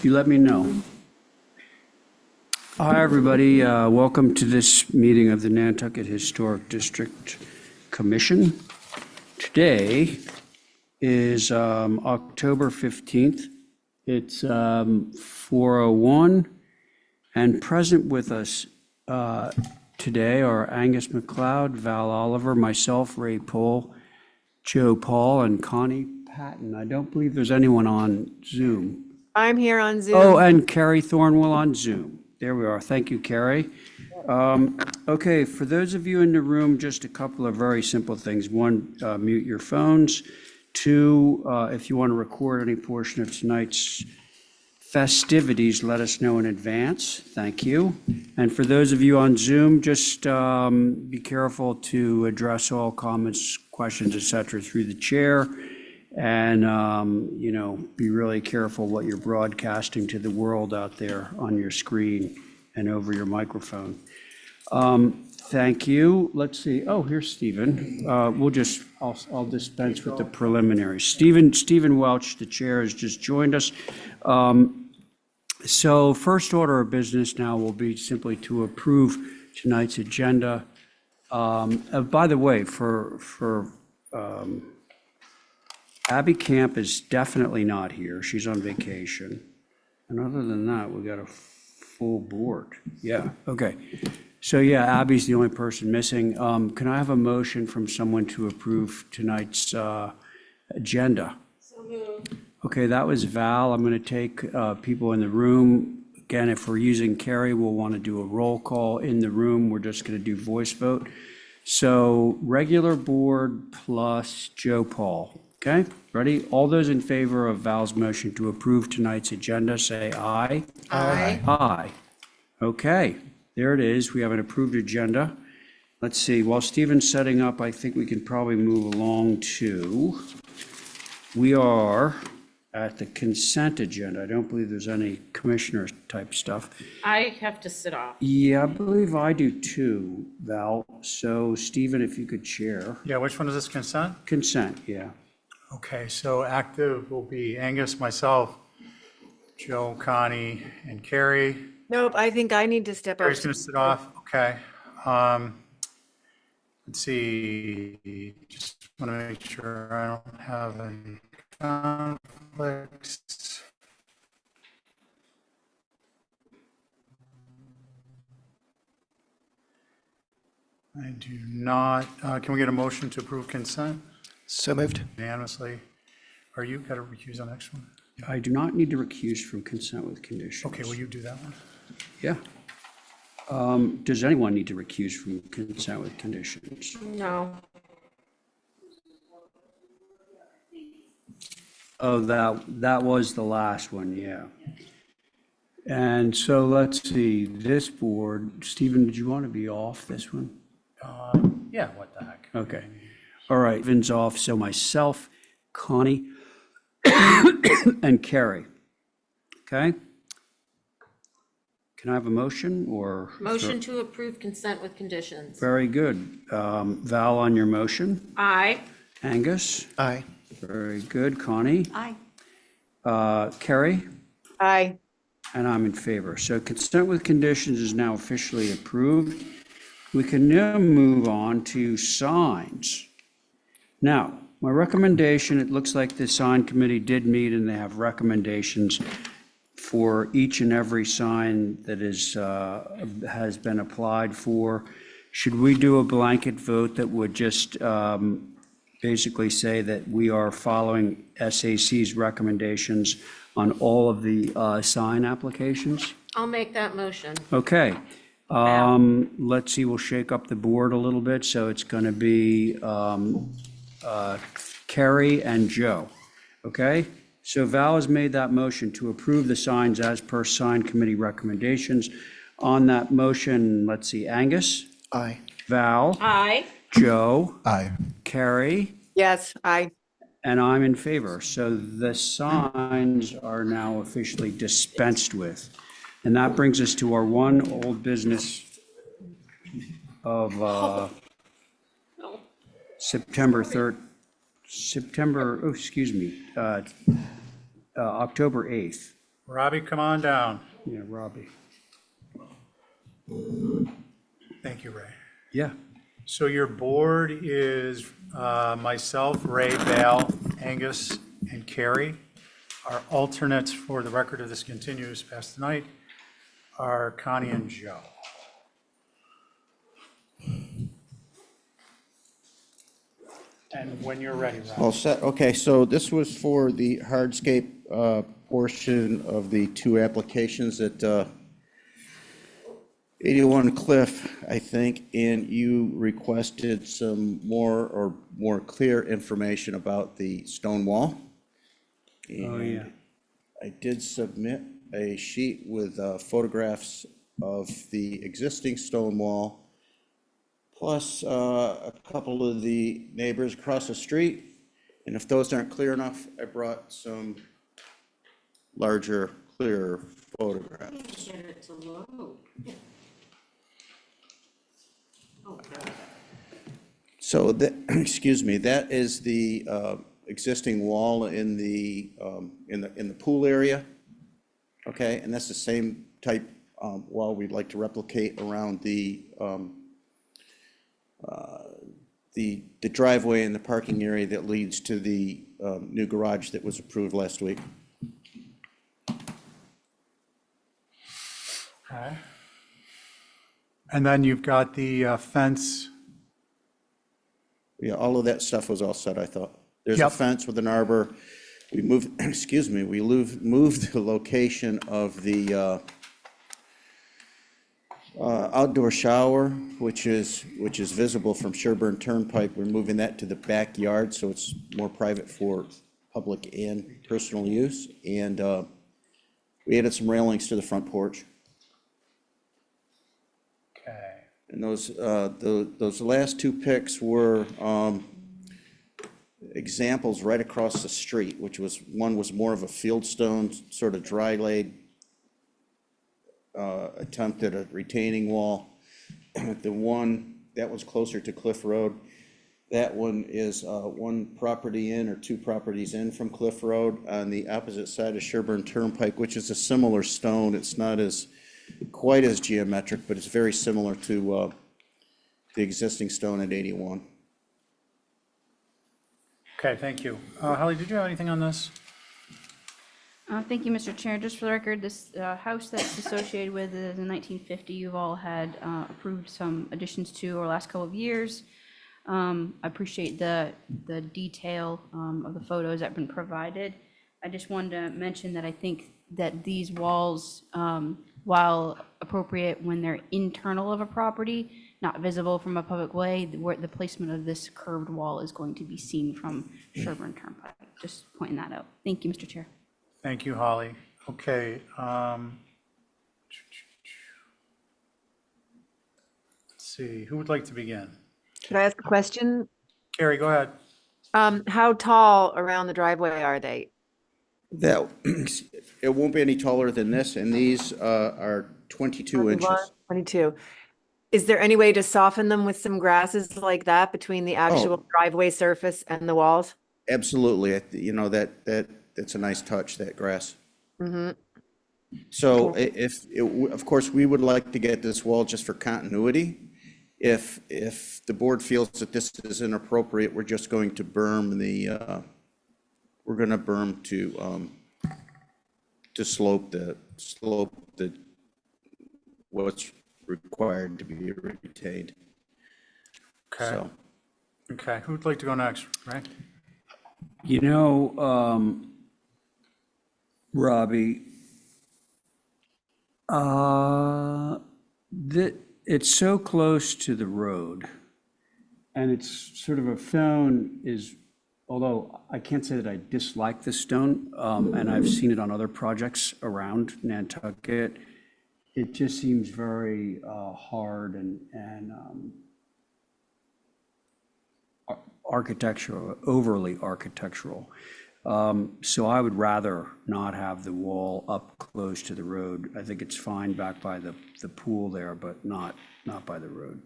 you let me know. Hi, everybody. Welcome to this meeting of the Nantucket Historic District Commission. Today is October 15th. It's 4:01, and present with us today are Angus McLeod, Val Oliver, myself, Ray Pohl, Joe Paul, and Connie Patton. I don't believe there's anyone on Zoom. I'm here on Zoom. Oh, and Carrie Thornwell on Zoom. There we are. Thank you, Carrie. Okay, for those of you in the room, just a couple of very simple things. One, mute your phones. Two, if you want to record any portion of tonight's festivities, let us know in advance. Thank you. And for those of you on Zoom, just be careful to address all comments, questions, etc., through the chair. And, be really careful what you're broadcasting to the world out there on your screen and over your microphone. Thank you. Let's see. Oh, here's Stephen. I'll dispense with the preliminary. Stephen Welch, the chair, has just joined us. So first order of business now will be simply to approve tonight's agenda. By the way, for Abby Camp is definitely not here. She's on vacation. And other than that, we got a full board. Yeah, okay. So yeah, Abby's the only person missing. Can I have a motion from someone to approve tonight's agenda? So moved. Okay, that was Val. I'm going to take people in the room. Again, if we're using Carrie, we'll want to do a roll call in the room. We're just going to do voice vote. So regular board plus Joe Paul. Okay, ready? All those in favor of Val's motion to approve tonight's agenda, say aye. Aye. Aye. Okay, there it is. We have an approved agenda. Let's see, while Stephen's setting up, I think we can probably move along to, we are at the consent agenda. I don't believe there's any commissioner type stuff. I have to sit off. Yeah, I believe I do too, Val. So Stephen, if you could chair. Yeah, which one is this, consent? Consent, yeah. Okay, so active will be Angus, myself, Joe, Connie, and Carrie. Nope, I think I need to step up. Carrie's gonna sit off, okay. Let's see, just want to make sure I don't have any conflicts. I do not. Can we get a motion to approve consent? So moved. Unanimously. Are you got to recuse on the next one? I do not need to recuse from consent with conditions. Okay, will you do that one? Yeah. Does anyone need to recuse from consent with conditions? No. Oh, that was the last one, yeah. And so let's see, this board, Stephen, did you want to be off this one? Yeah, what the heck? Okay. All right, Vin's off, so myself, Connie, and Carrie. Okay? Can I have a motion or? Motion to approve consent with conditions. Very good. Val on your motion. Aye. Angus? Aye. Very good. Connie? Aye. Carrie? Aye. And I'm in favor. So consent with conditions is now officially approved. We can now move on to signs. Now, my recommendation, it looks like the sign committee did meet and they have recommendations for each and every sign that has been applied for. Should we do a blanket vote that would just basically say that we are following SAC's recommendations on all of the sign applications? I'll make that motion. Okay. Let's see, we'll shake up the board a little bit. So it's going to be Carrie and Joe. Okay? So Val has made that motion to approve the signs as per sign committee recommendations. On that motion, let's see, Angus? Aye. Val? Aye. Joe? Aye. Carrie? Yes, aye. And I'm in favor. So the signs are now officially dispensed with. And that brings us to our one old business of No. September 3rd, October 8th. Robbie, come on down. Yeah, Robbie. Thank you, Ray. Yeah. So your board is myself, Ray, Val, Angus, and Carrie. Our alternates for the record of this continues past the night are Connie and Joe. And when you're ready, All Rob. set, okay, so this was for the hardscape portion of the two applications at 81 Cliff, I think, and you requested some more clear information about the stone wall. Oh, yeah. And I did submit a sheet with photographs of the existing stone wall, plus a couple of the neighbors across the street. And if those aren't clear enough, I brought some larger, clearer photographs. Get it to load. Oh, God. So that, excuse me, that is the existing wall in the pool area. Okay, and that's the same type wall we'd like to replicate around the driveway and the parking area that leads to the new garage that was approved last week. Okay. And then you've got the fence. Yeah, all of that stuff was all set, I thought. There's a Yep. fence with an arbor. We moved, excuse me, moved the location of the outdoor shower, which is visible from Sherburne Turnpike. We're moving that to the backyard, so it's more private for public and personal use. And we added some railings to the front porch. Okay. And those last two pics were examples right across the street, one was more of a fieldstone, sort of dry laid attempt at a retaining wall. The one that was closer to Cliff Road, that one is one property in or two properties in from Cliff Road on the opposite side of Sherburne Turnpike, which is a similar stone. It's not quite as geometric, but it's very similar to the existing stone at 81. Okay, thank you. Holly, did you have anything on this? Thank you, Mr. Chair. Just for the record, this house that's associated with it is in 1950. You've all had approved some additions to over the last couple of years. I appreciate the detail of the photos that have been provided. I just wanted to mention that I think that these walls, while appropriate when they're internal of a property, not visible from a public way, where the placement of this curved wall is going to be seen from Sherburne Turnpike. Just pointing that out. Thank you, Mr. Chair. Thank you, Holly. Okay. Let's see, who would like to begin? Could I ask a question? Carrie, go ahead. How tall around the driveway are they? That, it won't be any taller than this, and these are 22 inches. 22. Is there any way to soften them with some grasses like that between the actual driveway surface and the walls? Absolutely, you know, that's a nice touch, that grass. So of course, we would like to get this wall just for continuity. If the board feels that this is inappropriate, we're just going to berm to slope what's required to be retained. Okay. So, Okay, who'd like to go next, right? You know, Robbie, it's so close to the road, and it's sort of a stone is, although I can't say that I dislike this stone, and I've seen it on other projects around Nantucket, it just seems very hard and architectural, overly architectural. So I would rather not have the wall up close to the road. I think it's fine back by the pool there, but not by the road.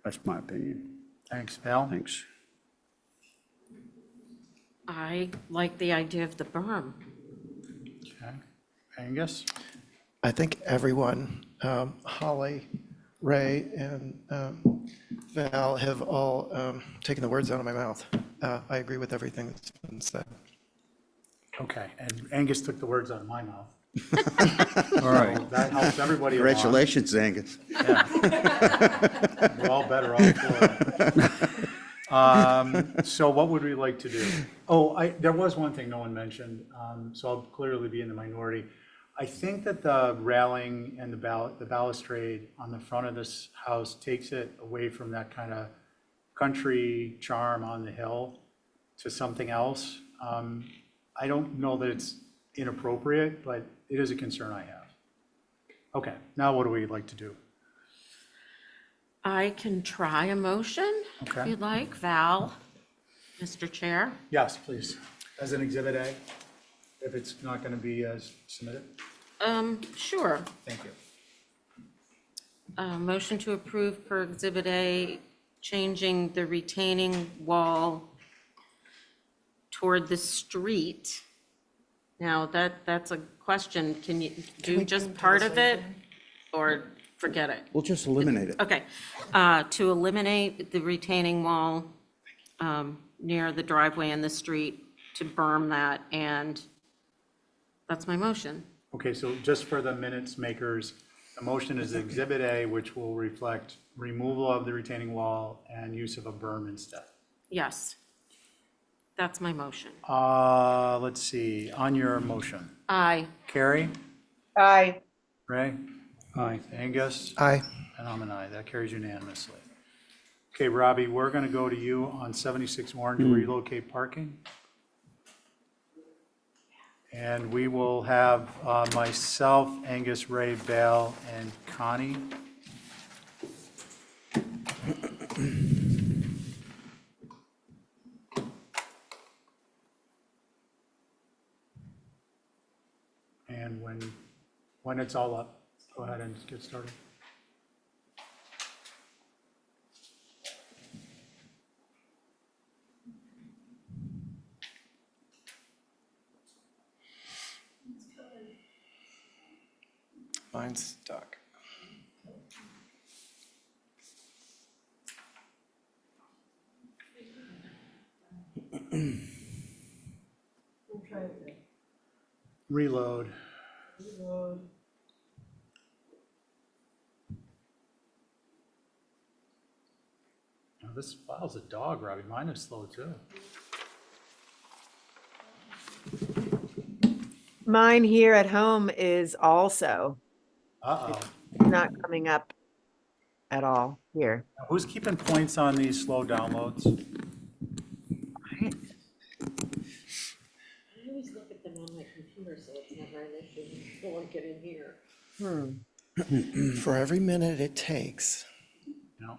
That's my opinion. Thanks, Val. Thanks. I like the idea of the berm. Okay. Angus? I think everyone, Holly, Ray, and Val have all taken the words out of my mouth. I agree with everything that's been said. Okay, and Angus took the words out of my mouth. All right. So that helps everybody along. Congratulations, Angus. We're all better off for it. So what would we like to do? Oh, there was one thing no one mentioned, so I'll clearly be in the minority. I think that the railing and the balustrade on the front of this house takes it away from that kind of country charm on the hill to something else. I don't know that it's inappropriate, but it is a concern I have. Okay, now what do we like to do? I can try a motion, Okay. if you'd like. Val, Mr. Chair. Yes, please, as an Exhibit A, if it's not going to be as submitted. Sure. Thank you. Motion to approve per Exhibit A, changing the retaining wall toward the street. Now, that's a question. Can you do just part of it or forget it? We'll just eliminate it. Okay, to eliminate the retaining wall near the driveway and the street, to berm that, and that's my motion. Okay, so just for the minutes makers, the motion is Exhibit A, which will reflect removal of the retaining wall and use of a berm instead. Yes, that's my motion. Let's see, on your motion, Aye. Carrie, Aye. Ray, Aye. Angus, Aye. and I'm an aye. That carries unanimously. Okay, Robbie, we're going to go to you on 76 Warren to relocate parking. And we will have myself, Angus, Ray, Val, and Connie. And when it's all up, go ahead and get started. Mine's stuck. Reload. Now, this file's a dog, Robbie. Mine is slow too. Mine here at home is also Uh-oh. not coming up at all here. Now, who's keeping points on these slow downloads? I always look at them on my computer, so it's never an issue until I get in here. For every minute it takes, No,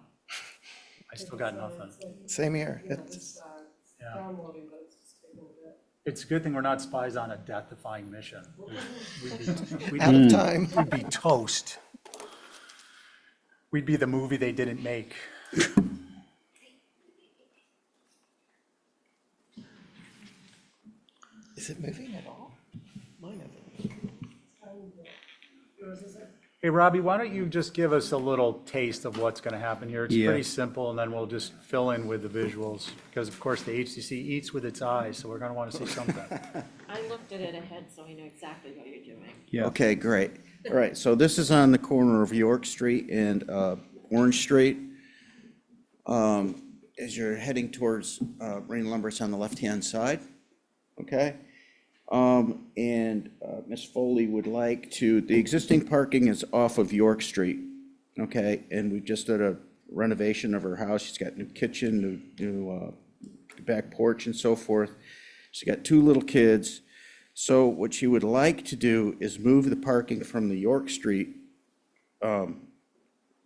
I still got nothing. same here. It's, Yeah. It's a good thing we're not spies on a death-defying mission. We'd out of time. we'd be toast. We'd be the movie they didn't make. Is it moving at all? Mine isn't. Hey, Robbie, why don't you just give us a little taste of what's going to happen here? It's Yeah. pretty simple, and then we'll just fill in with the visuals. Because of course, the HCC eats with its eyes, so we're going to want to see something. I looked at it ahead, so I know exactly what you're doing. Yeah. Okay, great. All right, so this is on the corner of York Street and Orange Street. As you're heading towards Rain Lumber, it's on the left-hand side, okay? And Ms. Foley would like to, the existing parking is off of York Street, okay? And we just did a renovation of her house. She's got new kitchen, new back porch and so forth. She's got two little kids. So what she would like to do is move the parking from the York Street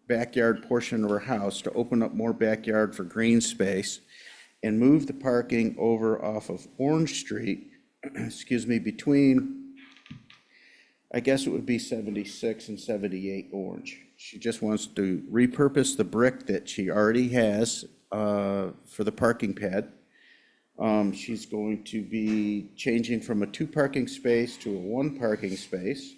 backyard portion of her house to open up more backyard for green space and move the parking over off of Orange Street, excuse me, between, I guess it would be 76 and 78 Orange. She just wants to repurpose the brick that she already has for the parking pad She's going to be changing from a 2 parking space to a 1 parking space.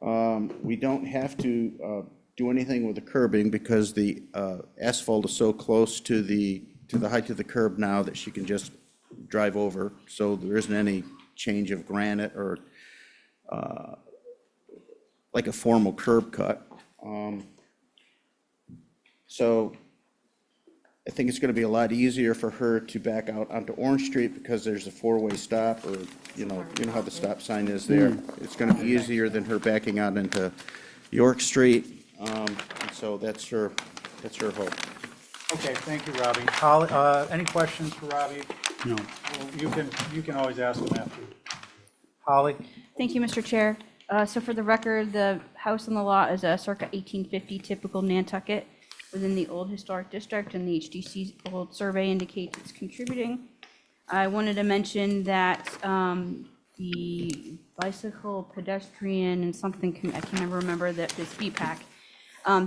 We don't have to do anything with the curbing because the asphalt is so close to the height of the curb now that she can just drive over. So there isn't any change of granite or like a formal curb cut. So I think it's going to be a lot easier for her to back out onto Orange Street because there's a 4-way stop, or, you know how the stop sign is there. It's going to be easier than her backing out into York Street. And so that's her hope. Okay, thank you, Robbie. Holly, any questions for Robbie? No. Well, you can always ask them after. Holly? Thank you, Mr. Chair. So for the record, the house on the lot is a circa 1850 typical Nantucket within the old historic district, and the HDC's old survey indicates it's contributing. I wanted to mention that the bicycle, pedestrian, and something, I can never remember, that the speed pack,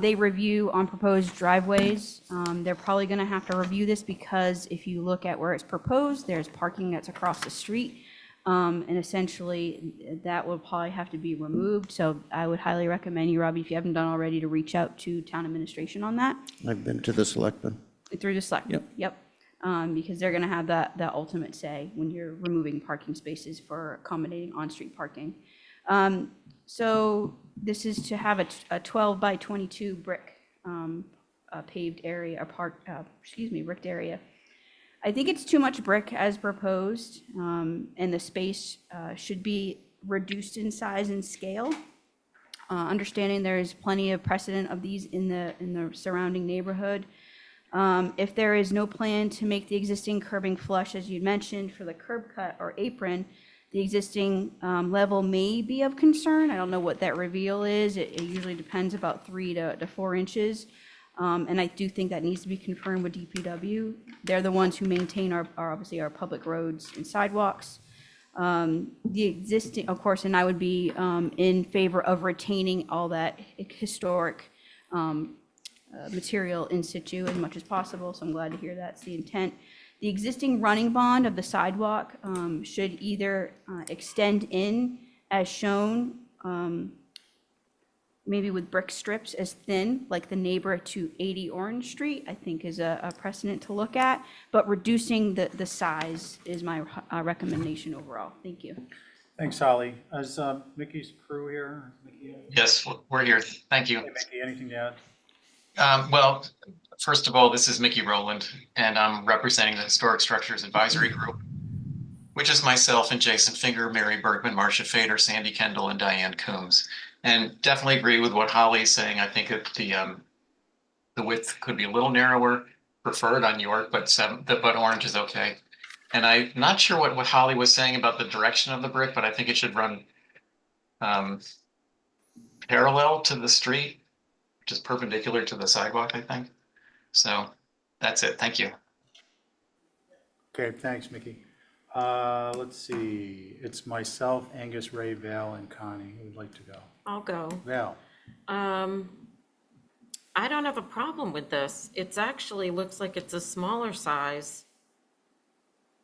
they review on proposed driveways. They're probably going to have to review this because if you look at where it's proposed, there's parking that's across the street. And essentially, that will probably have to be removed. So I would highly recommend you, Robbie, if you haven't done already, to reach out to town administration on that. I've been to the selectmen. Through the select. Yep. Because they're gonna have that ultimate say when you're removing parking spaces for accommodating on-street parking. So this is to have a 12 by 22 brick paved area, bricked area. I think it's too much brick as proposed, and the space should be reduced in size and scale. Understanding there is plenty of precedent of these in the surrounding neighborhood. If there is no plan to make the existing curbing flush, as you mentioned, for the curb cut or apron, the existing level may be of concern. I don't know what that reveal is. It usually depends about 3 to 4 inches. And I do think that needs to be confirmed with DPW. They're the ones who maintain obviously our public roads and sidewalks. The existing, of course, and I would be in favor of retaining all that historic material in situ as much as possible, so I'm glad to hear that's the intent. The existing running bond of the sidewalk should either extend in as shown, maybe with brick strips as thin, like the neighbor to 80 Orange Street, I think is a precedent to look at, but reducing the size is my recommendation overall. Thank you. Thanks, Holly. Is Mickey's crew here? Mickey? Yes, we're here. Thank you. Hey, Mickey, anything to add? Well, first of all, this is Mickey Rowland, and I'm representing the Historic Structures Advisory Group, which is myself and Jason Finger, Mary Bergman, Marcia Fader, Sandy Kendall, and Diane Coombs. And definitely agree with what Holly's saying. I think that the width could be a little narrower, preferred on York, but Orange is okay. And I'm not sure what Holly was saying about the direction of the brick, but I think it should run parallel to the street, just perpendicular to the sidewalk, I think. So that's it. Thank you. Okay, thanks, Mickey. Let's see. It's myself, Angus, Ray, Val, and Connie who would like to go. I'll go. Val? I don't have a problem with this. It's actually looks like it's a smaller size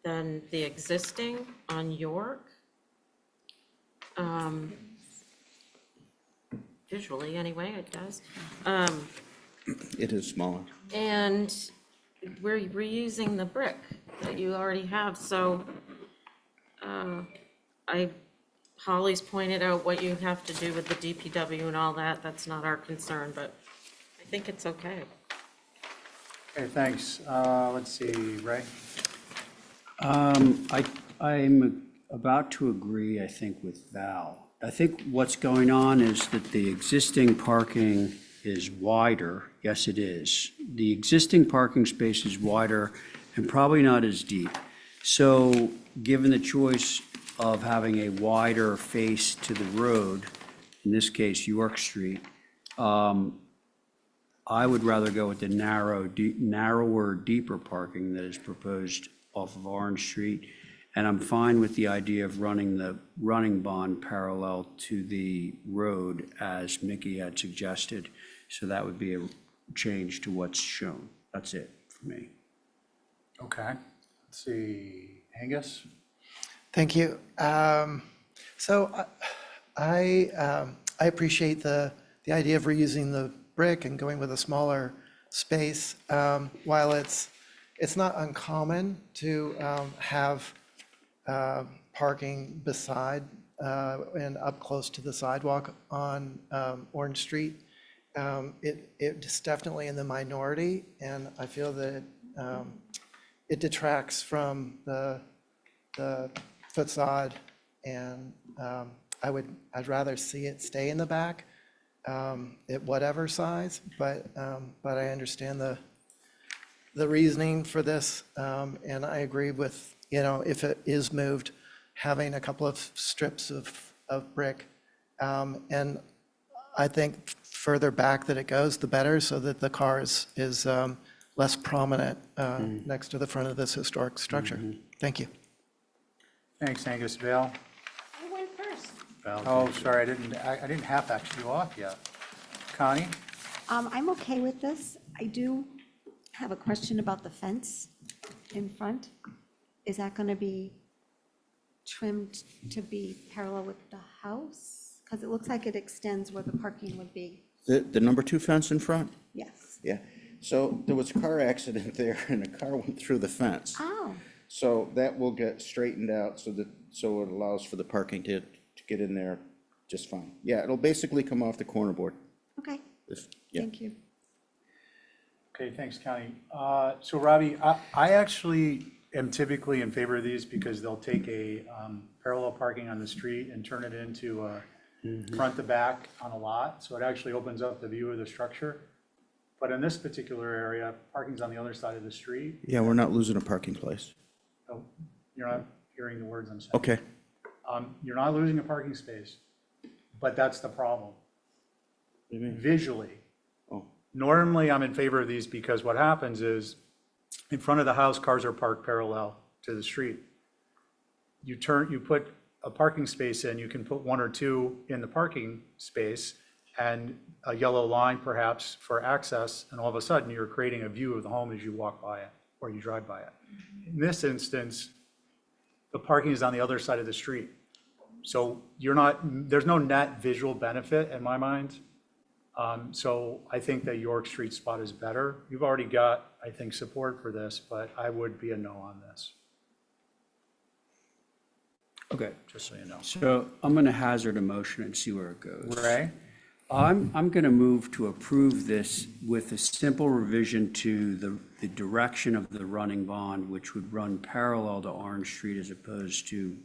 than the existing on York. Visually, anyway, it does. It is smaller. And we're reusing the brick that you already have, so Holly's pointed out what you have to do with the DPW and all that. That's not our concern, but I think it's okay. Okay, thanks. Let's see, Ray? I'm about to agree, I think, with Val. I think what's going on is that the existing parking is wider. Yes, it is. The existing parking space is wider and probably not as deep. So given the choice of having a wider face to the road, in this case, York Street, I would rather go with the narrower, deeper parking that is proposed off of Orange Street. And I'm fine with the idea of running the running bond parallel to the road as Mickey had suggested. So that would be a change to what's shown. That's it for me. Okay. Let's see, Angus? Thank you. So I appreciate the idea of reusing the brick and going with a smaller space. While it's not uncommon to have parking beside and up close to the sidewalk on Orange Street, it's definitely in the minority, and I feel that it detracts from the facade, and I'd rather see it stay in the back at whatever size, but I understand the reasoning for this, and I agree with, if it is moved, having a couple of strips of brick. And I think further back that it goes, the better, so that the car is less prominent next to the front of this historic structure. Thank you. Thanks, Angus. Val? I went first. Oh, sorry, I didn't half action you off yet. Connie? I'm okay with this. I do have a question about the fence in front. Is that going to be trimmed to be parallel with the house? Because it looks like it extends where the parking would be. The number 2 fence in front? Yes. Yeah. So there was a car accident there and a car went through the fence. Oh, So that will get straightened out so it allows for the parking to get in there just fine. Yeah, it'll basically come off the corner board. okay. Yeah. Thank you. Okay, thanks, Connie. So Robbie, I actually am typically in favor of these because they'll take a parallel parking on the street and turn it into a front to back on a lot. So it actually opens up the view of the structure. But in this particular area, parking's on the other side of the street. Yeah, we're not losing a parking place. Oh, you're not hearing the words I'm saying. Okay. You're not losing a parking space, but that's the problem. What do you mean? Visually, Oh, normally I'm in favor of these because what happens is in front of the house, cars are parked parallel to the street. You put a parking space in, you can put 1 or 2 in the parking space and a yellow line perhaps for access, and all of a sudden you're creating a view of the home as you walk by it or you drive by it. In this instance, the parking is on the other side of the street. So there's no net visual benefit in my mind. So I think that York Street spot is better. You've already got, I think, support for this, but I would be a no on this, Okay, just so you know. so I'm going to hazard a motion and see where it goes. Ray? I'm going to move to approve this with a simple revision to the direction of the running bond, which would run parallel to Orange Street as opposed to,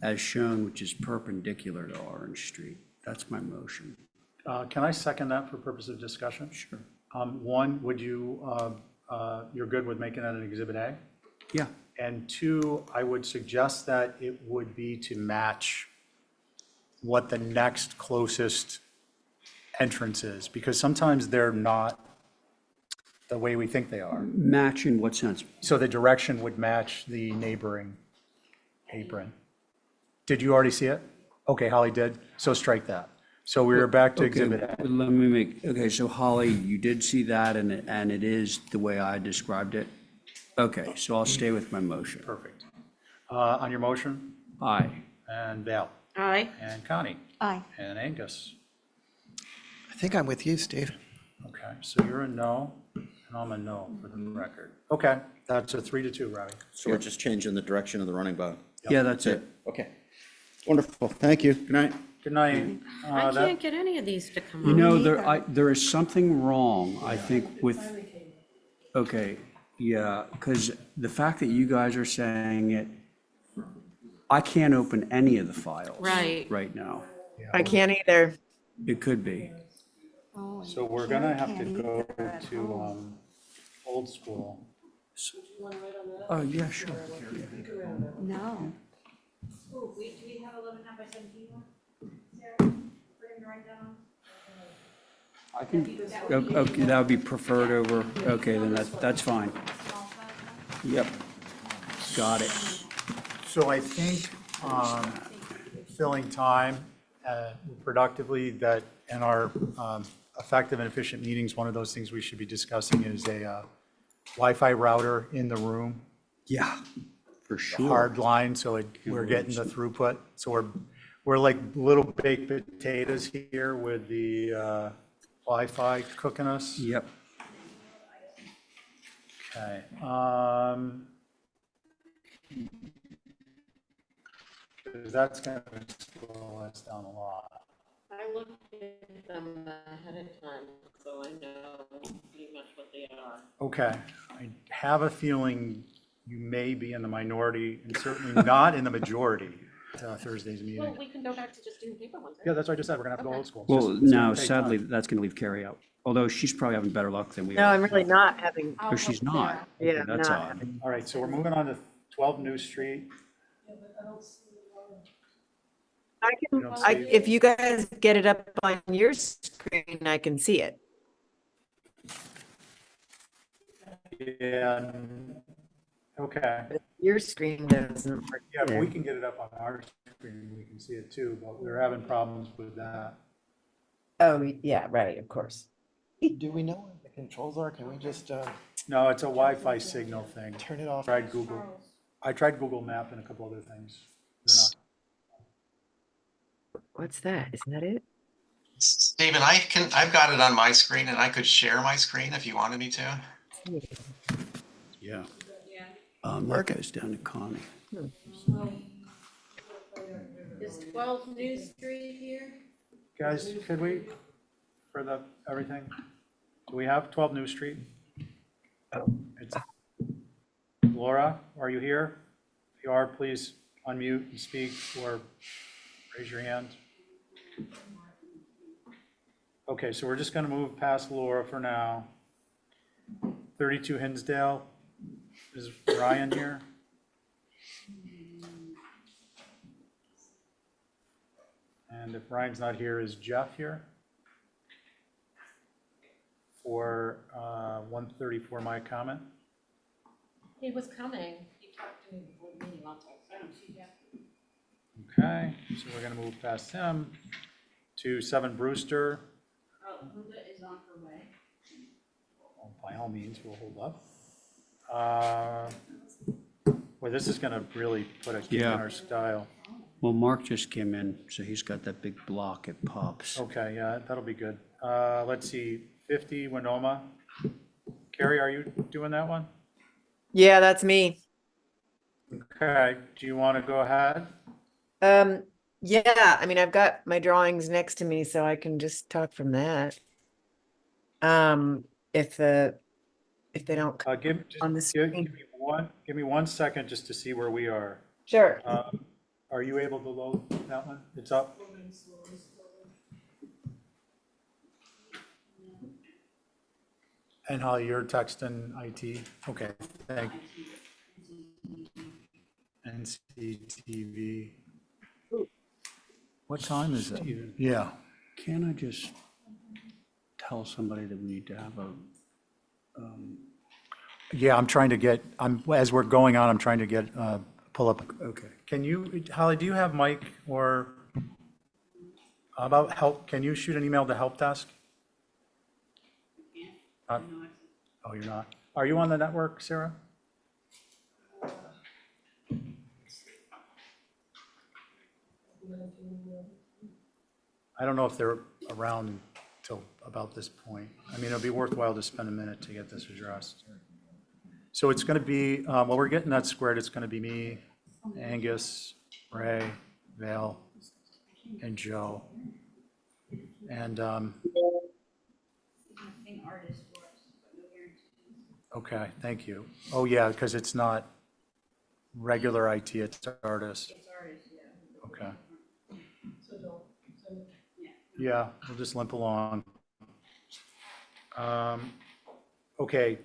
as shown, which is perpendicular to Orange Street. That's my motion. Can I second that for purpose of discussion? Sure. One, you're good with making that an Exhibit A? Yeah, And 2, I would suggest that it would be to match what the next closest entrance is, because sometimes they're not the way we think they are. match in what sense? So the direction would match the neighboring apron. Did you already see it? Okay, Holly did, so strike that. So we are back to Okay, Exhibit A. let me okay, so Holly, you did see that and it is the way I described it? Okay, so I'll stay with my motion. Perfect. On your motion, Aye. and Val, Aye. and Connie, Aye. and Angus. I think I'm with you, Steve. Okay, so you're a no, and I'm a no for the record. Okay, that's a 3-2, Robbie. so we're just changing the direction of the running bond. Yeah, that's it. Okay. Wonderful. Thank you. Good night. Good night. I That- can't get any of these to come You on. know, there is something wrong, I think, with, okay, yeah, because the fact that you guys are saying it, I can't open any of the files. Right. Right now. I can't either. It could be. Oh, So we're gonna have to go to old school. Oh, yeah, sure. no. Do we have 11.5 by 17 one? Sarah, for him to write down? I can, okay, that would be preferred over, okay, then that's fine. Yep, got it. So I think filling time productively, that in our effective and efficient meetings, one of those things we should be discussing is a Wi-Fi router in the room Yeah, for sure. hard line, so we're getting the throughput. So we're like little baked potatoes here with the Wi-Fi cooking us. Yep. Okay. 'Cause that's gonna slow us down a lot. I looked at them ahead of time, so I know pretty much what they are. Okay, I have a feeling you may be in the minority and certainly not in the majority Thursday's Well, meeting. we can go back to just doing paper ones, right? Yeah, that's what I just said, we're gonna have to go old school. Well, It's gonna no, take sadly, time. that's going to leave Carrie out, although she's probably having better luck than we No, are. I'm really not having, Oh, she's not? yeah, Okay, I'm that's not odd. having. All right, so we're moving on to 12 New Street. If you guys get it up on your screen, I can see it. Yeah, okay. Your screen doesn't work. Yeah, either. we can get it up on our screen, we can see it too, but we're having problems with that. Oh, yeah, right, of course. Do we know where the controls are? Can we just No, it's a Wi-Fi signal thing. turn it off? I tried Google Map and a couple other things. They're not. What's that? Isn't that it? Stephen, I've got it on my screen and I could share my screen if you wanted me to. Yeah. That goes down to Connie. Is 12 New Street here? Guys, could we, for everything, do we have 12 New Street? It's Laura, are you here? If you are, please unmute and speak or raise your hand. Okay, so we're just going to move past Laura for now. 32 Hinsdale, is Ryan here? And if Ryan's not here, is Jeff here? For 134 my comment? He was coming. He talked to me before the meeting. I'll talk. I don't see Jeff. Okay, so we're gonna move past him to 7 Brewster. Oh, Linda is on her way. By all means, we'll hold up. Well, this is gonna really put a key in Yeah. our style. Well, Mark just came in, so he's got that big block at Pops. Okay, yeah, that'll be good. Let's see, 50 Winoma. Carrie, are you doing that one? Yeah, that's me. Okay, do you want to go ahead? Yeah, I mean, I've got my drawings next to me, so I can just talk from that. If they don't, come on the screen. Give me 1 second just to see where we are. Sure. Are you able to load that one? It's up. And Holly, you're texting IT? Okay, thank NCTV. What time is it? Yeah. Can I just tell somebody that we need to have a, Yeah, I'm trying to get, as we're going on, I'm trying to get, pull up. okay. Can you, Holly, do you have Mike or how about help? Can you shoot an email to help desk? Oh, you're not. Are you on the network, Sarah? I don't know if they're around till about this point. I mean, it'll be worthwhile to spend a minute to get this addressed. So it's going to be, well, we're getting that squared. It's going to be me, Angus, Ray, Vale, and Joe. And, okay, thank you. Oh, yeah, because it's not regular IT, it's artist. Okay. Yeah, we'll just limp along. Okay.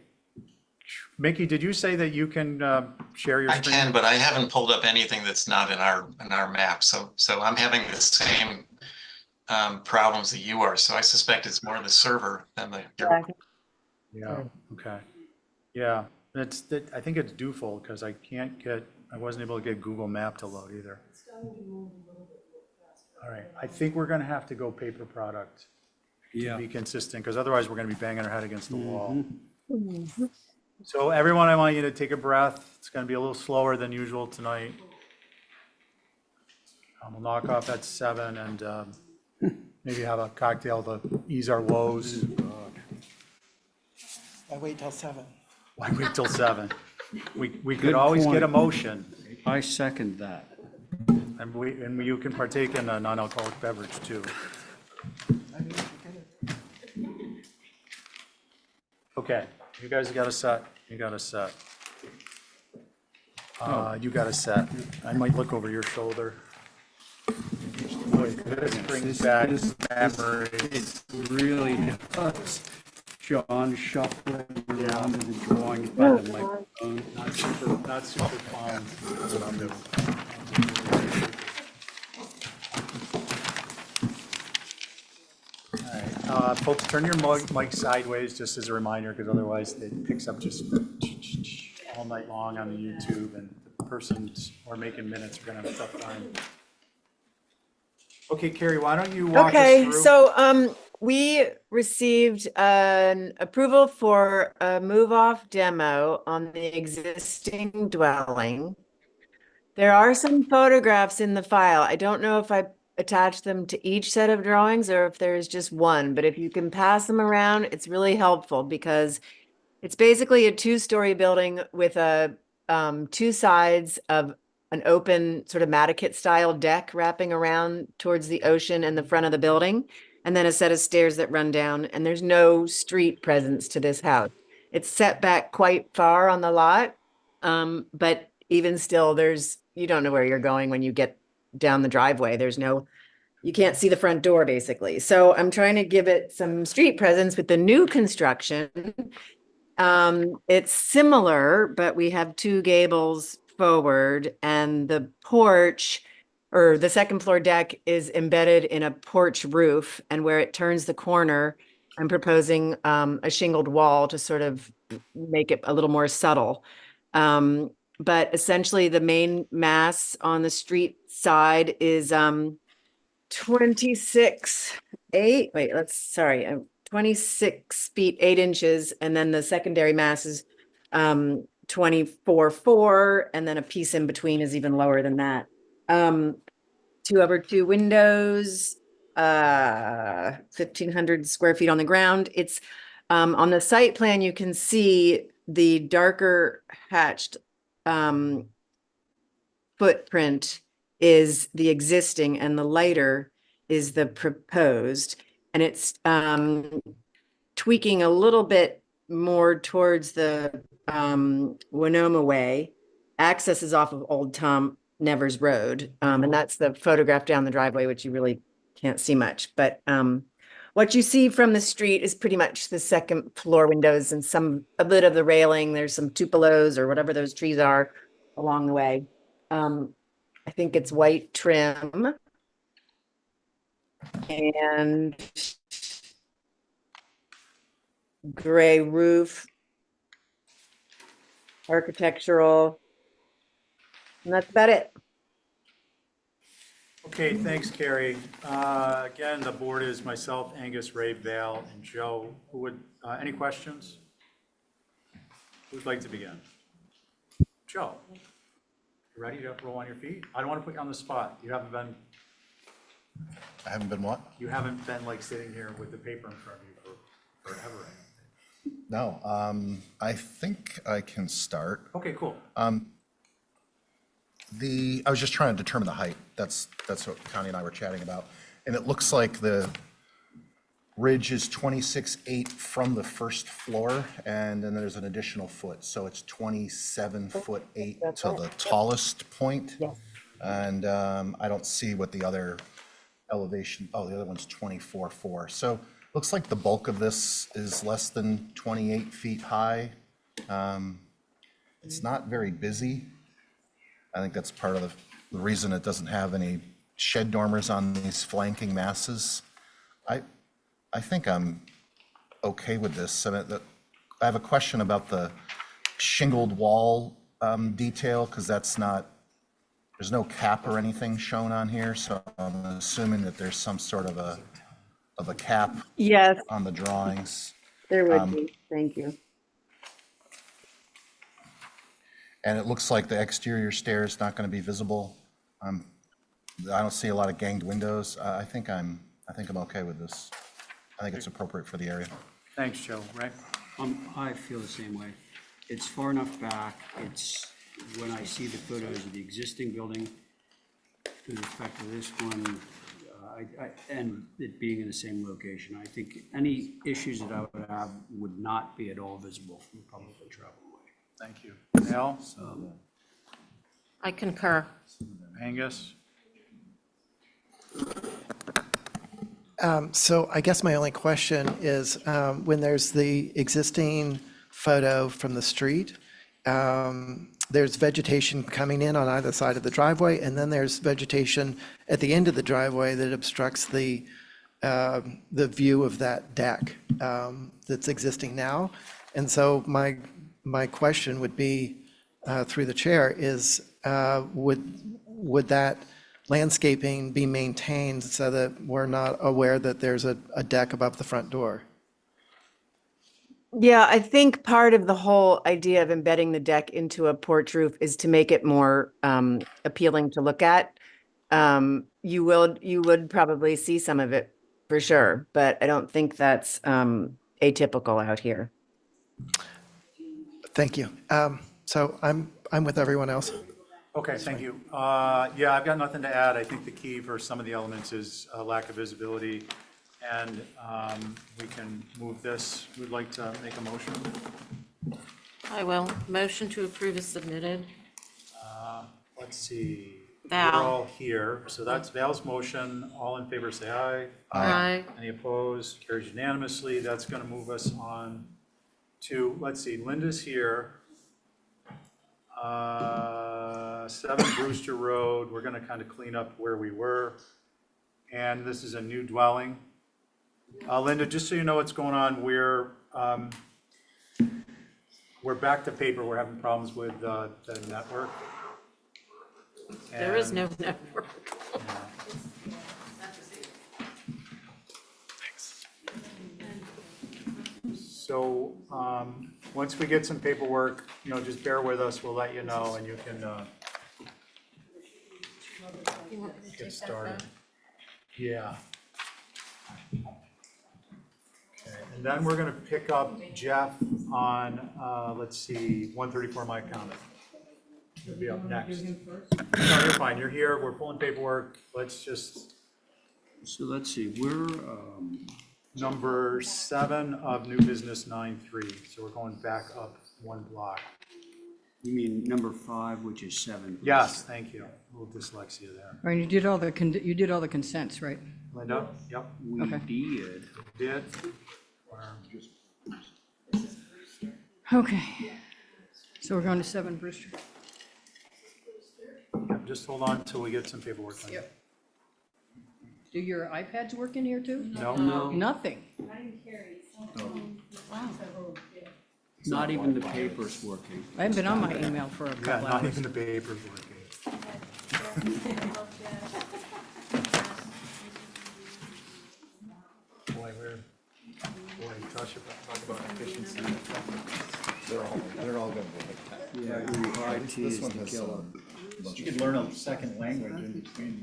Mickey, did you say that you can share your I screen? can, but I haven't pulled up anything that's not in our map. So I'm having the same problems that you are. So I suspect it's more the server than the. Yeah, okay. Yeah, I think it's Duful because I wasn't able to get Google Map to load either. All right, I think we're gonna have to go paper product to Yeah. be consistent, because otherwise we're gonna be banging our head against the wall. So everyone, I want you to take a breath. It's going to be a little slower than usual tonight. We'll knock off at 7 and maybe have a cocktail to ease our woes. I wait till 7. Why wait till 7? We could Good always get a point. motion, I second that. and you can partake in a non-alcoholic beverage too. Okay, you guys got a set. You got a set. You got a set. I might look over your shoulder. This brings back memories. Really does. John shuffling around in the drawings by the microphone. Not super fun. All right, folks, turn your mic sideways just as a reminder, because otherwise it picks up just all night long on the YouTube, and the persons who are making minutes are gonna have a tough time. Okay, Carrie, why don't you walk us Okay, through? so we received an approval for a move-off demo on the existing dwelling. There are some photographs in the file. I don't know if I attached them to each set of drawings or if there's just one, but if you can pass them around, it's really helpful because it's basically a two-story building with two sides of an open sort of Mattakit style deck wrapping around towards the ocean and the front of the building, and then a set of stairs that run down, and there's no street presence to this house. It's set back quite far on the lot, but even still, you don't know where you're going when you get down the driveway. You can't see the front door basically. So I'm trying to give it some street presence with the new construction. It's similar, but we have two gables forward and the porch or the second floor deck is embedded in a porch roof. And where it turns the corner, I'm proposing a shingled wall to sort of make it a little more subtle. But essentially the main mass on the street side is 26 feet 8 inches, and then the secondary mass is 24.4, and then a piece in between is even lower than that. 2 windows, 1,500 square feet on the ground. It's on the site plan, you can see the darker hatched footprint is the existing and the lighter is the proposed. And it's tweaking a little bit more towards the Winoma Way. Access is off of Old Tom Nevers Road. And that's the photograph down the driveway, which you really can't see much. But what you see from the street is pretty much the second floor windows and a bit of the railing. There's some tupelos or whatever those trees are along the way. I think it's white trim. And gray roof, architectural, and that's about it. Okay, thanks, Carrie. Again, the board is myself, Angus, Ray, Val, and Joe. Any questions? Who'd like to begin? Joe, you ready to roll on your feet? I don't want to put you on the spot. I haven't been what? You haven't been like sitting here with the paper in front of you for forever. No, I think I can start. Okay, cool. I was just trying to determine the height. That's what Connie and I were chatting about. And it looks like the ridge is 26.8 from the first floor, and then there's an additional foot. So it's 27'8" to the tallest point. Yes. And I don't see what the other elevation, the other one's 24.4. So looks like the bulk of this is less than 28 feet high. It's not very busy. I think that's part of the reason it doesn't have any shed dormers on these flanking masses. I think I'm okay with this. I have a question about the shingled wall detail, because there's no cap or anything shown on here, so I'm assuming that there's some sort of a cap Yes, on the drawings. there would be. Thank you. And it looks like the exterior stair is not going to be visible. I don't see a lot of ganged windows. I think I'm okay with this. I think it's appropriate for the area. Thanks, Joe. Right? I feel the same way. It's far enough back. It's, when I see the photos of the existing building, with respect to this one, and it being in the same location, I think any issues that I would have would not be at all visible from a publicly traveled way. Thank you. Al, I concur. Angus? So I guess my only question is, when there's the existing photo from the street, there's vegetation coming in on either side of the driveway, and then there's vegetation at the end of the driveway that obstructs the view of that deck that's existing now. And so my question would be, through the chair, is would that landscaping be maintained so that we're not aware that there's a deck above the front door? Yeah, I think part of the whole idea of embedding the deck into a porch roof is to make it more appealing to look at. You would probably see some of it for sure, but I don't think that's atypical out here. Thank you. So I'm with everyone else. Okay, thank you. Yeah, I've got nothing to add. I think the key for some of the elements is a lack of visibility, and we can move this. We'd like to make a motion. I will. Motion to approve is submitted. Let's see. Val. We're all here, so that's Val's motion. All in favor, say aye. Aye. Any opposed? Carries unanimously. That's going to move us on to, let's see, Linda's here. 7 Brewster Road, we're gonna kind of clean up where we were. And this is a new dwelling. Linda, just so you know what's going on, we're back to paper. We're having problems with the network. There is And- no network. So, once we get some paperwork, just bear with us, we'll let you know, and you can get started. Yeah. Okay, and then we're gonna pick up Jeff on, let's see, 134 Mike Common. He'll be up next. No, you're fine, you're here, we're pulling paperwork, let's just, So let's see, we're, number 7 of new business 9-3, so we're going back up one block. you mean number 5, which is 7? Yes, thank you, a little dyslexia there. Right, you did all the consents, right? Linda, yep, We Okay. did. Okay. So we're going to 7 Brewster. Just hold on till we get some paperwork done. Yep. Do your iPads work in here too? No? Nothing. Not even the paper's working. I haven't been on my email for a Yeah, couple not hours. even the paper's working. Boy, talk about efficiency. They're all going to be like that. Yeah, IT This is one the has killer. You could learn a second language in between.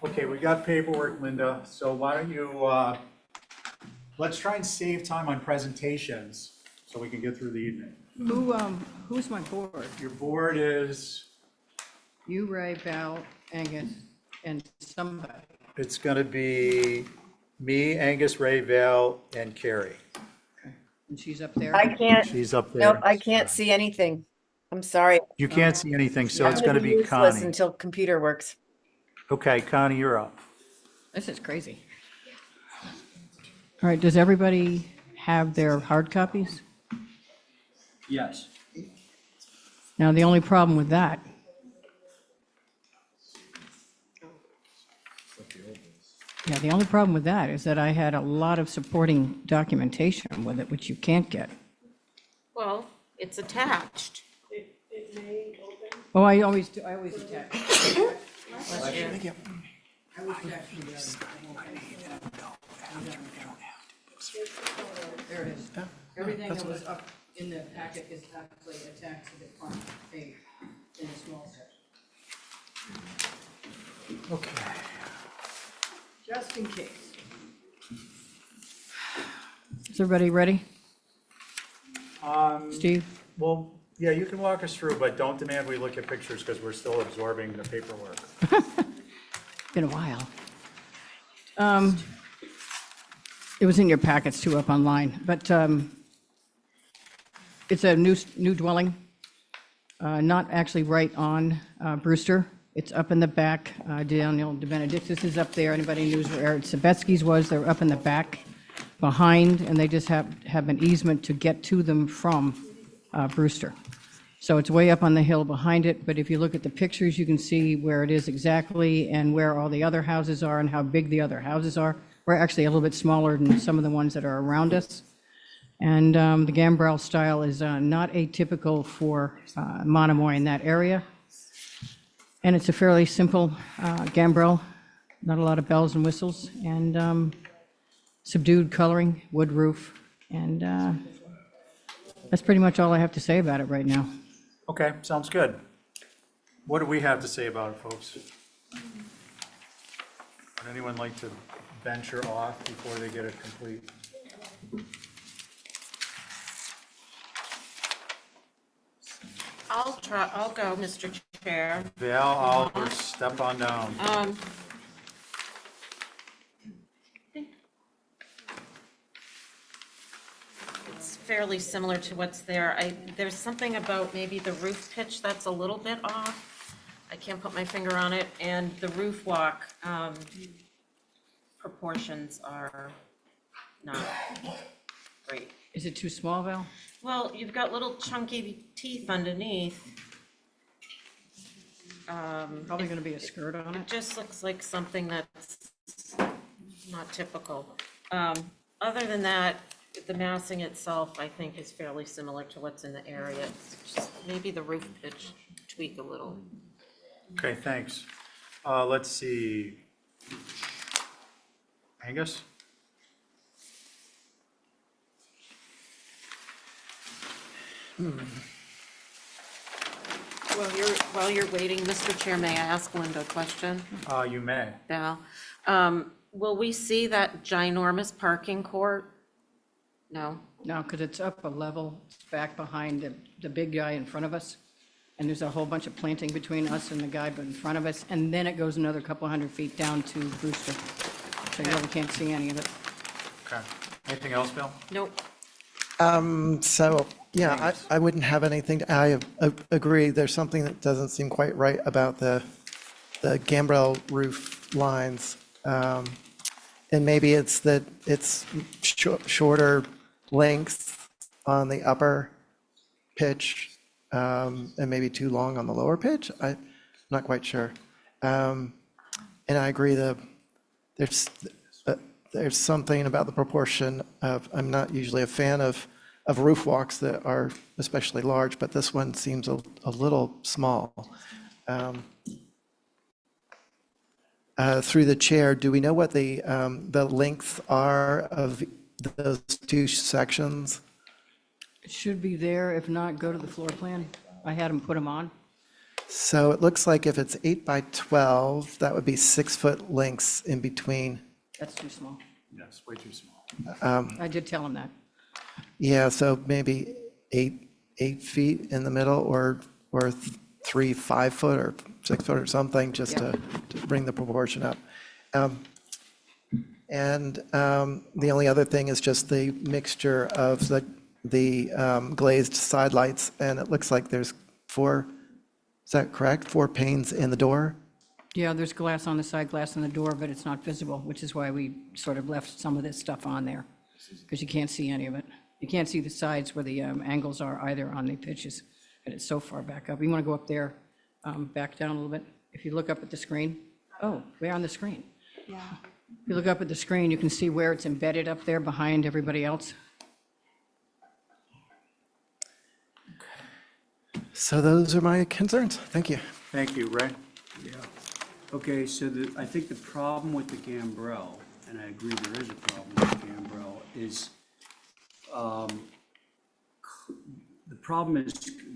Okay, we got paperwork, Linda, so why don't you, let's try and save time on presentations so we can get through the evening. Who's my board? Your board is, You, Ray, Val, Angus, and somebody. it's gonna be me, Angus, Ray, Val, and Carrie. And she's up there? I can't, She's up there. nope, I can't see anything. I'm sorry. You can't see anything, so it's I'm gonna be useless Connie. until computer works. Okay, Connie, you're up. This is crazy. All right, does everybody have their hard copies? Yes. Now, the only problem with that the only problem with that is that I had a lot of supporting documentation with it, which you can't get. Well, it's attached. Oh, I always attach. Thank you. There it is. Everything that was up in the packet is actually attached to the front page in a small section. Okay. Just in case. Is everybody ready? Steve? Well, yeah, you can walk us through, but don't demand we look at pictures because we're still absorbing the paperwork. Been a while. It was in your packets too, up online, but it's a new dwelling, not actually right on Brewster. It's up in the back. Daniel De Benedictis is up there. Anybody knows where Sabetsky's was? They're up in the back behind, and they just have an easement to get to them from Brewster. So it's way up on the hill behind it, but if you look at the pictures, you can see where it is exactly and where all the other houses are and how big the other houses are. We're actually a little bit smaller than some of the ones that are around us. And the gambrel style is not atypical for Monomoy in that area. And it's a fairly simple gambrel, not a lot of bells and whistles, and subdued coloring, wood roof, and that's pretty much all I have to say about it right now. Okay, sounds good. What do we have to say about it, folks? Would anyone like to venture off before they get it complete? I'll go, Mr. Chair. Val, I'll step on down. It's fairly similar to what's there. There's something about maybe the roof pitch that's a little bit off. I can't put my finger on it, and the roof walk proportions are not great. Is it too small, Val? Well, you've got little chunky teeth underneath. Probably going to be a skirt on It it. just looks like something that's not typical. Other than that, the massing itself, I think, is fairly similar to what's in the area. It's just maybe the roof pitch tweak a little. Okay, thanks. Let's see. Angus? While you're waiting, Mr. Chair, may I ask Linda a question? You may. Val, will we see that ginormous parking court? No? No, because it's up a level, it's back behind the big guy in front of us, and there's a whole bunch of planting between us and the guy in front of us, and then it goes another couple hundred feet down to Brewster. So you really can't see any of it. Okay. Anything else, Bill? Nope. So, yeah, I wouldn't have anything, I agree, there's something that doesn't seem quite right about the gambrel roof lines. And maybe it's that it's shorter length on the upper pitch, and maybe too long on the lower pitch, I'm not quite sure. And I agree, there's something about the proportion of, I'm not usually a fan of roof walks that are especially large, but this one seems a little small. Through the chair, do we know what the lengths are of those two sections? It should be there, if not, go to the floor plan. I had them put them on. So it looks like if it's 8 by 12, that would be 6-foot lengths in between. That's too small. Yes, way too small. I did tell him that. Yeah, so maybe 8 feet in the middle, or 3 5-foot or 6-foot or something, just to bring the proportion up. And the only other thing is just the mixture of the glazed side lights, and it looks like there's 4, is that correct? 4 panes in the door? Yeah, there's glass on the side, glass on the door, but it's not visible, which is why we sort of left some of this stuff on there, because you can't see any of it. You can't see the sides where the angles are either on the pitches, and it's so far back up. You want to go up there, back down a little bit. If you look up at the screen, oh, we're on the screen. Yeah. If you look up at the screen, you can see where it's embedded up there behind everybody else. So those are my concerns. Thank you. Thank you, Ray. Yeah. Okay, so I think the problem with the gambrel, and I agree there is a problem with the gambrel, is problem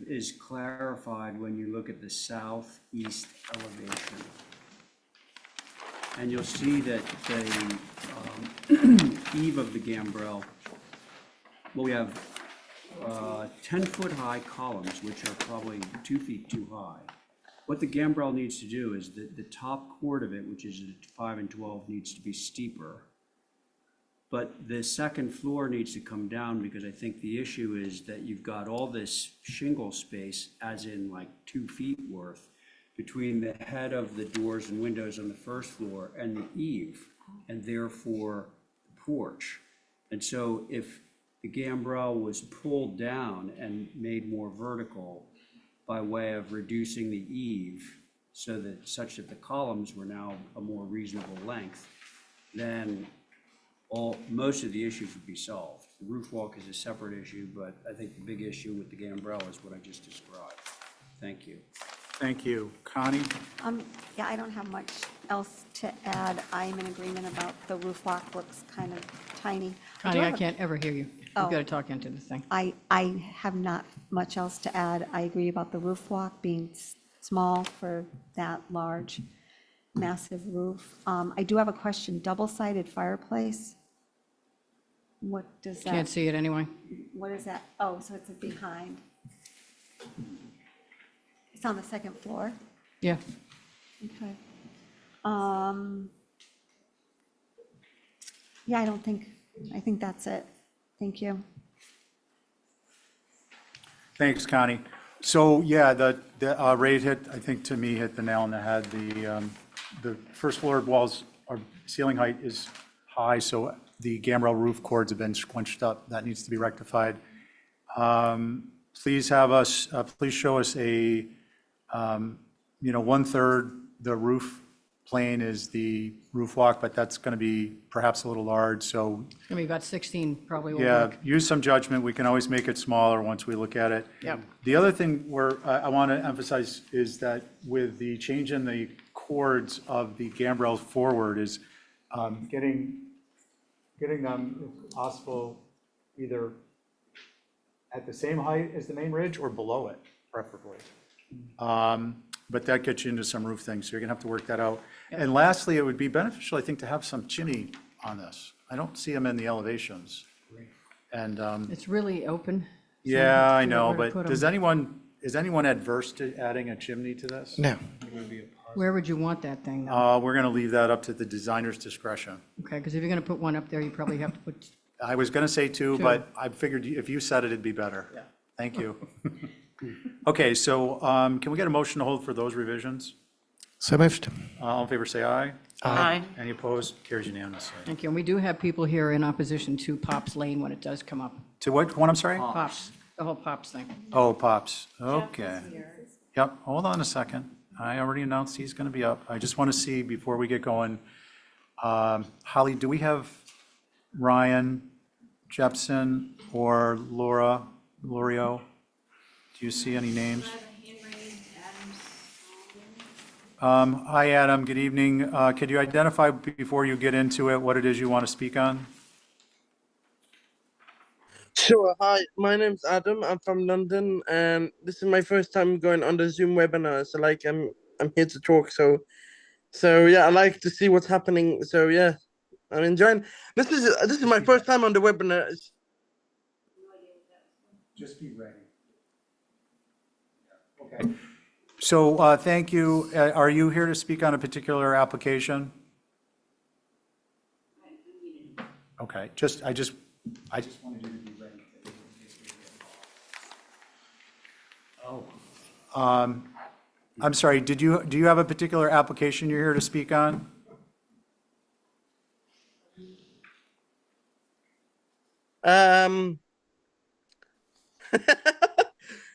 is clarified when you look at the southeast elevation. And you'll see that the eave of the gambrel, well, we have 10-foot high columns, which are probably 2 feet too high. What the gambrel needs to do is the top chord of it, which is at 5 and 12, needs to be steeper. But the second floor needs to come down because I think the issue is that you've got all this shingle space, as in like 2 feet worth, between the head of the doors and windows on the first floor and the eave, and therefore the porch. And so if the gambrel was pulled down and made more vertical by way of reducing the eave so that such that the columns were now a more reasonable length, then most of the issues would be solved. The roof walk is a separate issue, but I think the big issue with the gambrel is what I just described. Thank you. Thank you. Connie? Yeah, I don't have much else to add. I'm in agreement about the roof walk looks kind of tiny. Connie, I can't ever hear you. You've Oh. got to talk into the thing. I have not much else to add. I agree about the roof walk being small for that large, massive roof. I do have a question. Double-sided fireplace? What does that? Can't see it anyway. What is that? Oh, so it's behind. It's on the second floor? Yeah. Okay. Yeah, I think that's it. Thank you. Thanks, Connie. So, yeah, Ray I think to me, hit the nail on the head. The first floor walls, our ceiling height is high, so the gambrel roof cords have been squinched up. That needs to be rectified. Please show us a, 1/3 the roof plane is the roof walk, but that's going to be perhaps a little large, so It's going to be about 16, probably will yeah, work. use some judgment. We can always make it smaller once we look at it. Yep. The other thing I want to emphasize is that with the change in the chords of the gambrels forward is getting them, if possible, either at the same height as the main ridge or below it, preferably. But that gets you into some roof things, so you're gonna have to work that out. And lastly, it would be beneficial, I think, to have some chimney on this. I don't see them in the elevations. And, It's really open. so yeah, I figure out know, where to but put 'em. is anyone adverse to adding a chimney to this? No. Where would you want that thing, though? We're gonna leave that up to the designer's discretion. Okay, because if you're going to put one up there, you probably have to put, I was gonna say two, Two. but I figured if you said it, it'd be better. Yeah. Thank you. Okay, so can we get a motion to hold for those revisions? So moved. All in favor, say aye. Aye. Any opposed? Carries unanimously. thank you. And we do have people here in opposition to Pops Lane when it does come up. To what one, I'm sorry? Pops, the whole Pops thing. Oh, Pops, okay. Yep, hold on a second. I already announced he's going to be up. I just want to see before we get going. Holly, do we have Ryan Jepson or Lorio? Do you see any names? Hi, Adam, good evening. Could you identify before you get into it what it is you want to speak on? Sure. Hi, my name's Adam. I'm from London, and this is my first time going on the Zoom webinar. So, like, I'm here to talk. So yeah, I like to see what's happening. So yeah, I'm enjoying. This is my first time on the webinar. Just be ready. Okay. So, thank you. Are you here to speak on a particular application? Okay, I just wanted you to be ready. Oh. I'm sorry, do you have a particular application you're here to speak on?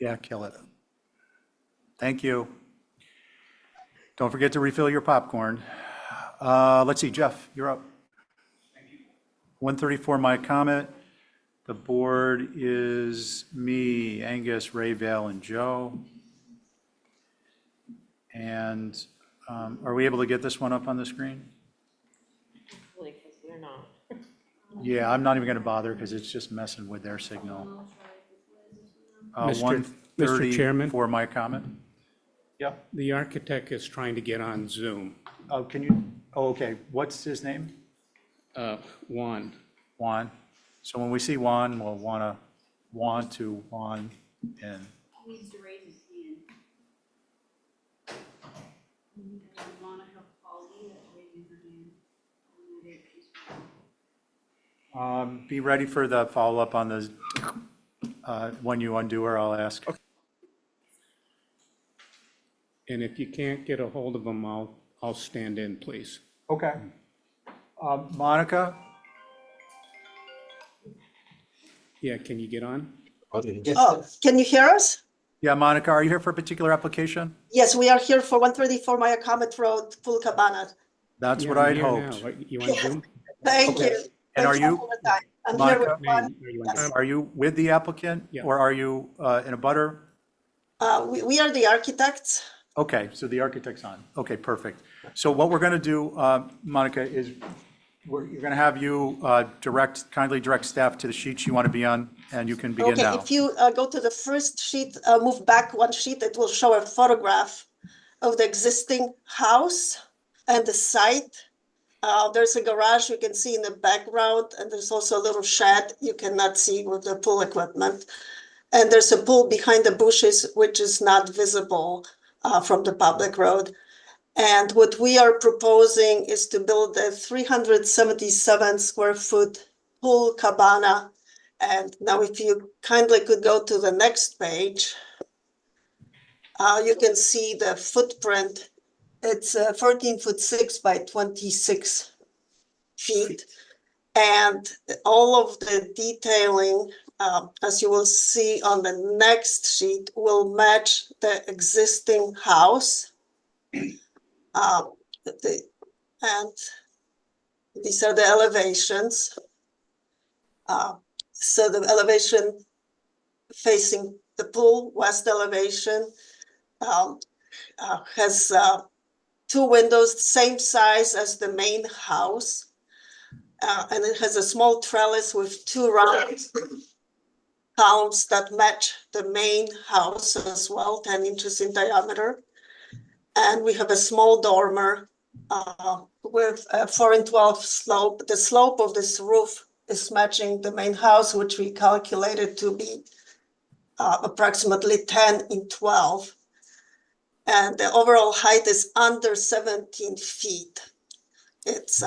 Yeah, kill it. Thank you. Don't forget to refill your popcorn. Let's see, Jeff, you're up. 134, my comment. The board is me, Angus, Ray, Vale, and Joe. And are we able to get this one up on the screen? Hopefully, because we're not. Yeah, I'm not even going to bother because it's just messing with their signal. Mr. 1:30 Chairman? for my comment. Yep. The architect is trying to get on Zoom. Oh, can you, oh, okay, what's his name? Juan. Juan. So when we see Juan, we'll want to Juan in. He needs to raise his hand. Monica Pauli, that's raising her hand. Be ready for the follow-up on the, when you undo her, I'll ask. And if you can't get a hold of him, I'll stand in, please. Okay. Monica? Yeah, can you get on? Oh, can you hear us? Yeah, Monica, are you here for a particular application? Yes, we are here for 134 Maya Comet Road, Full Cabana. That's Yeah, what I'm I'd here hoped. now. You on Zoom? Thank you. And are Thank you- for the time. I'm here Monica? with Juan. Are you on Yes. Are you with the applicant? Yeah. Or are you in a butter? We are the architects. Okay, so the architect's on. Okay, perfect. So what we're going to do, Monica, is you're going to have you kindly direct staff to the sheets you want to be on, and you can begin Okay, now. if you go to the first sheet, move back one sheet, it will show a photograph of the existing house and the site. There's a garage you can see in the background, and there's also a little shed you cannot see with the pool equipment. And there's a pool behind the bushes, which is not visible from the public road. And what we are proposing is to build a 377 square foot pool cabana. And now if you kindly could go to the next page, you can see the footprint. It's 14'6" by 26 feet. And all of the detailing, as you will see on the next sheet, will match the existing house. And these are the elevations. So the elevation facing the pool, west elevation, has 2 windows, same size as the main house. And it has a small trellis with 2 round columns that match the main house as well, 10 inches in diameter. And we have a small dormer with a 4-in-12 slope. The slope of this roof is matching the main house, which we calculated to be approximately 10-in-12. And the overall height is under 17 feet. It's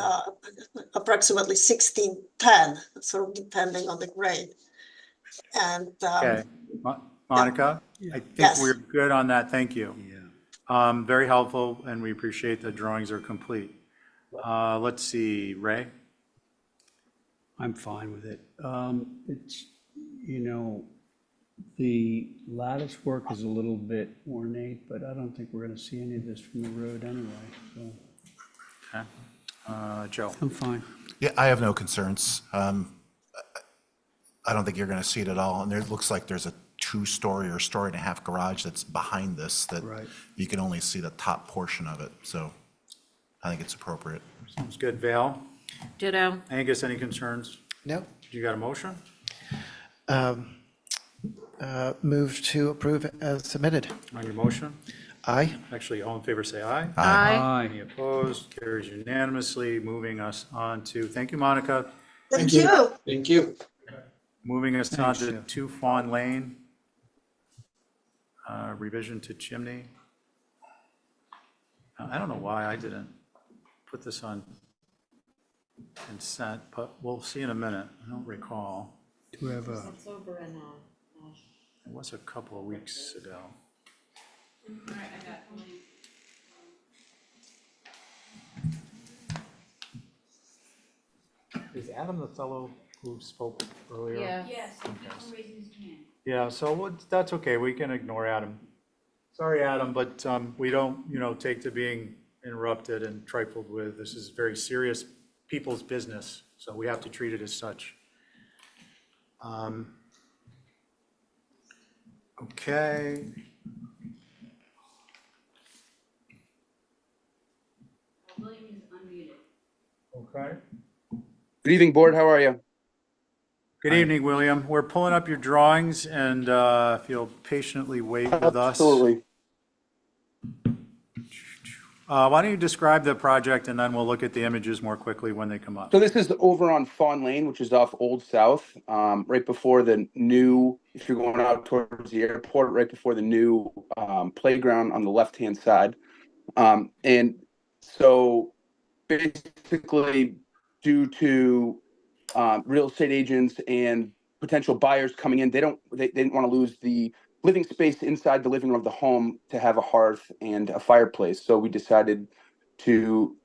approximately 16-10, sort of depending on the grade. And Okay, Monica, I think Yes. we're good on that. Thank you. Yeah. Very helpful, and we appreciate the drawings are complete. Let's see, Ray? I'm fine with it. It's, the lattice work is a little bit ornate, but I don't think we're going to see any of this from the road anyway, so Okay. Joe? I'm fine. Yeah, I have no concerns. I don't think you're going to see it at all. And there looks like there's a 2-story or story and a half garage that's behind this that Right. you can only see the top portion of it. So I think it's appropriate. Sounds good. Val? Ditto. Angus, any concerns? No. You got a motion? Move to approve as submitted. On your motion? Aye. Actually, all in favor, say aye. Aye. Any opposed? Carries unanimously. Moving us on to, thank you, Monica. thank you. Thank you. Moving us on Thanks, to Jeff. 2 Fawn Lane. Revision to chimney. I don't know why I didn't put this on consent, but we'll see in a minute. I don't recall. Do we have a, It's over in, It was a couple of weeks ago. Is Adam the fellow who spoke earlier? yeah. Yes, he's raising his hand. Yeah, so that's okay, we can ignore Adam. Sorry, Adam, but we don't, take to being interrupted and trifled with. This is very serious people's business, so we have to treat it as such. Okay. William is unmuted. Okay. Good evening, board. How are you? Good evening, William. We're pulling up your drawings and if you'll patiently wait with us. Absolutely. Why don't you describe the project and then we'll look at the images more quickly when they come up. So this is over on Fawn Lane, which is off Old South, right before the new, if you're going out towards the airport, right before the new playground on the left-hand side. And so basically, due to real estate agents and potential buyers coming in, they didn't want to lose the living space inside the living room of the home to have a hearth and a fireplace. So we decided to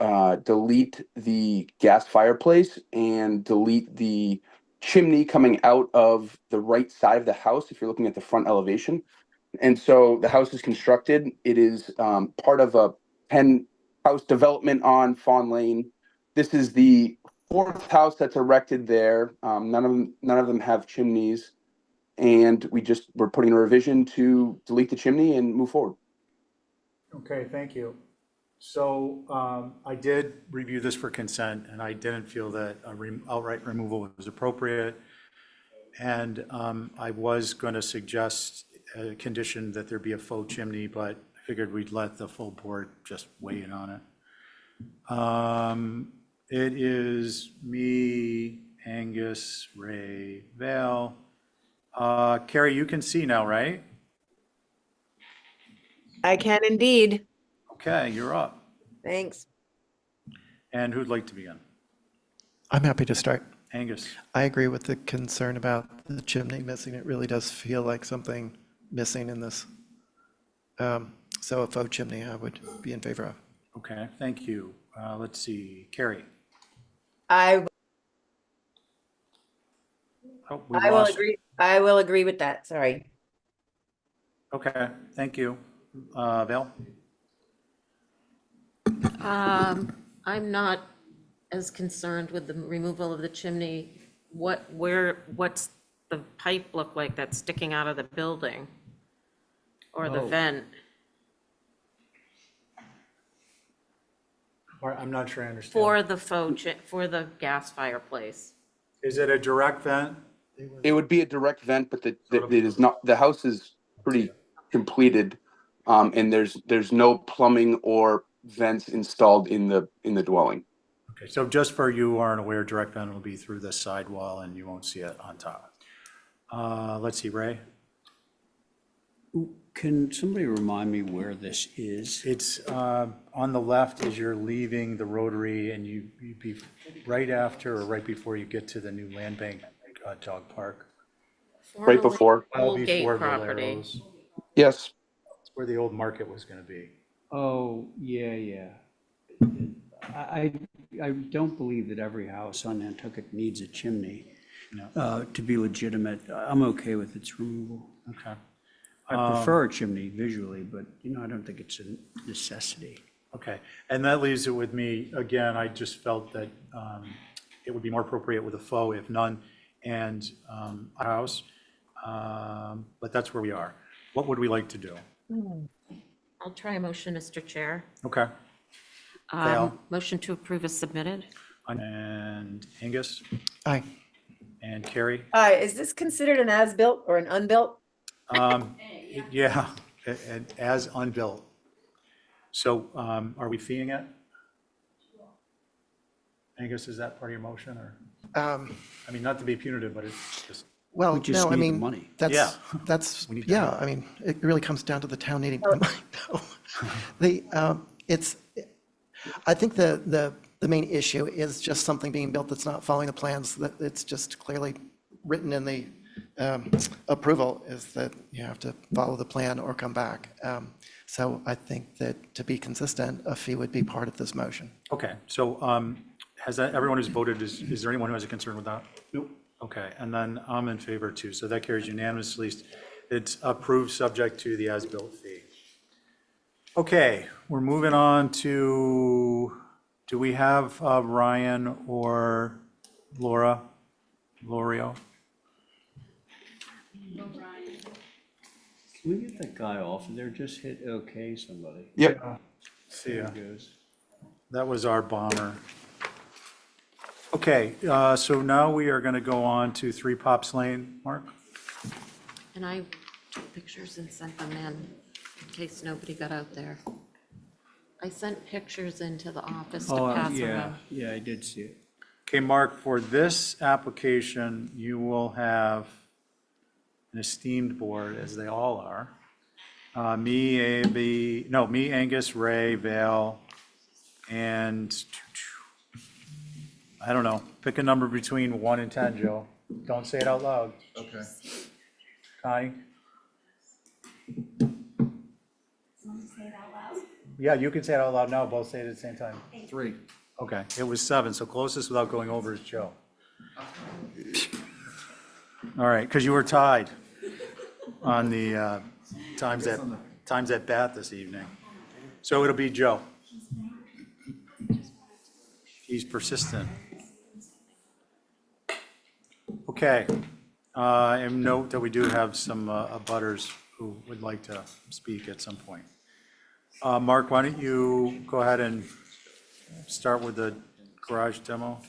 delete the gas fireplace and delete the chimney coming out of the right side of the house if you're looking at the front elevation. And so the house is constructed. It is part of a 10-house development on Fawn Lane. This is the fourth house that's erected there. None of them have chimneys. And we're putting a revision to delete the chimney and move forward. Okay, thank you. So I did review this for consent and I didn't feel that outright removal was appropriate. And I was going to suggest a condition that there be a faux chimney, but I figured we'd let the full board just weigh in on it. It is me, Angus, Ray, Val. Carrie, you can see now, right? I can indeed. Okay, you're up. Thanks. And who'd like to begin? I'm happy to start. Angus. I agree with the concern about the chimney missing. It really does feel like something missing in this. So a faux chimney I would be in favor of. Okay, thank you. Let's see, Carrie. I Oh, we will lost. agree. I will agree with that. Sorry. Okay, thank you. Val? I'm not as concerned with the removal of the chimney. What's the pipe look like that's sticking out of the building? Or the Oh. vent? I'm not sure I understand. For the for the gas fireplace? Is it a direct vent? It would be a direct vent, but it is not, the house is pretty completed. And there's no plumbing or vents installed in the dwelling. Okay, so just for you who aren't aware, direct vent will be through the sidewall and you won't see it on top. Let's see, Ray? Can somebody remind me where this is? It's on the left as you're leaving the Rotary and you'd be right after or right before you get to the new land bank dog park. Right before. Well Old Gate before property. Valero's. Yes. It's where the old market was going to be. Oh, yeah. I don't believe that every house on Nantucket needs a chimney to be legitimate. I'm okay with its removal. Okay. I prefer a chimney visually, but I don't think it's a necessity. Okay, and that leaves it with me. Again, I just felt that it would be more appropriate with a faux, if none, and a house. But that's where we are. What would we like to do? I'll try a motion, Mr. Chair. Okay. Val? Motion to approve is submitted. And Angus? Aye. And Carrie? Is this considered an as-built or an unbuilt? Yeah, and as unbuilt. So are we feeing it? Angus, is that part of your motion or? I mean, not to be punitive, but it's just. Well, We just no, I need the mean, money. that's, We need the yeah, money. I mean, it really comes down to the town needing the money. No. I think the main issue is just something being built that's not following the plans, that it's just clearly written in the approval is that you have to follow the plan or come back. So I think that to be consistent, a fee would be part of this motion. Okay, so everyone who's voted, is there anyone who has a concern with that? Nope. Okay, and then I'm in favor too, so that carries unanimously. It's approved subject to the as-built fee. Okay, we're moving on to, do we have Ryan or Lorio? Can we get that guy off of there? Just hit OK, somebody. Yep. See ya. There he goes. That was our bomber. Okay, so now we are going to go on to 3 Pops Lane. Mark? And I took pictures and sent them in case nobody got out there. I sent pictures into the office to pass Yeah, around. yeah, I did see it. Okay, Mark, for this application, you will have an esteemed board, as they all are. Me, Angus, Ray, Val, and I don't know, pick a number between 1 and 10, Joe. Don't say it out loud. Okay. Connie? Yeah, you can say it out loud now, both say it at the same time. 3. Okay, it was 7, so closest without going over is Joe. All right, because you were tied on the times at bat this evening. So it'll be Joe. He's persistent. Okay, and note that we do have some abutters who would like to speak at some point. Mark, why don't you go ahead and start with the garage demo?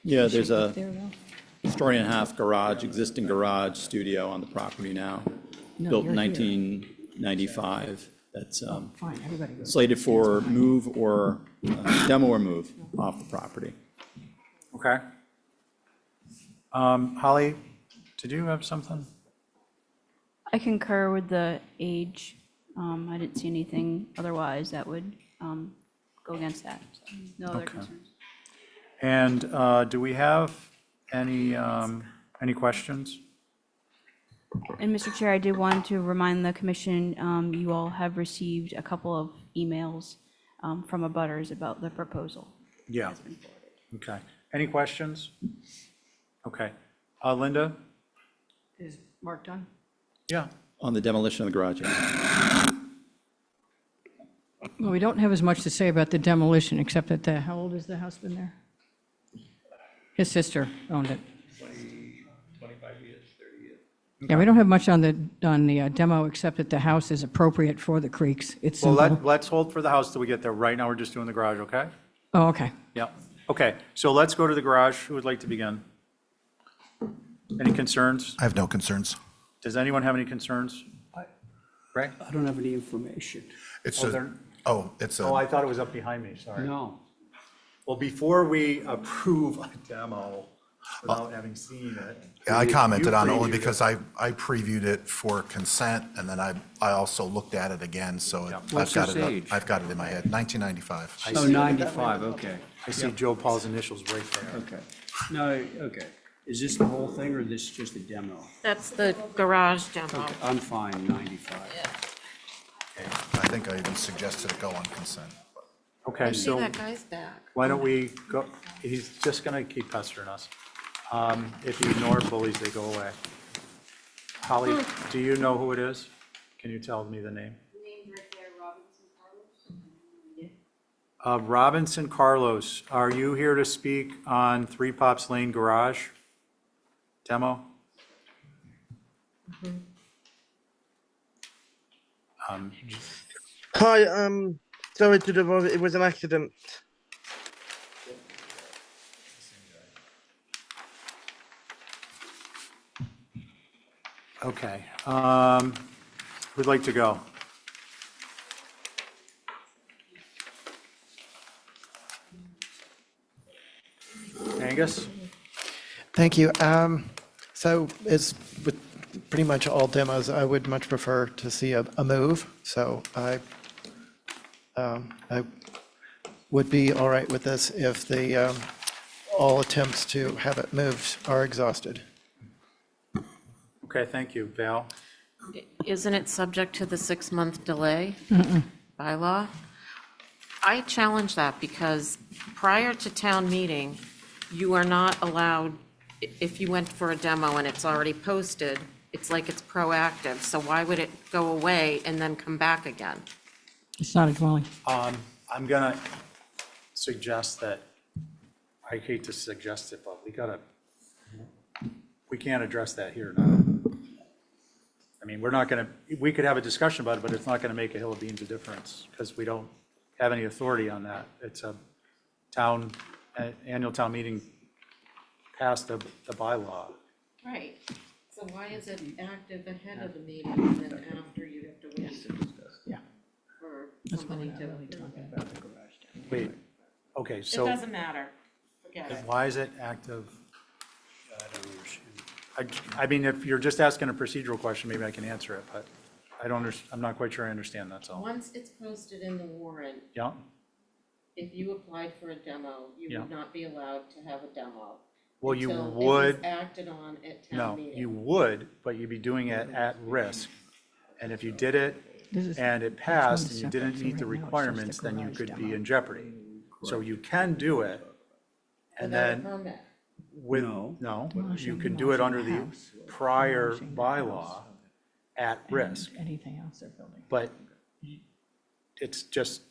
Yeah, there's a story and a half garage, existing garage studio on the property now, built in 1995. That's Fine, everybody goes. slated for move or demo or move off the property. Okay. Holly, did you have something? I concur with the age. I didn't see anything otherwise that would go against that. So no other Okay. concerns. And do we have any questions? And Mr. Chair, I did want to remind the commission, you all have received a couple of emails from abutters about the proposal. Yeah. Okay. Any questions? Okay. Linda? Is Mark done? Yeah. On the demolition of the garage, yeah. Well, we don't have as much to say about the demolition, except that how old has the house been there? His sister owned it. 25 years, 30 years. Yeah, we don't have much on the demo, except that the house is appropriate for the creeks. It's Well, simple. let's hold for the house till we get there. Right now, we're just doing the garage, okay? Oh, okay. Yeah. Okay, so let's go to the garage. Who would like to begin? Any concerns? I have no concerns. Does anyone have any concerns? Ray? I don't have any information. It's Oh, a, there- it's Oh, a, I thought it was up behind me, sorry. No. Well, before we approve a demo without having seen it. I commented on it only previewed because I previewed it for consent, and then I also looked at it again, so I've What's got his it, age? I've got it in my head, 1995. Oh, 95, okay. I see Joe Paul's initials right there. Okay. No, okay. Is this the whole thing, or this just a demo? That's the garage demo. Okay, I'm fine, 95. I think I even suggested it go on consent. Okay, I see so that guy's back. why don't we go, he's just gonna keep pestering us. If you ignore bullies, they go away. Holly, do you know who it is? Can you tell me the name? Robinson Carlos, are you here to speak on 3 Pops Lane Garage demo? Hi, sorry to devolve, it was an accident. Okay, who'd like to go? Angus? Thank you. So as with pretty much all demos, I would much prefer to see a move. So I would be all right with this if the, all attempts to have it moved are exhausted. Okay, thank you. Val? Isn't it subject to the 6-month delay bylaw? I challenge that because prior to town meeting, you are not allowed, if you went for a demo and it's already posted, it's like it's proactive. So why would it go away and then come back again? It's not a dwelling. I'm gonna suggest that, I hate to suggest it, but we can't address that here now. I mean, we're not gonna, we could have a discussion about it, but it's not gonna make a hill of beans of difference, because we don't have any authority on that. It's a town annual town meeting passed the bylaw. Right. So why is it active ahead of the meeting and then after you have to wait Yeah. for That's why we're somebody not to really approve talking it? about the garage down Wait, okay, It so doesn't matter. Forget it. why is it active? I don't understand. I mean, if you're just asking a procedural question, maybe I can answer it, but I don't, I'm not quite sure I understand, that's all. Once it's posted in the warrant, Yeah, if you applied for a demo, you Yeah. would not be allowed to have a demo. well, you until it was would, acted on at town no, meeting. you would, but you'd be doing it at risk. And if you did it This is- and it one's passed and you separate, didn't so meet the right now it's just the requirements, then you garage could be demo. in jeopardy. So you can do it. And Without a then permit. with, No. no, you Demolishing- can do it under the demolishing the house. prior Demolishing the bylaw house. at risk. Anything else they're building. But it's just,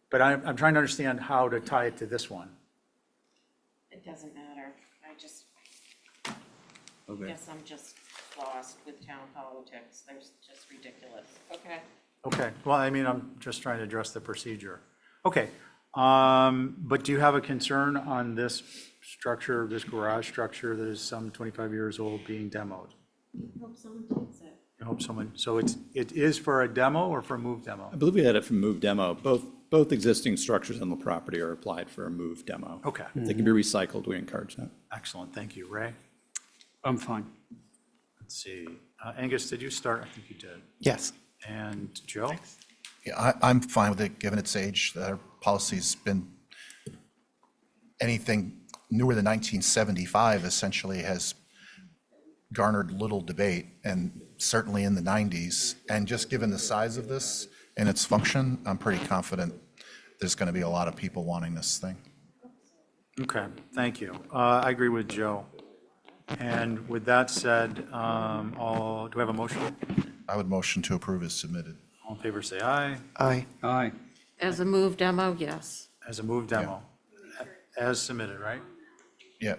but I'm trying to understand how to tie it to this one. It doesn't matter. I just, Okay. guess I'm just lost with town politics. They're just ridiculous. Okay. Okay, well, I mean, I'm just trying to address the procedure. Okay, but do you have a concern on this structure, this garage structure that is some 25 years old being demoed? Hope someone takes it. I hope someone, so it is for a demo or for a move demo? I believe we had it from move demo. Both existing structures on the property are applied for a move demo. Okay, If they can be recycled, we encourage that. excellent, thank you. Ray? I'm fine. Let's see, Angus, did you start? I think you did. Yes. And Joe? Yeah, I'm fine with it, given its age. Our policy's been, anything newer than 1975 essentially has garnered little debate, and certainly in the 90s. And just given the size of this and its function, I'm pretty confident there's going to be a lot of people wanting this thing. Okay, thank you. I agree with Joe. And with that said, do I have a motion? I would motion to approve as submitted. All in favor, say aye. Aye. Aye. As a move demo, yes. As a move demo, as submitted, right? Yeah.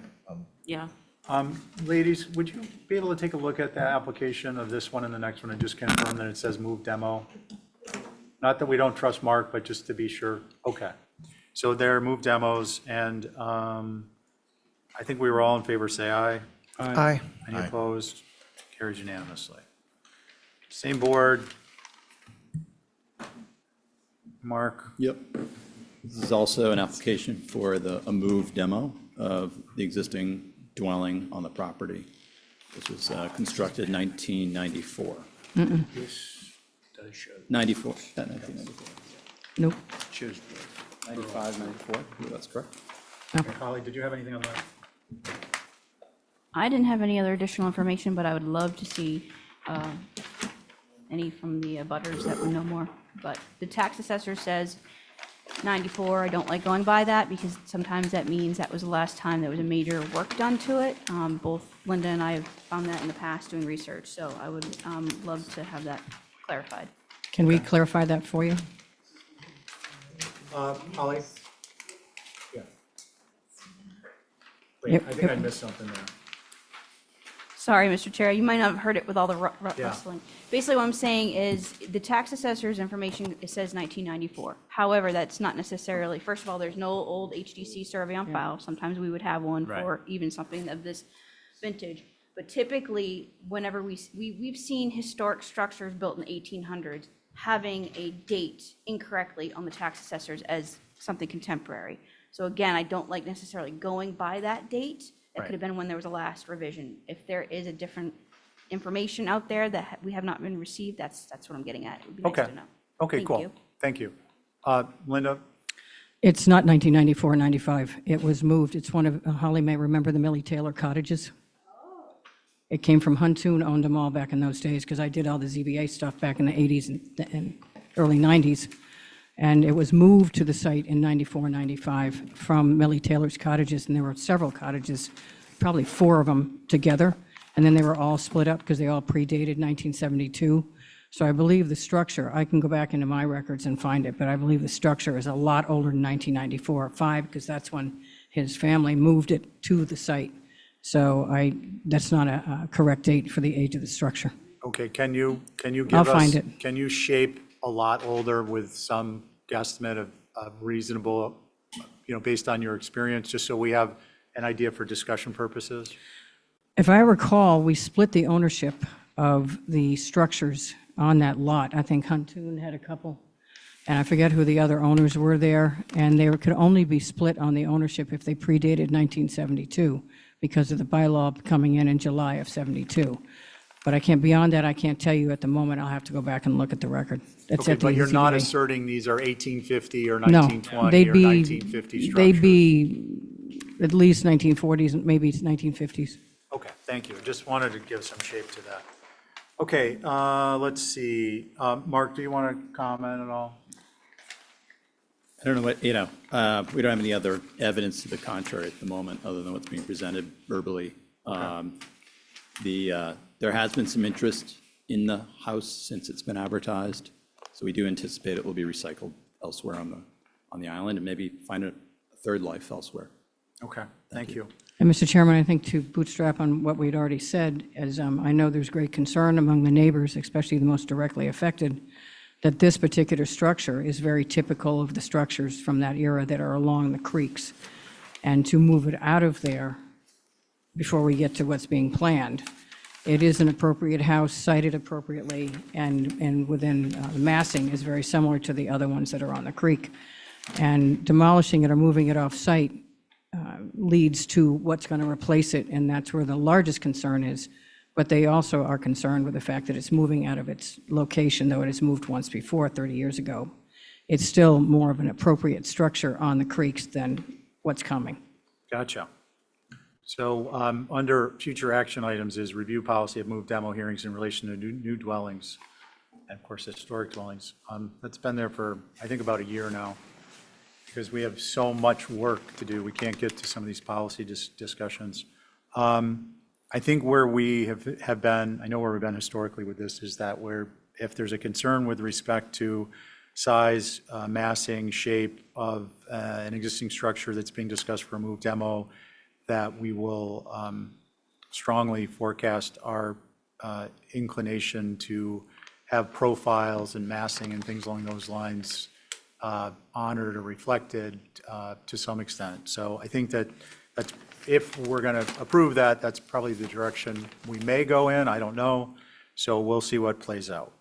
Yeah. Ladies, would you be able to take a look at the application of this one and the next one and just confirm that it says move demo? Not that we don't trust Mark, but just to be sure. Okay. So they're move demos, and I think we were all in favor, say aye. Aye. Any Aye. opposed? Carries unanimously. Same board. Mark? Yep. This is also an application for a move demo of the existing dwelling on the property. This was constructed 1994. This does show. 94, 1994. Nope. Shows. 95, 94, that's correct. Holly, did you have anything on that? I didn't have any other additional information, but I would love to see any from the butters that would know more. But the tax assessor says 94. I don't like going by that because sometimes that means that was the last time there was a major work done to it. Both Linda and I have found that in the past doing research, so I would love to have that clarified. Can we clarify that for you? Holly? Yeah. Wait, Yep, I think yep. I missed something there. Sorry, Mr. Chair, you might not have heard it with all the Yeah. rustling. Basically, what I'm saying is the tax assessor's information, it says 1994. However, that's not necessarily, first of all, there's no old HDC survey on file. Sometimes we would have one Right. for even something of this vintage. But typically, whenever we've seen historic structures built in the 1800s having a date incorrectly on the tax assessors as something contemporary. So again, I don't like necessarily going by that date. That could have been when there was a last revision. If there is a different information out there that we have not been received, that's what I'm getting at. It would be nice Okay. to know. Okay, Thank cool. you. Thank you. Linda? It's not 1994, 95. It was moved. It's one of, Holly may remember the Millie Taylor cottages. It came from Huntoon, owned them all back in those days, because I did all the ZBA stuff back in the 80s and early 90s. And it was moved to the site in 94, 95 from Millie Taylor's cottages, and there were several cottages, probably 4 of them together, and then they were all split up because they all predated 1972. So I believe the structure, I can go back into my records and find it, but I believe the structure is a lot older than 1994 or 5, because that's when his family moved it to the site. So that's not a correct date for the age of the structure. Okay, can you give I'll us? find it. Can you shape a lot older with some guesstimate of reasonable based on your experience, just so we have an idea for discussion purposes? If I recall, we split the ownership of the structures on that lot. I think Huntoon had a couple, and I forget who the other owners were there, and they could only be split on the ownership if they predated 1972 because of the bylaw coming in July of 72. But I can't, beyond that, I can't tell you at the moment. I'll have to go back and look at the record. That's Okay, at the but you're not ZBA. asserting these are 1850 or No, 1920 they'd or be, 1950 structures? they'd be at least 1940s, maybe 1950s. Okay, thank you. Just wanted to give some shape to that. Okay, let's see. Mark, do you want to comment at all? I don't know what, we don't have any other evidence to the contrary at the moment, other than what's being presented verbally. There has been some interest in the house since it's been advertised, so we do anticipate it will be recycled elsewhere on the island and maybe find a third life elsewhere. Okay, thank you. And Mr. Chairman, I think to bootstrap on what we'd already said, as I know there's great concern among the neighbors, especially the most directly affected, that this particular structure is very typical of the structures from that era that are along the creeks. And to move it out of there before we get to what's being planned, it is an appropriate house, sited appropriately, and within the massing is very similar to the other ones that are on the creek. And demolishing it or moving it off-site leads to what's going to replace it, and that's where the largest concern is. But they also are concerned with the fact that it's moving out of its location, though it has moved once before, 30 years ago. It's still more of an appropriate structure on the creeks than what's coming. Gotcha. So under future action items is review policy of move demo hearings in relation to new dwellings, and of course, historic dwellings. That's been there for, I think, about a year now, because we have so much work to do. We can't get to some of these policy discussions. I think where we have been, I know where we've been historically with this, is that where if there's a concern with respect to size, massing, shape of an existing structure that's being discussed for a move demo, that we will strongly forecast our inclination to have profiles and massing and things along those lines honored or reflected to some extent. So I think that's, if we're going to approve that, that's probably the direction we may go in. I don't know. So we'll see what plays out.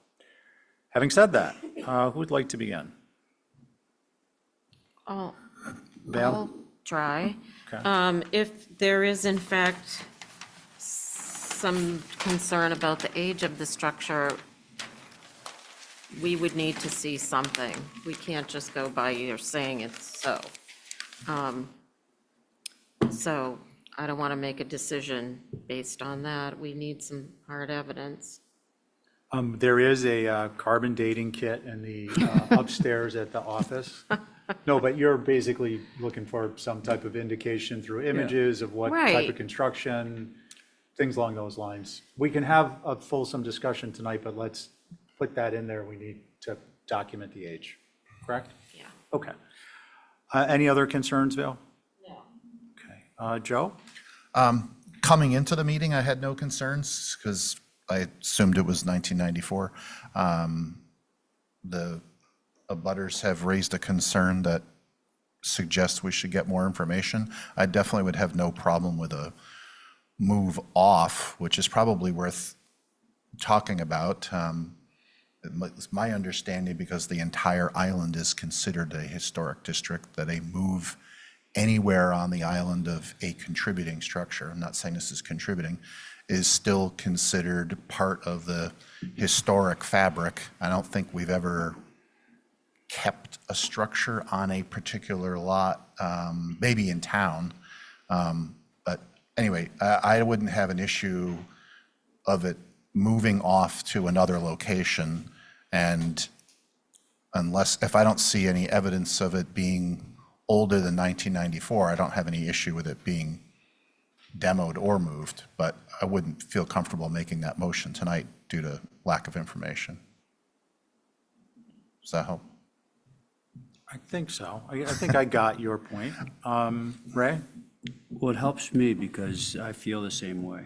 Having said that, who would like to begin? I'll Val? try. Okay. If there is in fact some concern about the age of the structure, we would need to see something. We can't just go by your saying it's so. So I don't want to make a decision based on that. We need some hard evidence. There is a carbon dating kit in the upstairs at the office. No, but you're basically looking for some type of indication through images of what type Right. of construction, things along those lines. We can have a fulsome discussion tonight, but let's put that in there. We need to document the age, correct? Yeah. Okay. Any other concerns, Bill? No. Okay. Joe? Coming into the meeting, I had no concerns because I assumed it was 1994. The abutters have raised a concern that suggests we should get more information. I definitely would have no problem with a move off, which is probably worth talking about. It's my understanding, because the entire island is considered a historic district, that a move anywhere on the island of a contributing structure, I'm not saying this is contributing, is still considered part of the historic fabric. I don't think we've ever kept a structure on a particular lot, maybe in town. But anyway, I wouldn't have an issue of it moving off to another location, and if I don't see any evidence of it being older than 1994, I don't have any issue with it being demoed or moved, but I wouldn't feel comfortable making that motion tonight due to lack of information. Does that help? I think so. I think I got your point. Ray? Well, it helps me because I feel the same way.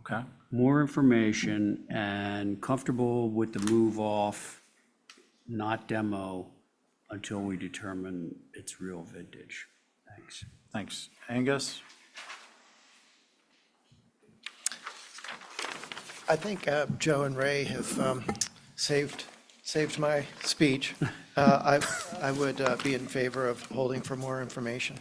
Okay. More information and comfortable with the move off, not demo, until we determine its real vintage. Thanks. Thanks. Angus? I think Joe and Ray have saved my speech. I would be in favor of holding for more information.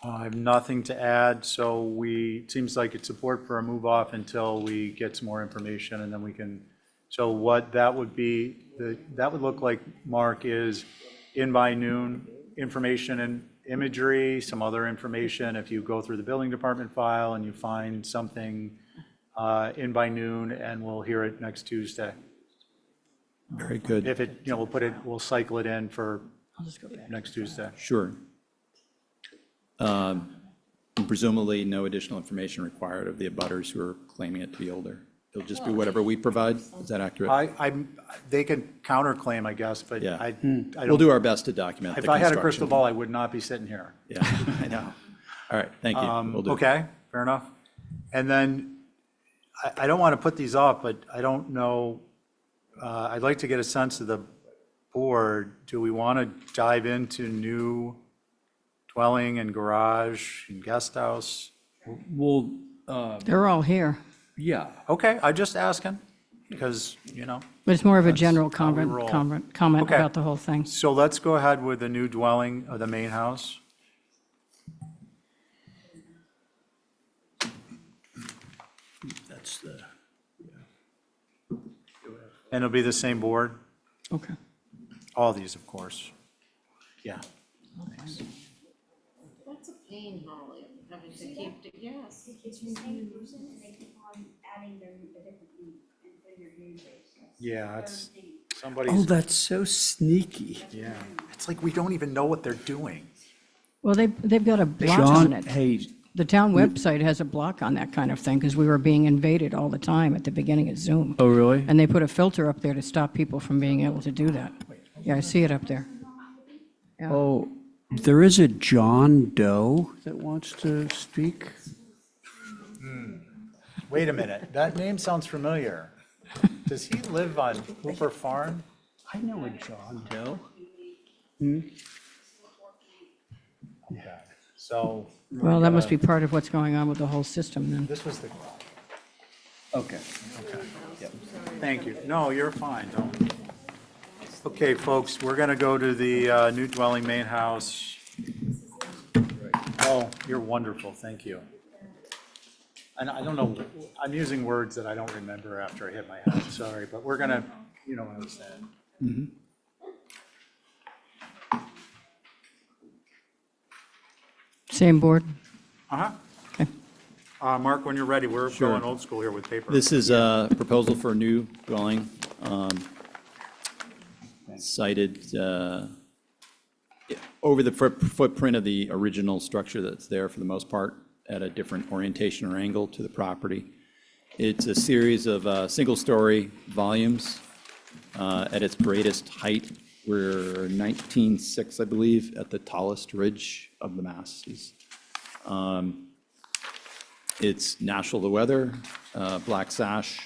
I have nothing to add, so it seems like it's support for a move off until we get some more information, and then we can, so what that would be, that would look like, Mark, is in by noon, information and imagery, some other information. If you go through the building department file and you find something in by noon, and we'll hear it next Tuesday. Very good. If it, we'll cycle it in for next Tuesday. Sure. Presumably, no additional information required of the abutters who are claiming it to be older. It'll just be whatever we provide. Is that accurate? They can counterclaim, I guess, but Yeah. I We'll do our best to document the If I had a construction. crystal ball, I would not be sitting here. Yeah, I know. All right, thank you. Will do. Okay, fair enough. And then, I don't want to put these off, but I don't know, I'd like to get a sense of the board. Do we want to dive into new dwelling and garage and guest house? Well, They're all here, yeah, Okay, I'm just asking, because, but it's more of a That's general how we roll. comment Okay. about the whole thing. so let's go ahead with the new dwelling of the main house. that's the, And it'll be the same board, Okay. all these, of course. Yeah. That's a pain, Holly, having to keep, yes. Yeah, it's somebody's. oh, that's so sneaky. Yeah, it's like we don't even know what they're doing. Well, they've got a block on John, it. hey, The town website has a block on that kind of thing because we were being invaded all the time at the beginning of Zoom. oh, really? And they put a filter up there to stop people from being able to do that. Yeah, I see it up there. Yeah. Oh, there is a John Doe that wants to speak? Wait a minute, that name sounds familiar. Does he live on Hooper Farm? I know a John Doe. Okay, so. Well, that must be part of what's going on with the whole system then. This was the, Okay. thank you. No, you're fine, don't. Okay, folks, we're gonna go to the new dwelling main house. Oh, you're wonderful, thank you. And I don't know, I'm using words that I don't remember after I hit my head, sorry, but we're gonna, you know what I'm saying. Same board? Uh-huh. Okay. Mark, when you're ready, we're Sure. going old school here with paper. This is a proposal for a new dwelling, cited over the footprint of the original structure that's there for the most part, at a different orientation or angle to the property. It's a series of single-story volumes. At its greatest height, we're 19.6, I believe, at the tallest ridge of the masses. It's natural to weather, black sash,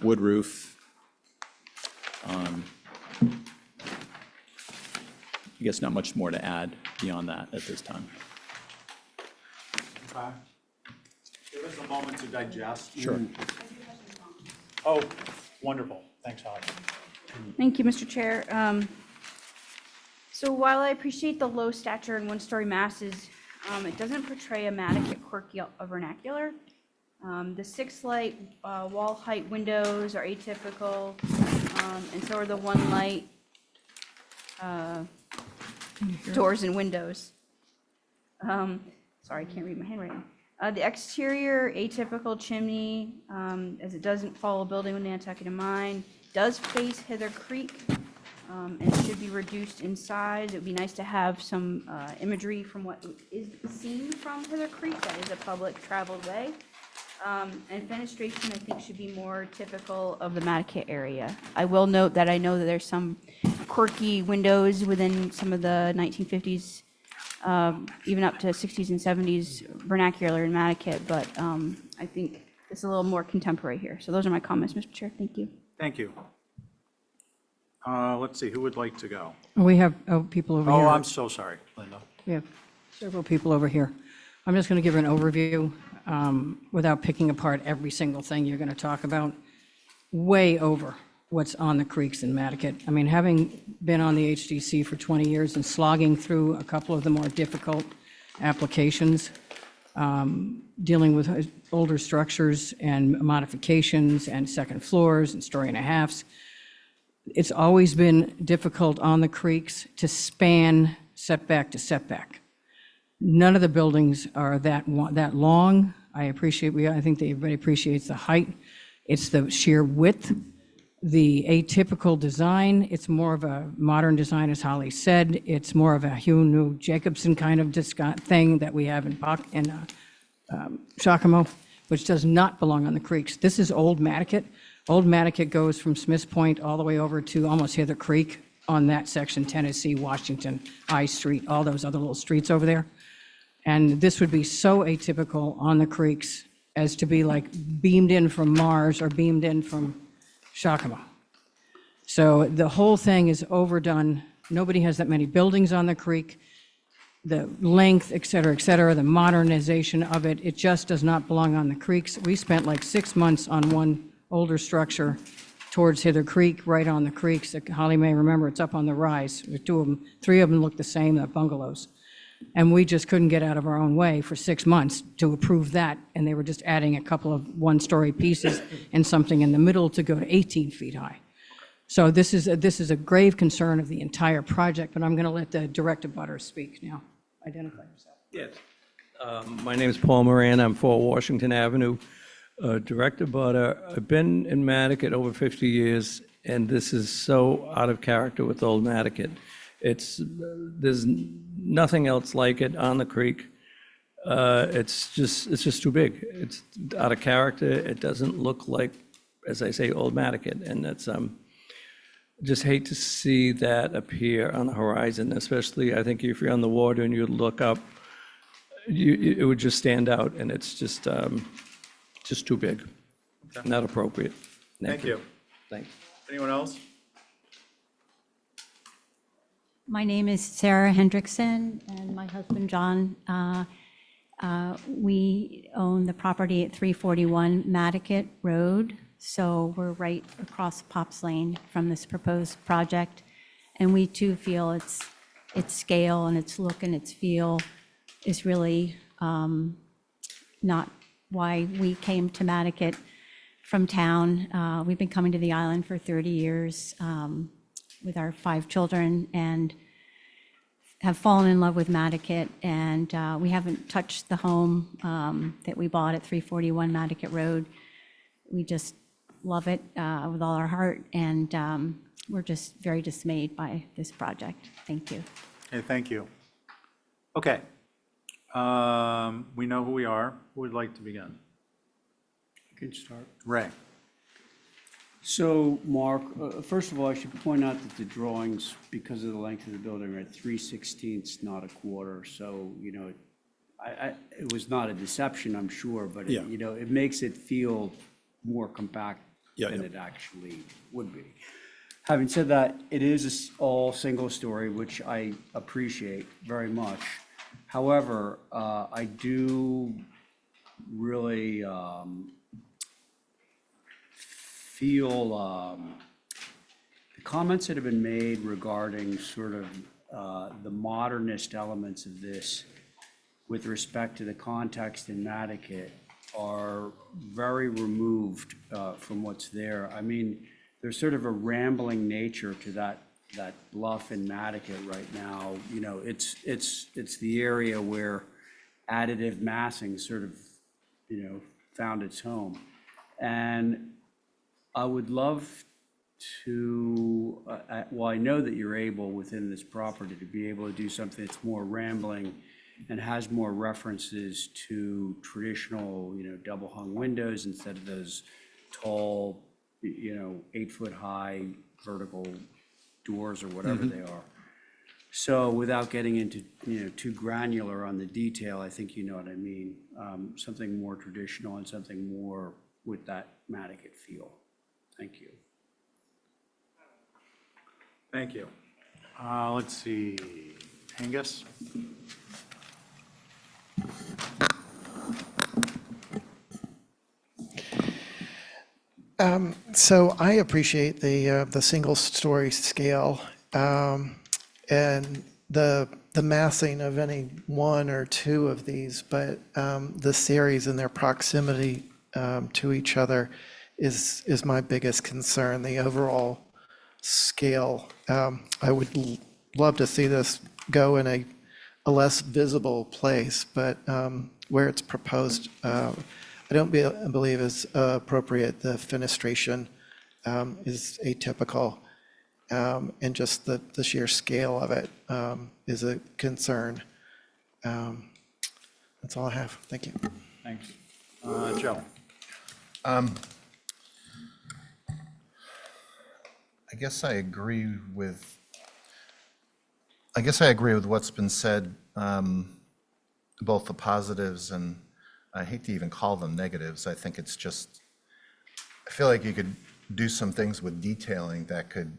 wood roof. I guess not much more to add beyond that at this time. Okay. Give us a moment to digest. Sure. Oh, wonderful, thanks, Holly. Thank you, Mr. Chair. So while I appreciate the low stature and one-story masses, it doesn't portray a Nantucket quirky vernacular. The 6-light wall height windows are atypical, and so are the 1-light doors and windows. Sorry, I can't read my handwriting. The exterior atypical chimney, as it doesn't follow a building with Nantucket in mind, does face Hither Creek, and should be reduced in size. It would be nice to have some imagery from what is seen from Hither Creek. That is a public traveled way. And fenestration, I think, should be more typical of the Nantucket area. I will note that I know that there's some quirky windows within some of the 1950s, even up to 60s and 70s vernacular in Nantucket, but I think it's a little more contemporary here. So those are my comments, Mr. Chair. Thank you. Thank you. Let's see, who would like to go? We have people over here. Oh, I'm so sorry, Linda. We have several people over here. I'm just going to give an overview without picking apart every single thing you're going to talk about. Way over what's on the creeks in Nantucket. I mean, having been on the HDC for 20 years and slogging through a couple of the more difficult applications, dealing with older structures and modifications and second floors and story and a halves, it's always been difficult on the creeks to span setback to setback. None of the buildings are that long. I think that everybody appreciates the height. It's the sheer width, the atypical design. It's more of a modern design, as Holly said. It's more of a Hugh New Jacobson kind of thing that we have in Shakamo, which does not belong on the creeks. This is Old Nantucket. Old Nantucket goes from Smith's Point all the way over to almost Hither Creek on that section, Tennessee, Washington, I Street, all those other little streets over there. And this would be so atypical on the creeks as to be like beamed in from Mars or beamed in from Shakama. So the whole thing is overdone. Nobody has that many buildings on the creek. The length, et cetera, the modernization of it, it just does not belong on the creeks. We spent like 6 months on one older structure towards Hither Creek, right on the creeks. Holly may remember, it's up on the rise. There's 2 of them, 3 of them look the same, the bungalows. And we just couldn't get out of our own way for 6 months to approve that. And they were just adding a couple of one-story pieces and something in the middle to go to 18 feet high. So this is a grave concern of the entire project, but I'm going to let the Director Butters speak now. Identify yourself. Yes. My name is Paul Moran. I'm 4 Washington Avenue. Director Butter, I've been in Nantucket over 50 years, and this is so out of character with Old Nantucket. There's nothing else like it on the creek. It's just too big. It's out of character. It doesn't look like, as I say, Old Nantucket, and that's just hate to see that appear on the horizon, especially I think if you're on the water and you look up, it would just stand out, and it's just too big, not appropriate. Thank you. Thanks. Anyone else? My name is Sarah Hendrickson, and my husband, John. We own the property at 341 Nantucket Road, so we're right across Pops Lane from this proposed project. And we too feel its scale and its look and its feel is really not why we came to Nantucket from town. We've been coming to the island for 30 years. With our 5 children, and have fallen in love with Nantucket, and we haven't touched the home that we bought at 341 Nantucket Road. We just love it with all our heart, and we're just very dismayed by this project. Thank you. Okay, thank you. Okay. We know who we are. Who would like to begin? I can start. Ray. So, Mark, first of all, I should point out that the drawings, because of the length of the building, are at 3/16, not a quarter. So, it was not a deception, I'm sure, but, Yeah. It makes it feel more compact Yeah, than yeah. it actually would be. Having said that, it is all single story, which I appreciate very much. However, I do really feel the comments that have been made regarding sort of the modernist elements of this with respect to the context in Nantucket are very removed from what's there. I mean, there's sort of a rambling nature to that bluff in Nantucket right now. It's the area where additive massing sort of, found its home. And I would love to, well, I know that you're able within this property to be able to do something that's more rambling and has more references to traditional, double hung windows instead of those tall, 8-foot high vertical doors or whatever they are. So without getting into, too granular on the detail, I think you know what I mean. Something more traditional and something more with that Nantucket feel. Thank you. Thank you. Let's see, Angus? So I appreciate the single-story scale, and the massing of any one or two of these, but the series and their proximity to each other is my biggest concern, the overall scale. I would love to see this go in a less visible place, but where it's proposed, I don't believe is appropriate. The fenestration is atypical, and just the sheer scale of it is a concern. That's all I have. Thank you. Thanks. Joe? I guess I agree with what's been said, both the positives and I hate to even call them negatives. I think it's just, I feel like you could do some things with detailing that could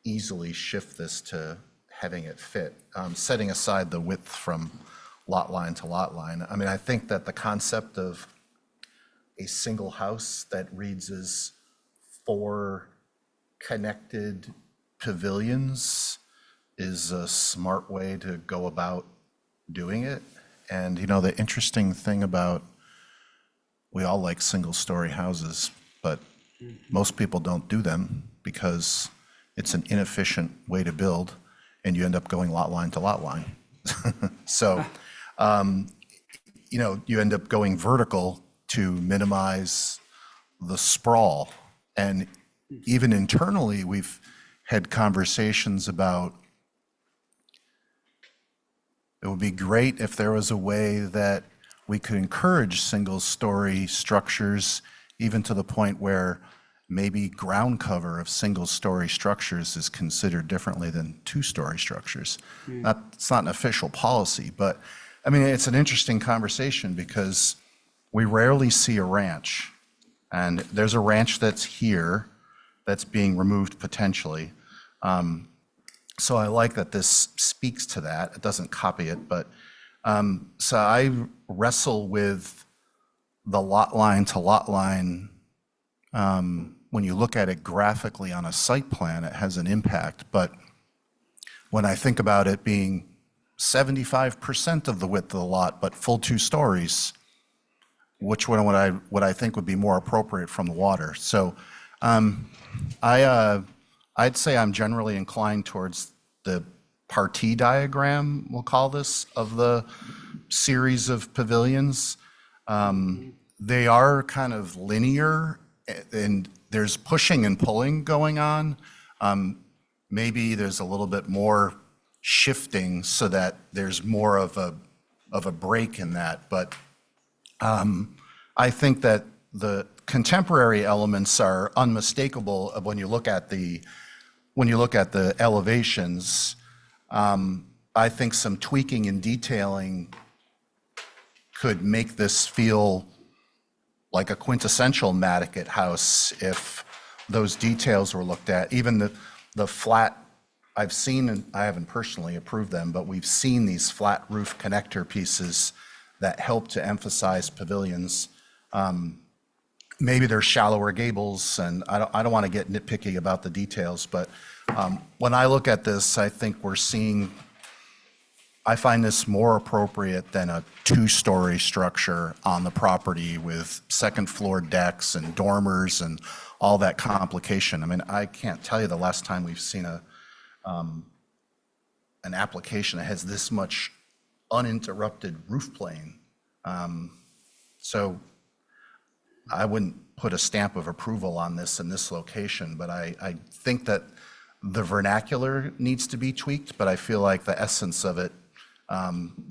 easily shift this to having it fit, setting aside the width from lot line to lot line. I mean, I think that the concept of a single house that reads as 4 connected pavilions is a smart way to go about doing it. And, you know, the interesting thing about, we all like single-story houses, but most people don't do them because it's an inefficient way to build, and you end up going lot line to lot line. So, you know, you end up going vertical to minimize the sprawl. And even internally, we've had conversations about, it would be great if there was a way that we could encourage single-story structures, even to the point where maybe ground cover of single-story structures is considered differently than 2-story structures. It's not an official policy, but I mean, it's an interesting conversation because we rarely see a ranch. And there's a ranch that's here that's being removed potentially. So I like that this speaks to that. It doesn't copy it, but so I wrestle with the lot line to lot line. When you look at it graphically on a site plan, it has an impact. But when I think about it being 75% of the width of the lot, but full 2 stories, which one would I think would be more appropriate from the water? So I'd say I'm generally inclined towards the partie diagram, we'll call this, of the series of pavilions. They are kind of linear, and there's pushing and pulling going on. Maybe there's a little bit more shifting so that there's more of a break in that. But I think that the contemporary elements are unmistakable when you look at the elevations. I think some tweaking and detailing could make this feel like a quintessential Nantucket house if those details were looked at. Even the flat, I've seen, and I haven't personally approved them, but we've seen these flat roof connector pieces that help to emphasize pavilions. Maybe they're shallower gables, and I don't want to get nitpicky about the details, but when I look at this, I think I find this more appropriate than a 2-story structure on the property with second floor decks and dormers and all that complication. I mean, I can't tell you the last time we've seen an application that has this much uninterrupted roof plane. So I wouldn't put a stamp of approval on this in this location, but I think that the vernacular needs to be tweaked, but I feel like the essence of it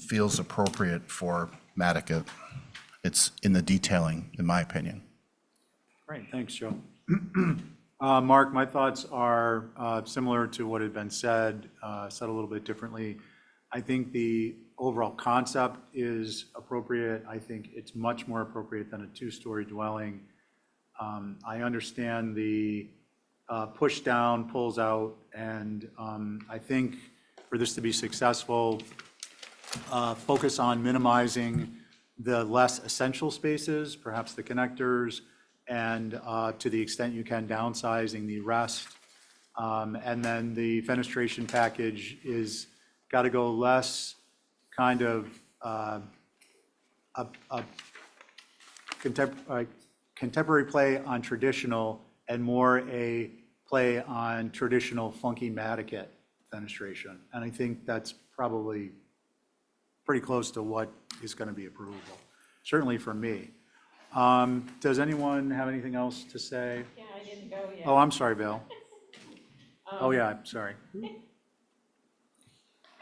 feels appropriate for Nantucket. It's in the detailing, in my opinion. Great, thanks, Joe. Mark, my thoughts are similar to what had been said a little bit differently. I think the overall concept is appropriate. I think it's much more appropriate than a 2-story dwelling. I understand the push down, pulls out, and I think for this to be successful, focus on minimizing the less essential spaces, perhaps the connectors, and to the extent you can, downsizing the rest. And then the fenestration package is got to go less kind of a contemporary play on traditional and more a play on traditional funky Nantucket fenestration. And I think that's probably pretty close to what is going to be approvable, certainly for me. Does anyone have anything else to say? Yeah, I didn't go yet. Oh, I'm sorry, Bill. Oh, yeah, I'm sorry.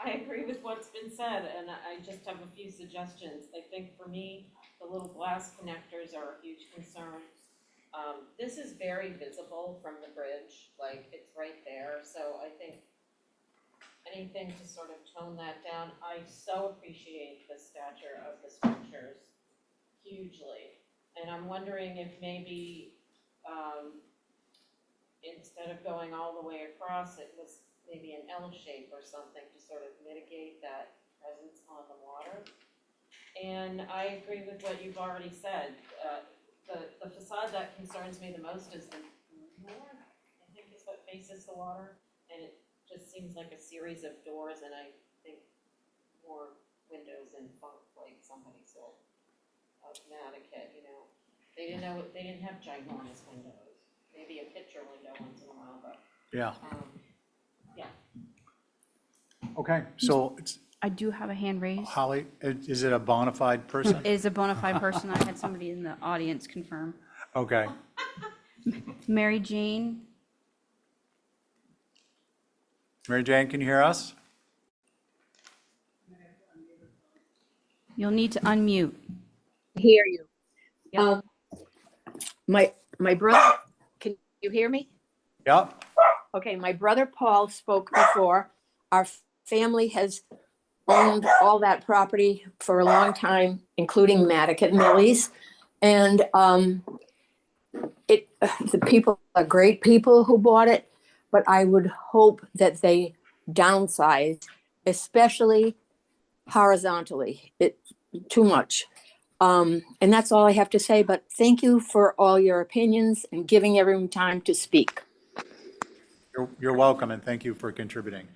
I agree with what's been said, and I just have a few suggestions. I think for me, the little glass connectors are a huge concern. This is very visible from the bridge, like it's right there, so I think anything to sort of tone that down. I so appreciate the stature of the structures hugely, and I'm wondering if maybe, instead of going all the way across, it was maybe an L shape or something to sort of mitigate that presence on the water. And I agree with what you've already said. The facade that concerns me the most is the north, I think is what faces the water. And it just seems like a series of doors, and I think more windows and funk like somebody sold of Nantucket, you know. They didn't have ginormous windows. Maybe a picture window once in a while, but Yeah. yeah. Okay, so it's I do have a hand raised. Holly, is it a bona fide person? It is a bona fide person. I had somebody in the audience confirm. Okay. Mary Jane, Mary Jane, can you hear us? you'll need to unmute. Hear you. My brother, can you hear me? Yep. Okay, my brother Paul spoke before. Our family has owned all that property for a long time, including Nantucket Millie's. And the people are great people who bought it, but I would hope that they downsize, especially horizontally. It's too much. And that's all I have to say, but thank you for all your opinions and giving everyone time to speak. You're welcome, and thank you for contributing.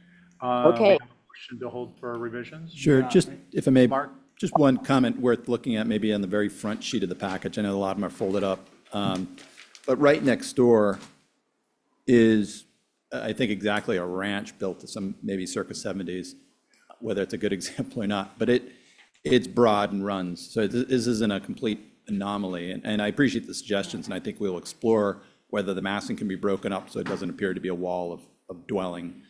Okay. We have a motion to hold for revisions? Sure, Yeah. just if I may, Mark? just one comment worth looking at maybe on the very front sheet of the package. I know a lot of them are folded up. But right next door is, I think, exactly a ranch built to some maybe circa 70s, whether it's a good example or not. But it's broad and runs. So this isn't a complete anomaly. And I appreciate the suggestions, and I think we'll explore whether the massing can be broken up so it doesn't appear to be a wall of dwelling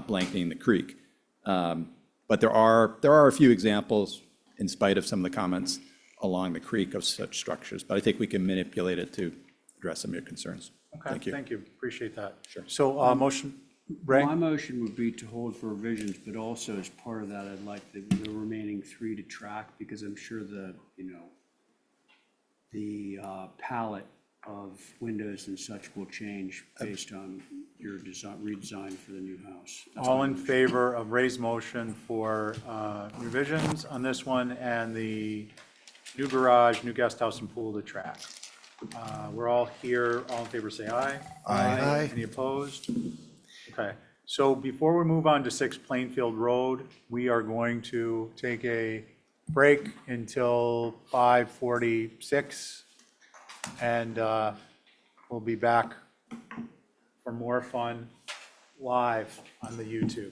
blanketing the creek. But there are a few examples, in spite of some of the comments along the creek, of such structures. But I think we can manipulate it to address some of your concerns. Okay, Thank you. thank you. Appreciate that. Sure. So motion, Ray? My motion would be to hold for revisions, but also as part of that, I'd like the remaining 3 to track, because I'm sure the palette of windows and such will change based on your redesign for the new house. That's All my in motion. favor of Ray's motion for revisions on this one and the new garage, new guest house and pool to track? We're all here. All in favor, say aye. Aye. Any opposed? Okay. So before we move on to 6 Plainfield Road, we are going to take a break until 5:46. And we'll be back for more fun live on the YouTube.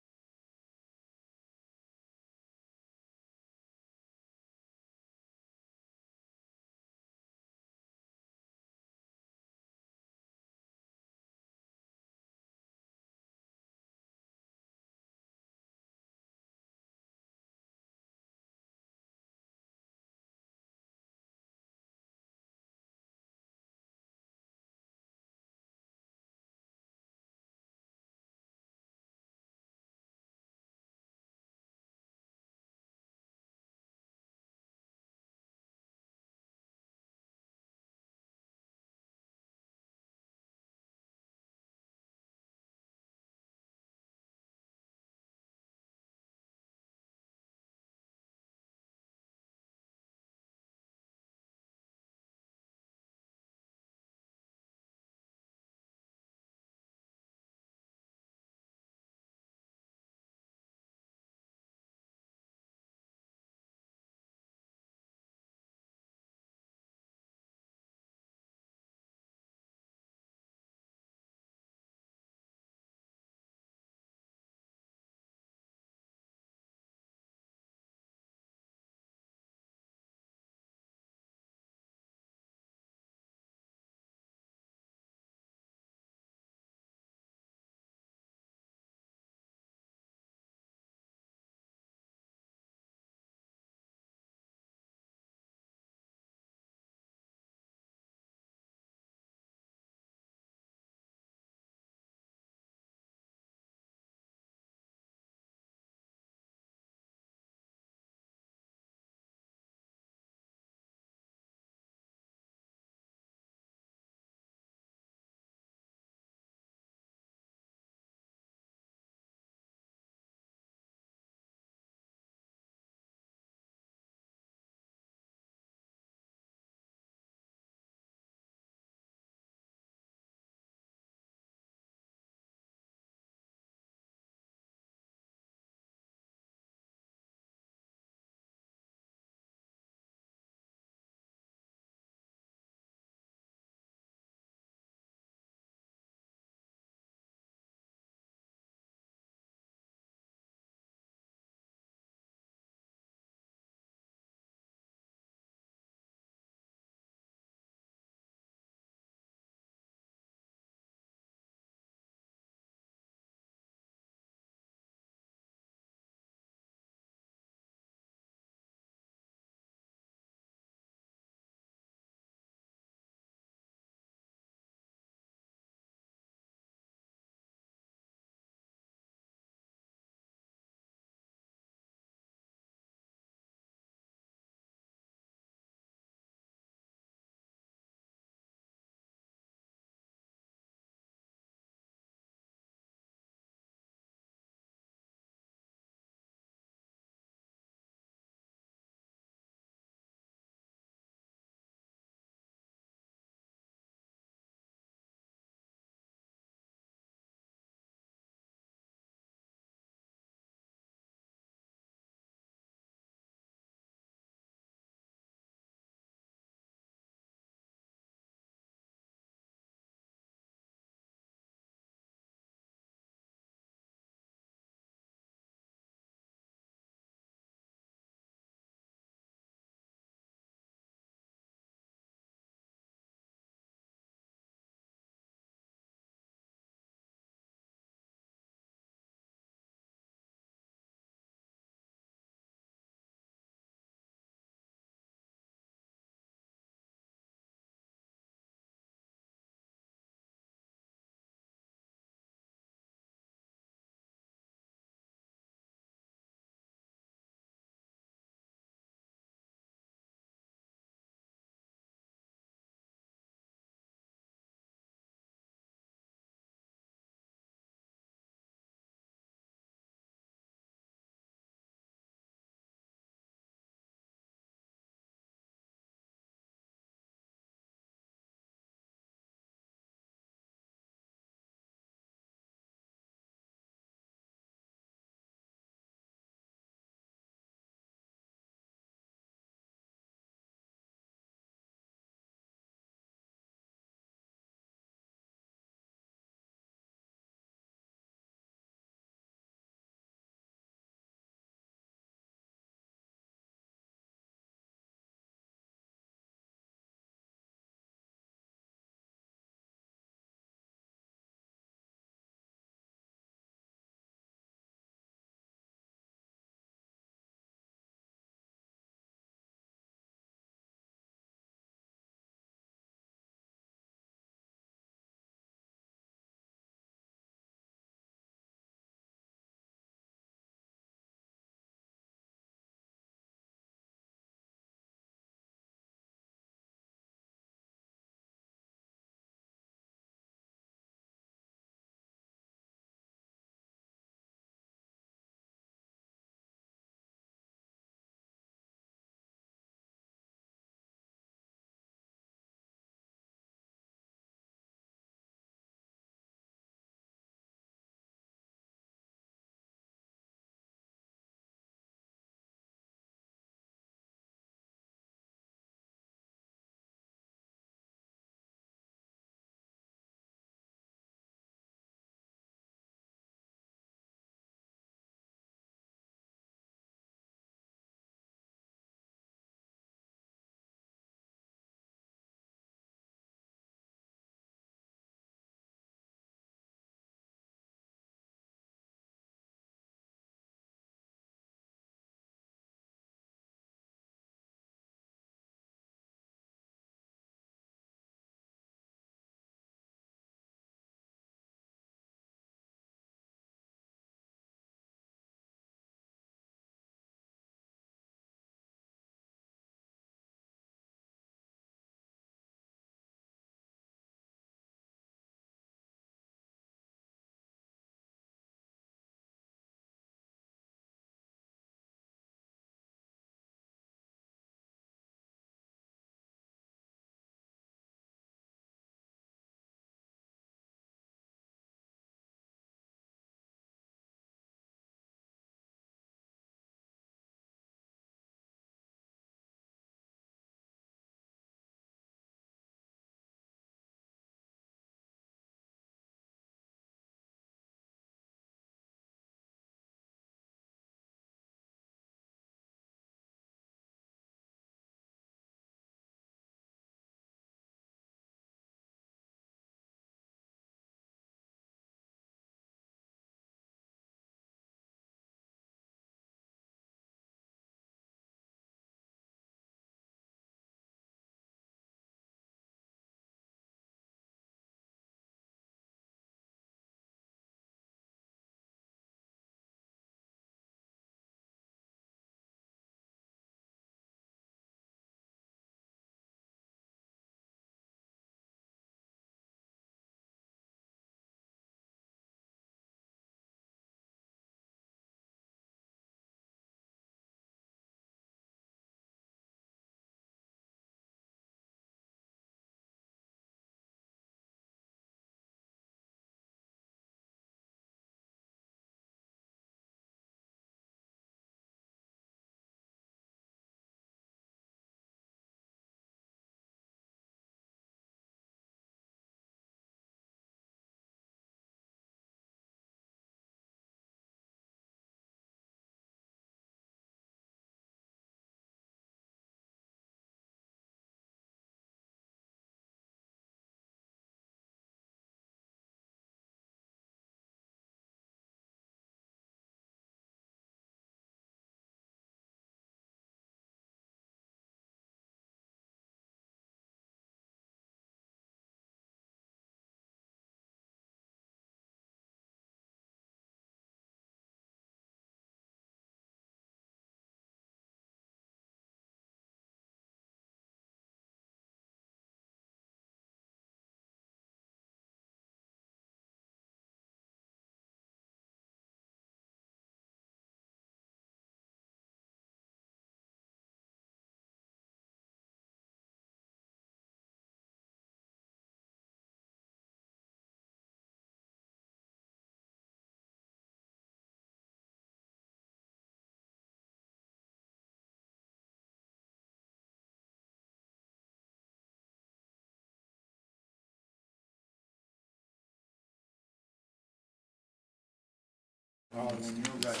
When you're ready.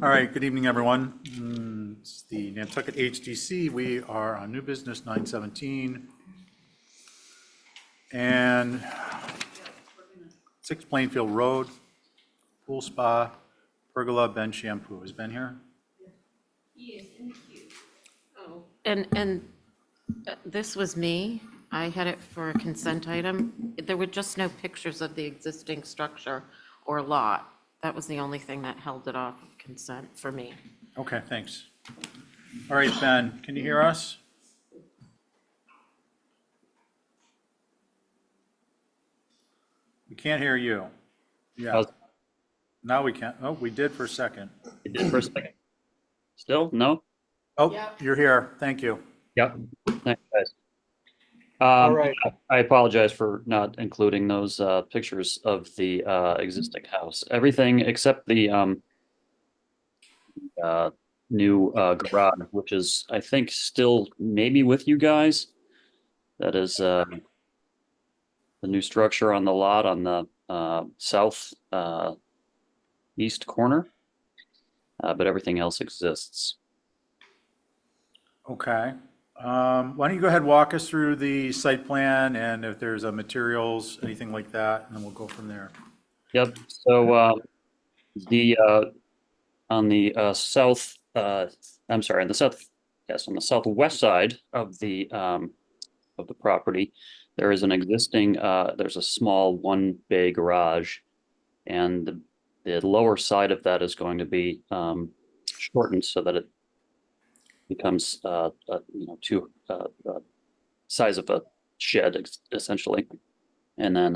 All right, good evening, everyone. It's the Nantucket HDC. We are on new business 917. And 6 Plainfield Road, pool spa, pergola, Ben Shampoo. Is Ben here? Oh, and this was me. I had it for a consent item. There were just no pictures of the existing structure or lot. That was the only thing that held it off of consent for me. Okay, thanks. All right, Ben, can you hear us? We can't hear you. Yeah. Now we can't. Oh, we did for a second. It did for a second. Still? No? Oh, you're here. Thank you. Yep. Thanks, guys. All right. I apologize for not including those pictures of the existing house. Everything except the new garage, which is, I think, still maybe with you guys. That is the new structure on the lot on the south east corner. But everything else exists. Okay. Why don't you go ahead and walk us through the site plan and if there's materials, anything like that, and then we'll go from there. Yep. So the on the south, I'm sorry, on the south, yes, on the southwest side of the property, there is an existing. There's a small one bay garage, and the lower side of that is going to be shortened so that it becomes two size of a shed essentially, and then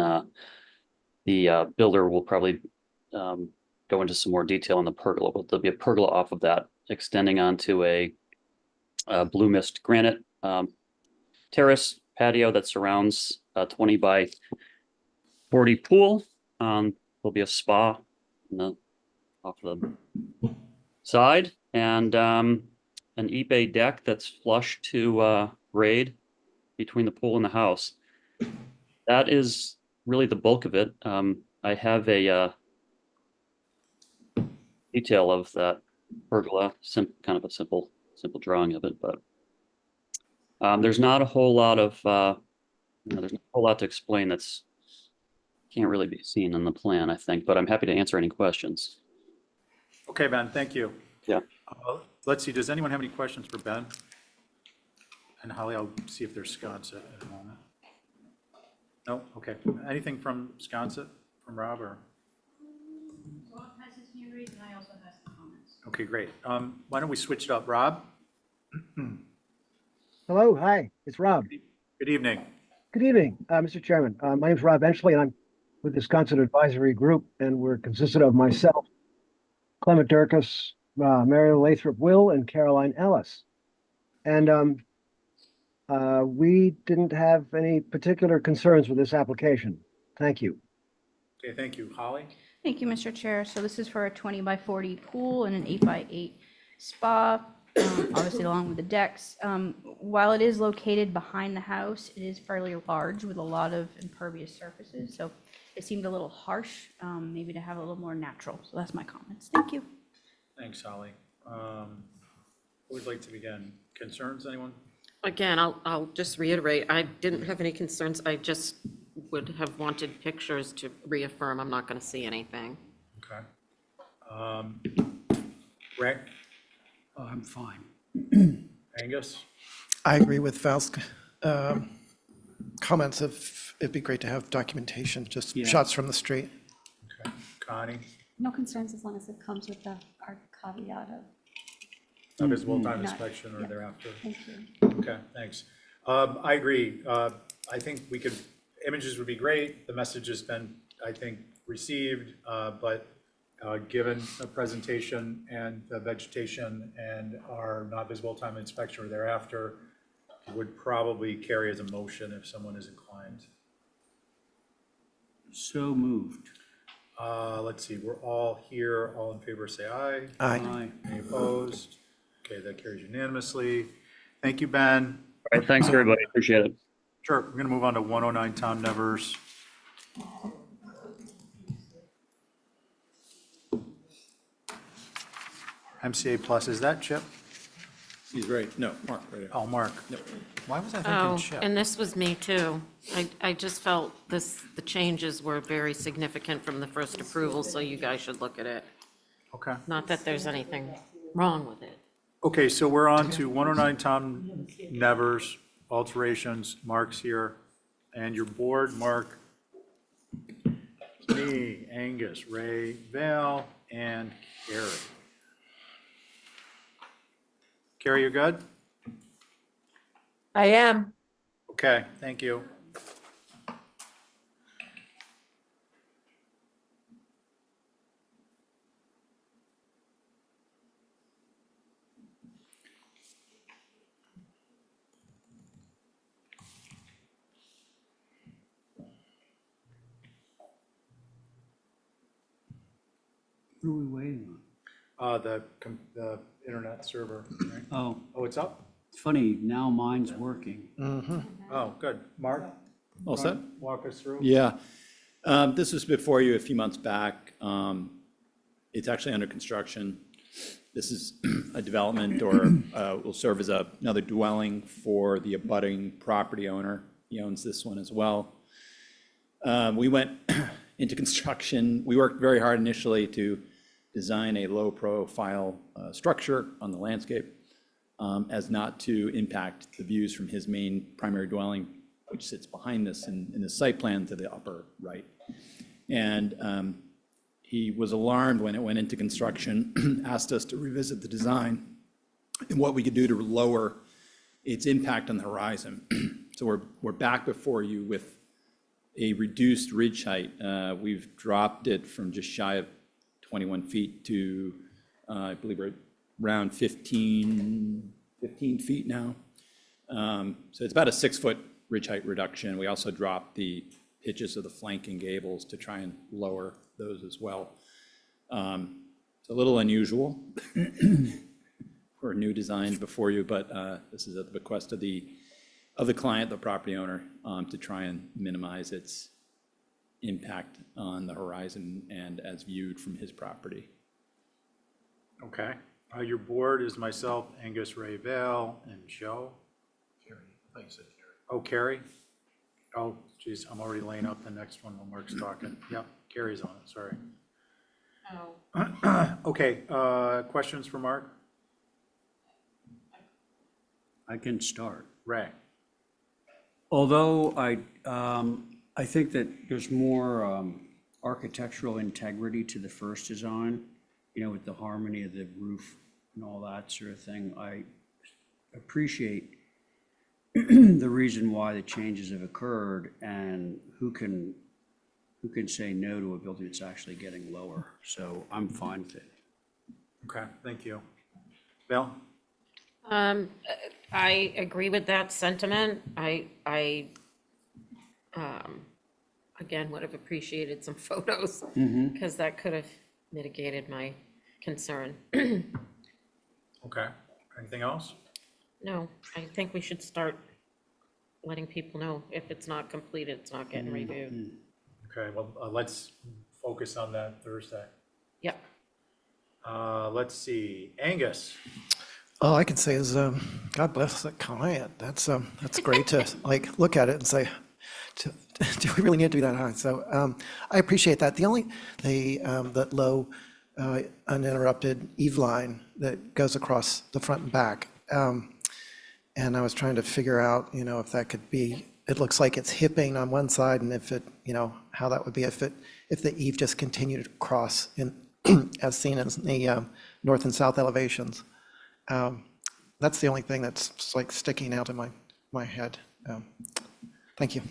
the builder will probably go into some more detail on the pergola, but there'll be a pergola off of that extending onto a blue mist granite terrace patio that surrounds a 20 by 40 pool. There'll be a spa off the side, and an e-bay deck that's flush to grade between the pool and the house. That is really the bulk of it. I have a detail of that pergola, kind of a simple drawing of it, but there's not a whole lot of there's not a whole lot to explain that's can't really be seen in the plan, I think, but I'm happy to answer any questions. Okay, Ben, thank you. Yeah. Let's see, does anyone have any questions for Ben? And Holly, I'll see if there's Sconset at the moment. No? Okay. Anything from Sconset, from Rob, or? Rob has his hand raised, and I also have some comments. Okay, great. Why don't we switch it up? Rob? Hello, hi, it's Rob. Good evening. Good evening, Mr. Chairman. My name is Rob Enchley, and I'm with the Wisconsin Advisory Group, and we're consisted of myself, Clement Durkis, Mary Lathrop Will, and Caroline Ellis. And we didn't have any particular concerns with this application. Thank you. Okay, thank you. Holly? Thank you, Mr. Chair. So this is for a 20 by 40 pool and an 8 by 8 spa, obviously along with the decks. While it is located behind the house, it is fairly large with a lot of impervious surfaces. So it seemed a little harsh, maybe to have a little more natural. So that's my comments. Thank you. Thanks, Holly. Who would like to begin? Concerns, anyone? Again, I'll just reiterate, I didn't have any concerns. I just would have wanted pictures to reaffirm I'm not going to see anything. Okay. Rick? I'm fine. Angus? I agree with Val's comments of it'd be great to have documentation, just Yeah. shots from the street. Okay. Connie? No concerns as long as it comes with our caveat of. A visible time Not- inspection or yeah. thereafter? Thank you. Okay, thanks. I agree. I think images would be great. The message has been, I think, received, but given the presentation and the vegetation and our not visible time inspection or thereafter, would probably carry as a motion if someone is inclined. So moved. Let's see, we're all here. All in favor, say aye. Aye. Any opposed? Okay, that carries unanimously. Thank you, Ben. All right, thanks, everybody. Appreciate it. Sure, we're going to move on to 109 Tom Nevers. MCA Plus, is that Chip? He's right, no, Mark, right here. Oh, Mark. Yep. Why was I Oh, thinking Chip? and this was me too. I just felt the changes were very significant from the first approval, so you guys should look at it. Okay. Not that there's anything wrong with it. Okay, so we're on to 109 Tom Nevers, alterations, Mark's here, and your board, Mark, me, Angus, Ray, Val, and Carrie. Carrie, you good? I am. Okay, thank you. What are we waiting on? The internet server, right? Oh, Oh, it's up? it's funny, now mine's working. Oh, good. Mark? All set? Walk us through. Yeah. This was before you a few months back. It's actually under construction. This is a development or will serve as another dwelling for the abutting property owner. He owns this one as well. We went into construction. We worked very hard initially to design a low-profile structure on the landscape as not to impact the views from his main primary dwelling, which sits behind this in the site plan to the upper right. And he was alarmed when it went into construction, asked us to revisit the design and what we could do to lower its impact on the horizon. So we're back before you with a reduced ridge height. We've dropped it from just shy of 21 feet to, I believe we're around 15 feet now. So it's about a 6-foot ridge height reduction. We also dropped the pitches of the flanking gables to try and lower those as well. It's a little unusual for a new design before you, but this is at the bequest of the client, the property owner, to try and minimize its impact on the horizon and as viewed from his property. Okay. Your board is myself, Angus, Ray, Val, and Joe. Carrie, I thought you said Carrie. Oh, Carrie? Oh, geez, I'm already laying up the next one when Mark's talking. Yep, Carrie's on it, sorry. Oh. Okay, questions for Mark? I can start. Ray? Although I think that there's more architectural integrity to the first design, with the harmony of the roof and all that sort of thing. I appreciate the reason why the changes have occurred and who can say no to a building that's actually getting lower. So I'm fine with it. Okay, thank you. Val? I agree with that sentiment. I again, would have appreciated some photos because that could have mitigated my concern. Okay, anything else? No, I think we should start letting people know if it's not completed, it's not getting reviewed. Okay, well, let's focus on that Thursday. Yep. Let's see, Angus. All I can say is, God bless the client. That's great to look at it and say, do we really need to do that high? So I appreciate that. That low uninterrupted eave line that goes across the front and back. And I was trying to figure out, if that could be, it looks like it's hipping on one side, and if it, how that would be if the eave just continued to cross in, as seen in the north and south elevations. That's the only thing that's sticking out in my head. Thank you.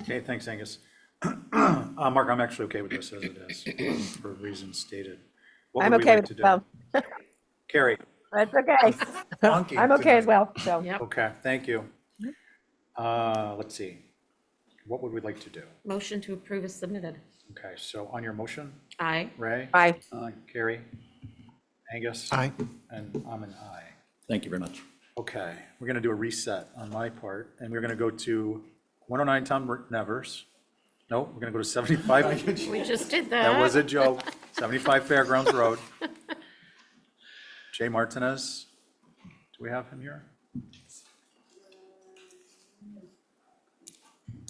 Okay, thanks, Angus. Mark, I'm actually okay with this as it is, for reasons stated. What I'm would we okay like with to it, do? Val. Carrie? That's okay. Funky I'm okay as tonight. well, so. Yep. Okay, thank you. Let's see. What would we like to do? Motion to approve is submitted. Okay, so on your motion, Aye. Ray? Aye. Carrie? Angus? Aye. And I'm an aye. Thank you very much. Okay, we're gonna do a reset on my part, and we're gonna go to 109 Tom Nevers, Nope, we're gonna go to 75. We just did that. That was a joke. 75 Fairgrounds Road. Jay Martinez, do we have him here?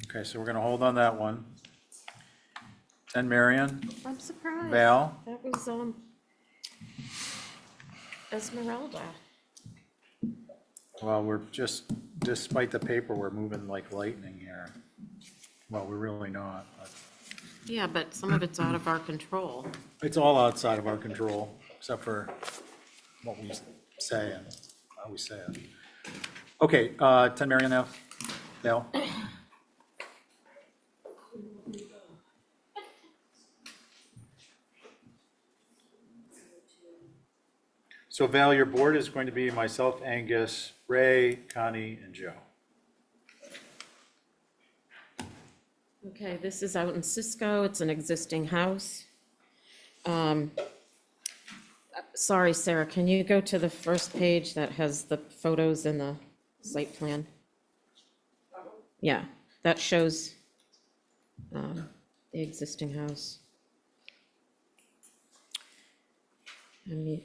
Okay, so we're gonna hold on that one. 10 Marion, I'm surprised. Val? That was, Esmeralda. Well, we're just, despite the paper, we're moving like lightning here. Well, we're really not, but Yeah, but some of it's out of our control. it's all outside of our control, except for what we say and how we say it. Okay, 10 Marion now, Val? So Val, your board is going to be myself, Angus, Ray, Connie, and Joe. Okay, this is out in Cisco. It's an existing house. Sorry, Sarah, can you go to the first page that has the photos and the site plan? Yeah, that shows the existing house. I mean,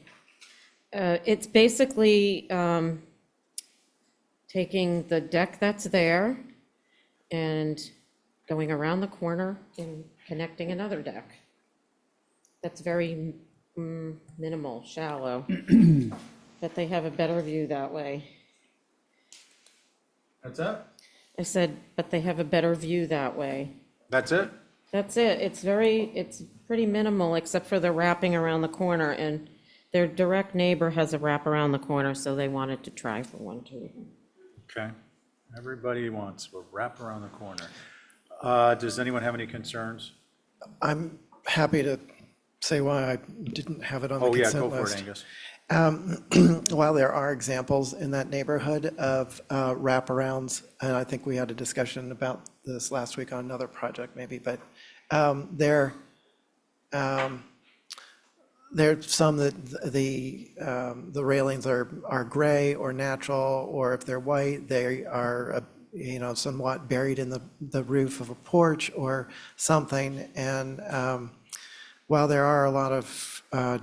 it's basically taking the deck that's there and going around the corner and connecting another deck. That's very minimal, shallow, but they have a better view that way. That's it? I said, but they have a better view that way. That's it? That's it. It's pretty minimal, except for the wrapping around the corner, and their direct neighbor has a wrap around the corner, so they wanted to try for one too. Okay. Everybody wants a wrap around the corner. Does anyone have any concerns? I'm happy to say why I didn't have it on the Oh, yeah, consent go for it, list. Angus. While there are examples in that neighborhood of wraparounds, and I think we had a discussion about this last week on another project maybe, but there's some that the railings are gray or natural, or if they're white, they are somewhat buried in the roof of a porch or something. And while there are a lot of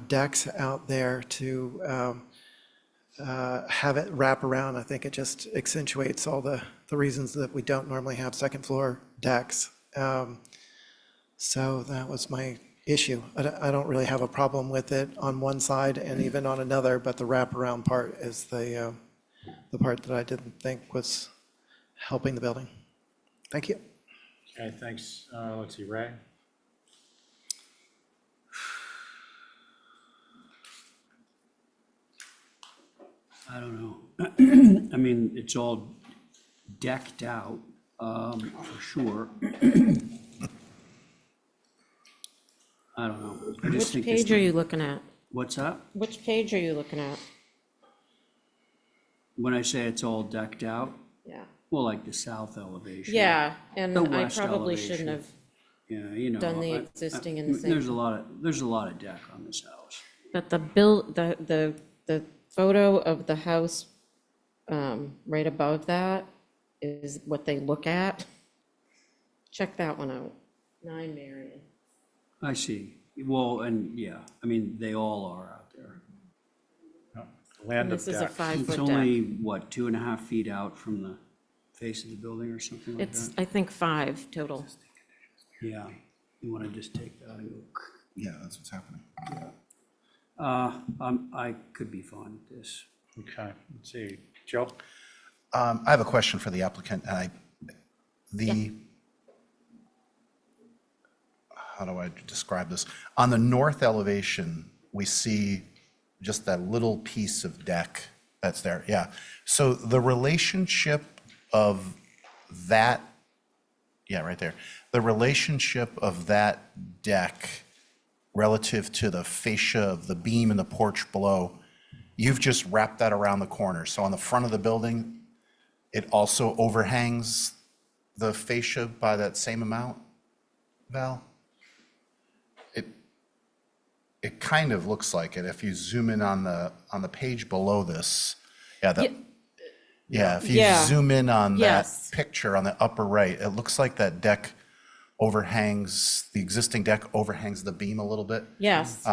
decks out there to have it wrap around, I think it just accentuates all the reasons that we don't normally have second floor decks. So that was my issue. I don't really have a problem with it on one side and even on another, but the wraparound part is the part that I didn't think was helping the building. Thank you. Okay, thanks. Let's see, Ray? I don't know. I mean, it's all decked out, for sure. I don't know. I just Which think this page are would- you looking at? What's that? Which page are you looking at? When I say it's all decked out, Yeah. well, like the south elevation. Yeah, and The I west probably shouldn't elevation. have, Yeah, done the existing in the same- There's a lot of deck on this house. but the photo of the house right above that is what they look at. Check that one out. 9 Marion. I see. Well, and yeah, I mean, they all are out there. Land of This is a decks. 5-foot It's deck. only, what, 2.5 feet out from the face of the building or something like It's, that? I think 5 total. Yeah, you want to just take that and go. Yeah, that's what's happening. I could be fine with this. Okay, let's see. Joe? I have a question for the applicant. How do I describe this? On the north elevation, we see just that little piece of deck that's there. Yeah. So the relationship of that, yeah, right there. The relationship of that deck relative to the fascia of the beam and the porch below, you've just wrapped that around the corner. So on the front of the building, it also overhangs the fascia by that same amount, Val? It kind of looks like it if you zoom in on the page below this. Yeah, if you Yeah. zoom in on that Yes. picture on the upper right, it looks like that deck overhangs, the existing deck overhangs the beam a little bit. Yes.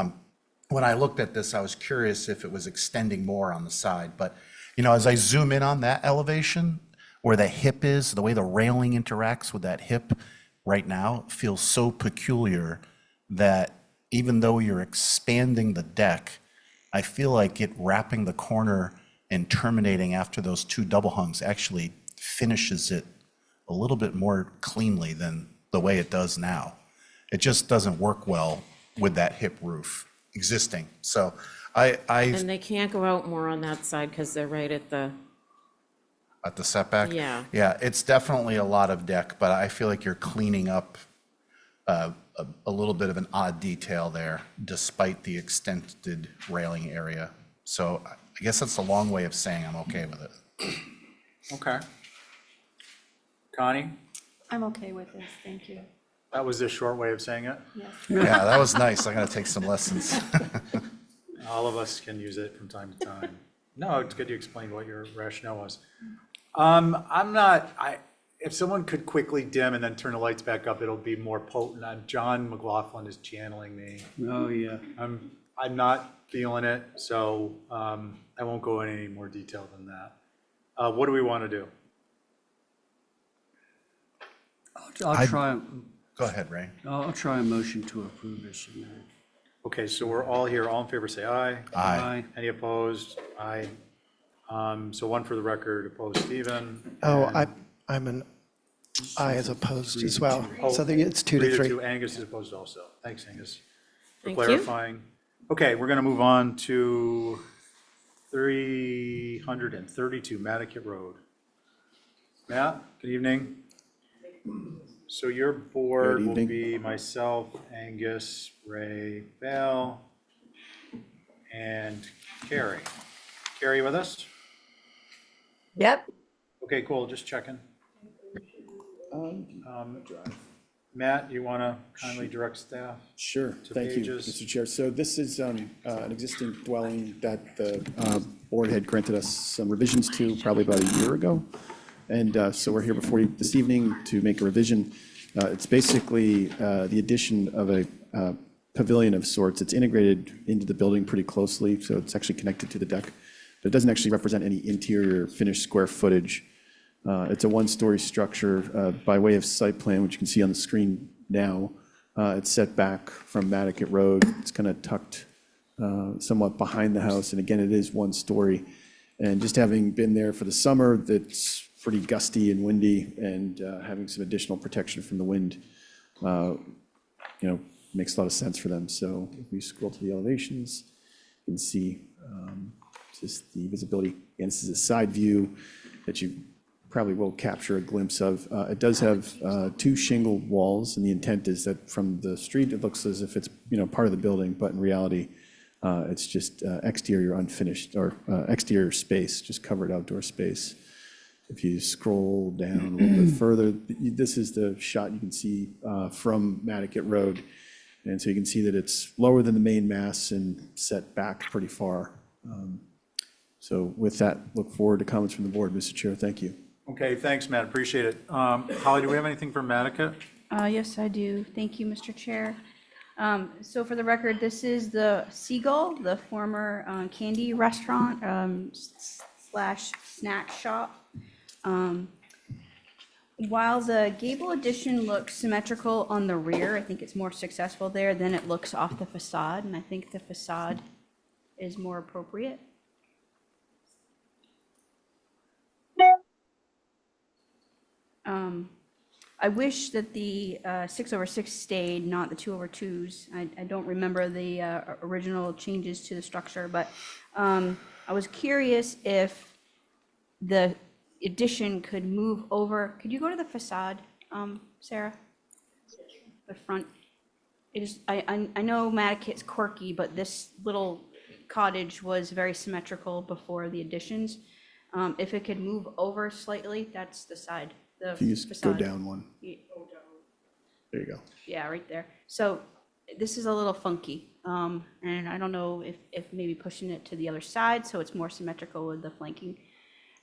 When I looked at this, I was curious if it was extending more on the side, but, you know, as I zoom in on that elevation, where the hip is, the way the railing interacts with that hip right now feels so peculiar that even though you're expanding the deck, I feel like it wrapping the corner and terminating after those two double hungs actually finishes it a little bit more cleanly than the way it does now. It just doesn't work well with that hip roof existing. So I And they can't go out more on that side because they're right at the, at the setback. Yeah. Yeah, it's definitely a lot of deck, but I feel like you're cleaning up a little bit of an odd detail there, despite the extended railing area. So I guess that's a long way of saying I'm okay with it. Okay. Connie, I'm okay with this, thank you. that was a short way of saying it. Yes. Yeah, that was nice. I gotta take some lessons. All of us can use it from time to time. No, it's good you explained what your rationale was. If someone could quickly dim and then turn the lights back up, it'll be more potent. John McLaughlin is channeling me. Oh, yeah. I'm not feeling it, so I won't go into any more detail than that. What do we want to do? I'll try, Go ahead, Ray. I'll try a motion to approve this. Okay, so we're all here. All in favor, say aye. Aye. Any opposed? Aye. So one for the record, opposed, Stephen. Oh, and- I'm an aye as opposed as well. Oh, So it's 2-3. Angus is opposed also. Thanks, Angus, for Thank you. clarifying. Okay, we're going to move on to 332 Mattocket Road. Matt, good evening. So your board Good will evening. be myself, Angus, Ray, Val, and Carrie. Carrie with us? Yep. Okay, cool, just checking. Matt, you want to kindly direct staff? Sure, to thank you, pages? Mr. Chair. So this is an existing dwelling that the board had granted us some revisions to probably about a year ago. And so we're here before you this evening to make a revision. It's basically the addition of a pavilion of sorts. It's integrated into the building pretty closely, so it's actually connected to the deck. But it doesn't actually represent any interior finished square footage. It's a one-story structure by way of site plan, which you can see on the screen now. It's set back from Mattocket Road. It's kind of tucked somewhat behind the house. And again, it is one story. And just having been there for the summer, it's pretty gusty and windy, and having some additional protection from the wind, makes a lot of sense for them. So if we scroll to the elevations, you can see just the visibility. And this is a side view that you probably will capture a glimpse of. It does have two shingle walls, and the intent is that from the street, it looks as if it's, part of the building, but in reality, it's just exterior unfinished, or exterior space, just covered outdoor space. If you scroll down a little bit further, this is the shot you can see from Mattocket Road. And so you can see that it's lower than the main mass and set back pretty far. So with that, look forward to comments from the board, Mr. Chair. Thank you. Okay, thanks, Matt, appreciate it. Holly, do we have anything for Mattocket? Yes, I do. Thank you, Mr. Chair. So for the record, this is the Seagull, the former candy restaurant slash snack shop. While the gable addition looks symmetrical on the rear, I think it's more successful there than it looks off the facade, and I think the facade is more appropriate. I wish that the 6/6 stayed, not the 2/2s. I don't remember the original changes to the structure, but I was curious if the addition could move over. Could you go to the facade, Sarah? The front. It is. I know Mattocket's quirky, but this little cottage was very symmetrical before the additions. If it could move over slightly, that's the side. The If you just go facade. down one. There you go. Yeah, right there. So this is a little funky. And I don't know if maybe pushing it to the other side so it's more symmetrical with the flanking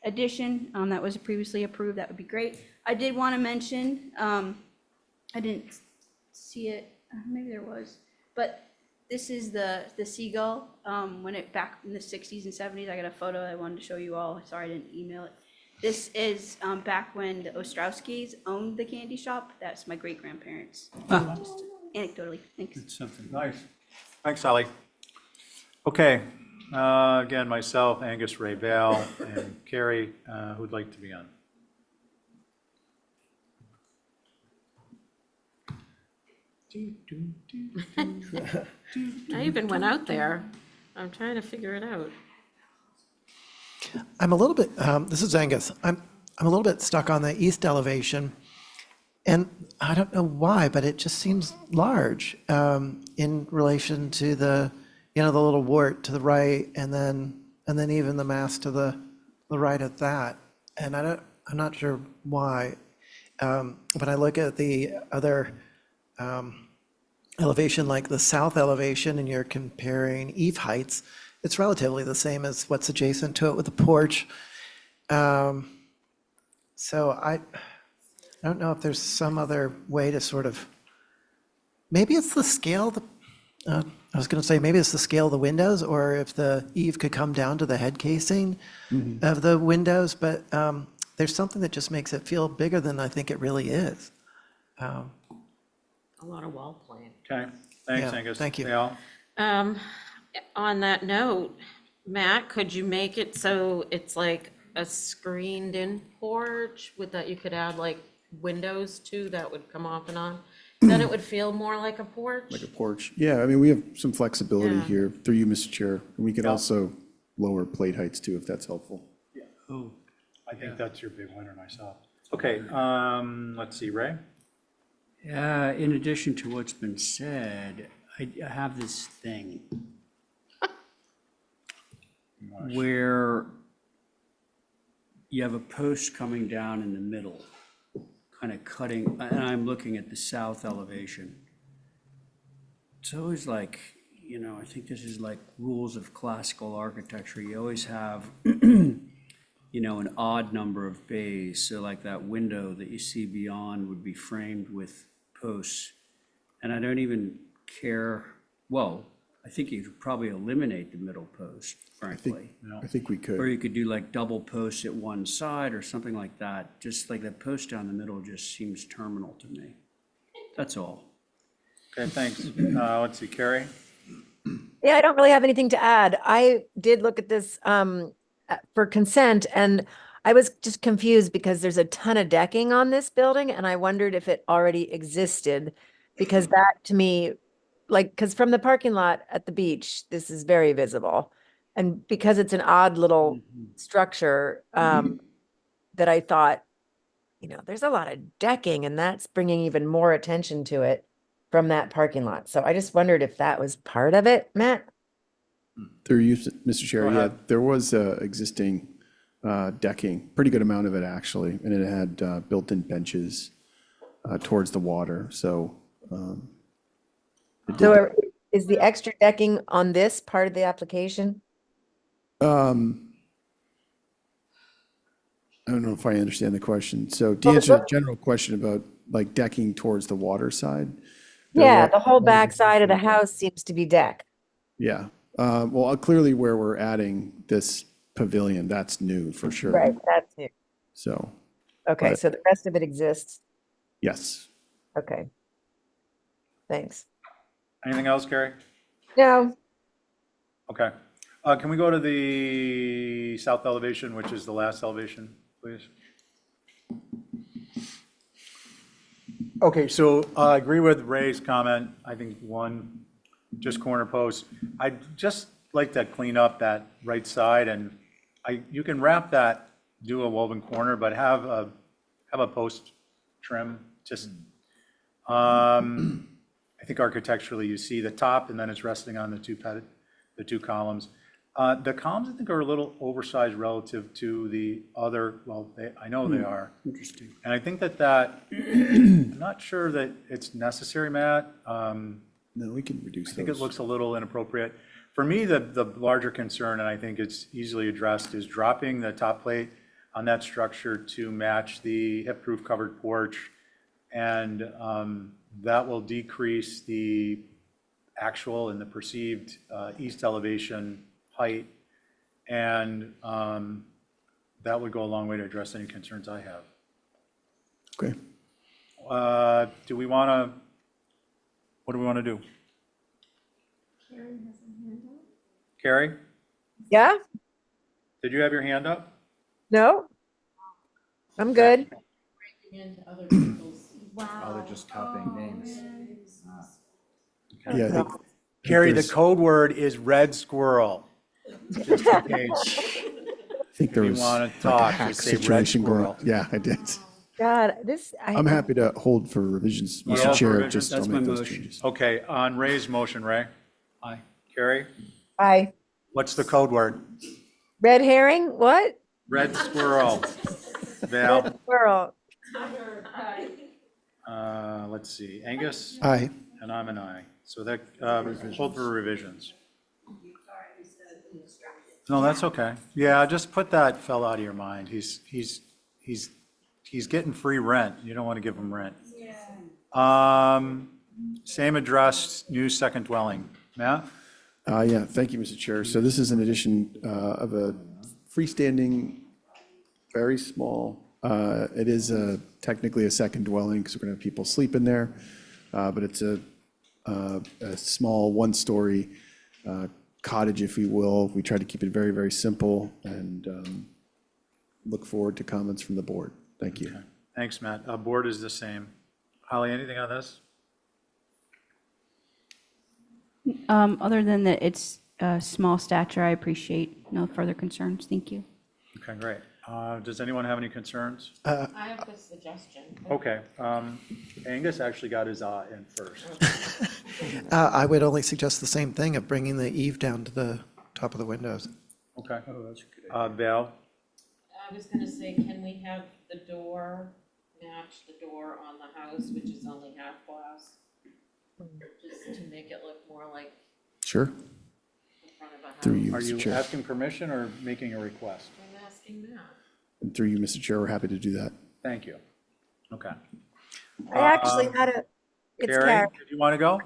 addition that was previously approved, that would be great. I did want to mention I didn't see it, maybe there was, but this is the seagull, when it, back in the 60s and 70s, I got a photo I wanted to show you all, sorry I didn't email it. This is back when the Ostrowskis owned the candy shop, that's my great-grandparents, just anecdotally, thanks. It's something. Nice. Thanks, Sally. Okay, again, myself, Angus, Ray Bale, and Carrie, who'd like to be on? I even went out there. I'm trying to figure it out. I'm a little bit, this is Angus. I'm a little bit stuck on the east elevation. And I don't know why, but it just seems large in relation to the, the little wart to the right, and then even the mass to the right of that. And I'm not sure why. When I look at the other elevation, like the south elevation, and you're comparing eave heights, it's relatively the same as what's adjacent to it with the porch. So I don't know if there's some other way to sort of, maybe it's the scale, I was going to say maybe it's the scale of the windows, or if the eave could come down to the head casing of the windows, but there's something that just makes it feel bigger than I think it really is. A lot of wall plan. Okay, thanks, Yeah, Angus. thank you. Al? On that note, Matt, could you make it so it's like a screened-in porch with that you could add like windows to that would come off and on? Then it would feel more like a porch? Like a porch. Yeah, I mean, we have some flexibility Yeah. here through you, Mr. Chair. And we can Yeah. also lower plate heights too, if that's helpful. Oh, I think that's your big winner myself. Okay, let's see, Ray? in addition to what's been said, I have this thing where you have a post coming down in the middle, kind of cutting, and I'm looking at the south elevation. It's always like, I think this is like rules of classical architecture. You always have, an odd number of bays. So like that window that you see beyond would be framed with posts. And I don't even care, well, I think you could probably eliminate the middle post, frankly. I think we Or could. you could do like double posts at one side or something like that. Just like that post down the middle just seems terminal to me. That's all. Okay, thanks. Let's see, Carrie? Yeah, I don't really have anything to add. I did look at this for consent, and I was just confused because there's a ton of decking on this building, and I wondered if it already existed, because that to me, because from the parking lot at the beach, this is very visible. And because it's an odd little structure, that I thought, there's a lot of decking, and that's bringing even more attention to it from that parking lot. So I just wondered if that was part of it, Matt? Through you, Mr. Chair, Go yeah, ahead. there was existing decking, pretty good amount of it actually, and it had built-in benches towards the water, so. So is the extra decking on this part of the application? I don't know if I understand the question. So to answer the general question about like decking towards the water side. there Yeah, was- the whole back side of the house seems to be deck. Yeah, well, clearly where we're adding this pavilion, that's new for sure. Right, that's it. So, Okay, But- so the rest of it exists. yes. Okay. Thanks. Anything else, Carrie? No, Okay. Can we go to the south elevation, which is the last elevation, please? Okay, so I agree with Ray's comment. I think one, just corner post. I'd just like to clean up that right side, and you can wrap that, do a woven corner, but have a post trim, just, I think architecturally, you see the top, and then it's resting on the two columns. The columns, I think, are a little oversized relative to the other, well, I know they are. Interesting. And I think that, I'm not sure that it's necessary, Matt. No, we can reduce I think it those. looks a little inappropriate. For me, the larger concern, and I think it's easily addressed, is dropping the top plate on that structure to match the hip roof covered porch And that will decrease the actual and the perceived east elevation height. And that would go a long way to address any concerns I have. Okay. Do we want to, what do we want to do? Carrie, Yeah? did you have your hand up? No? I'm good. Into other people's. Oh, they're just copying names. Yeah, I think Carrie, the there's- code word is red squirrel. Just in case I think there you was want like to talk, a hack just say red situation going on. squirrel. Yeah, I did. God, I'm happy to hold for revisions, You Mr. hold for Chair, revisions? just That's I'll my make those motion. changes. Okay, on Ray's motion, Ray, Aye. Carrie, Aye. what's the code word? Red herring? What? Red squirrel. Val, Red squirrel. let's see, Angus? Aye. And I'm an aye. So that, hold for revisions. No, that's okay. Yeah, just put that fella out of your mind. He's getting free rent. You don't want to give him rent. Same address, new second dwelling. Matt? Yeah, thank you, Mr. Chair. So this is an addition of a freestanding, very small, it is technically a second dwelling because we're going to have people sleep in there, but it's a small one-story cottage, if you will. We try to keep it very, very simple and look forward to comments from the board. Thank you. Thanks, Matt. Board is the same. Holly, anything on this? Other than that, it's a small stature, I appreciate no further concerns. Thank you. Okay, great. Does anyone have any concerns? I have a suggestion. Okay, Angus actually got his in first. I would only suggest the same thing of bringing the eave down to the top of the windows. Okay. Oh, that's good. Val? I was gonna say, can we have the door match the door on the house, which is only half glass? Just to make it look more like Sure. the front of a house. Through you, Are Mr. you Chair. asking permission or making a request? I'm asking that. And through you, Mr. Chair, we're happy to do that. Thank you. Okay. I actually had a, it's Carrie, Karen. did you want to go?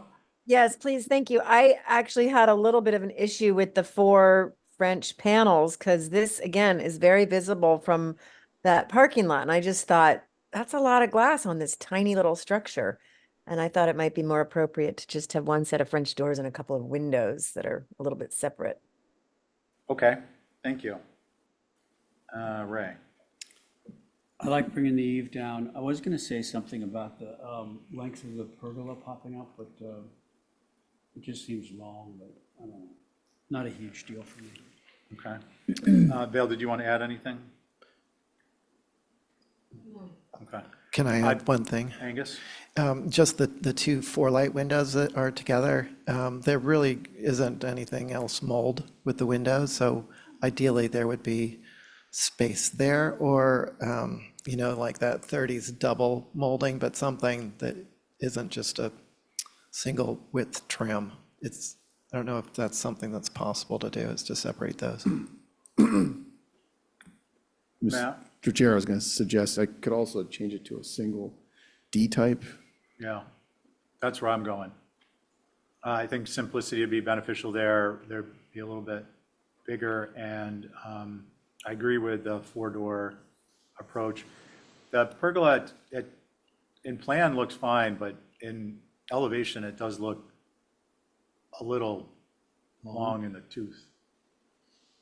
Yes, please, thank you. I actually had a little bit of an issue with the 4 French panels because this, again, is very visible from that parking lot. And I just thought, that's a lot of glass on this tiny little structure. And I thought it might be more appropriate to just have one set of French doors and a couple of windows that are a little bit separate. Okay, thank you. Ray? I like bringing the eave down. I was going to say something about the length of the pergola popping up, but it just seems long, but I don't know. Not a huge deal for me. Okay. Val, did you want to add anything? Okay. Can I add one thing? Angus? Just the 2 4-light windows that are together, there really isn't anything else mold with the windows, so ideally there would be space there or, like that 30s double molding, but something that isn't just a single width trim. I don't know if that's something that's possible to do, is to separate those. Matt? Mr. Chair, I was going to suggest I could also change it to a single D-type. Yeah, that's where I'm going. I think simplicity would be beneficial there. There'd be a little bit bigger, and I agree with the 4-door approach. The pergola, in plan, looks fine, but in elevation, it does look a little long in the tooth.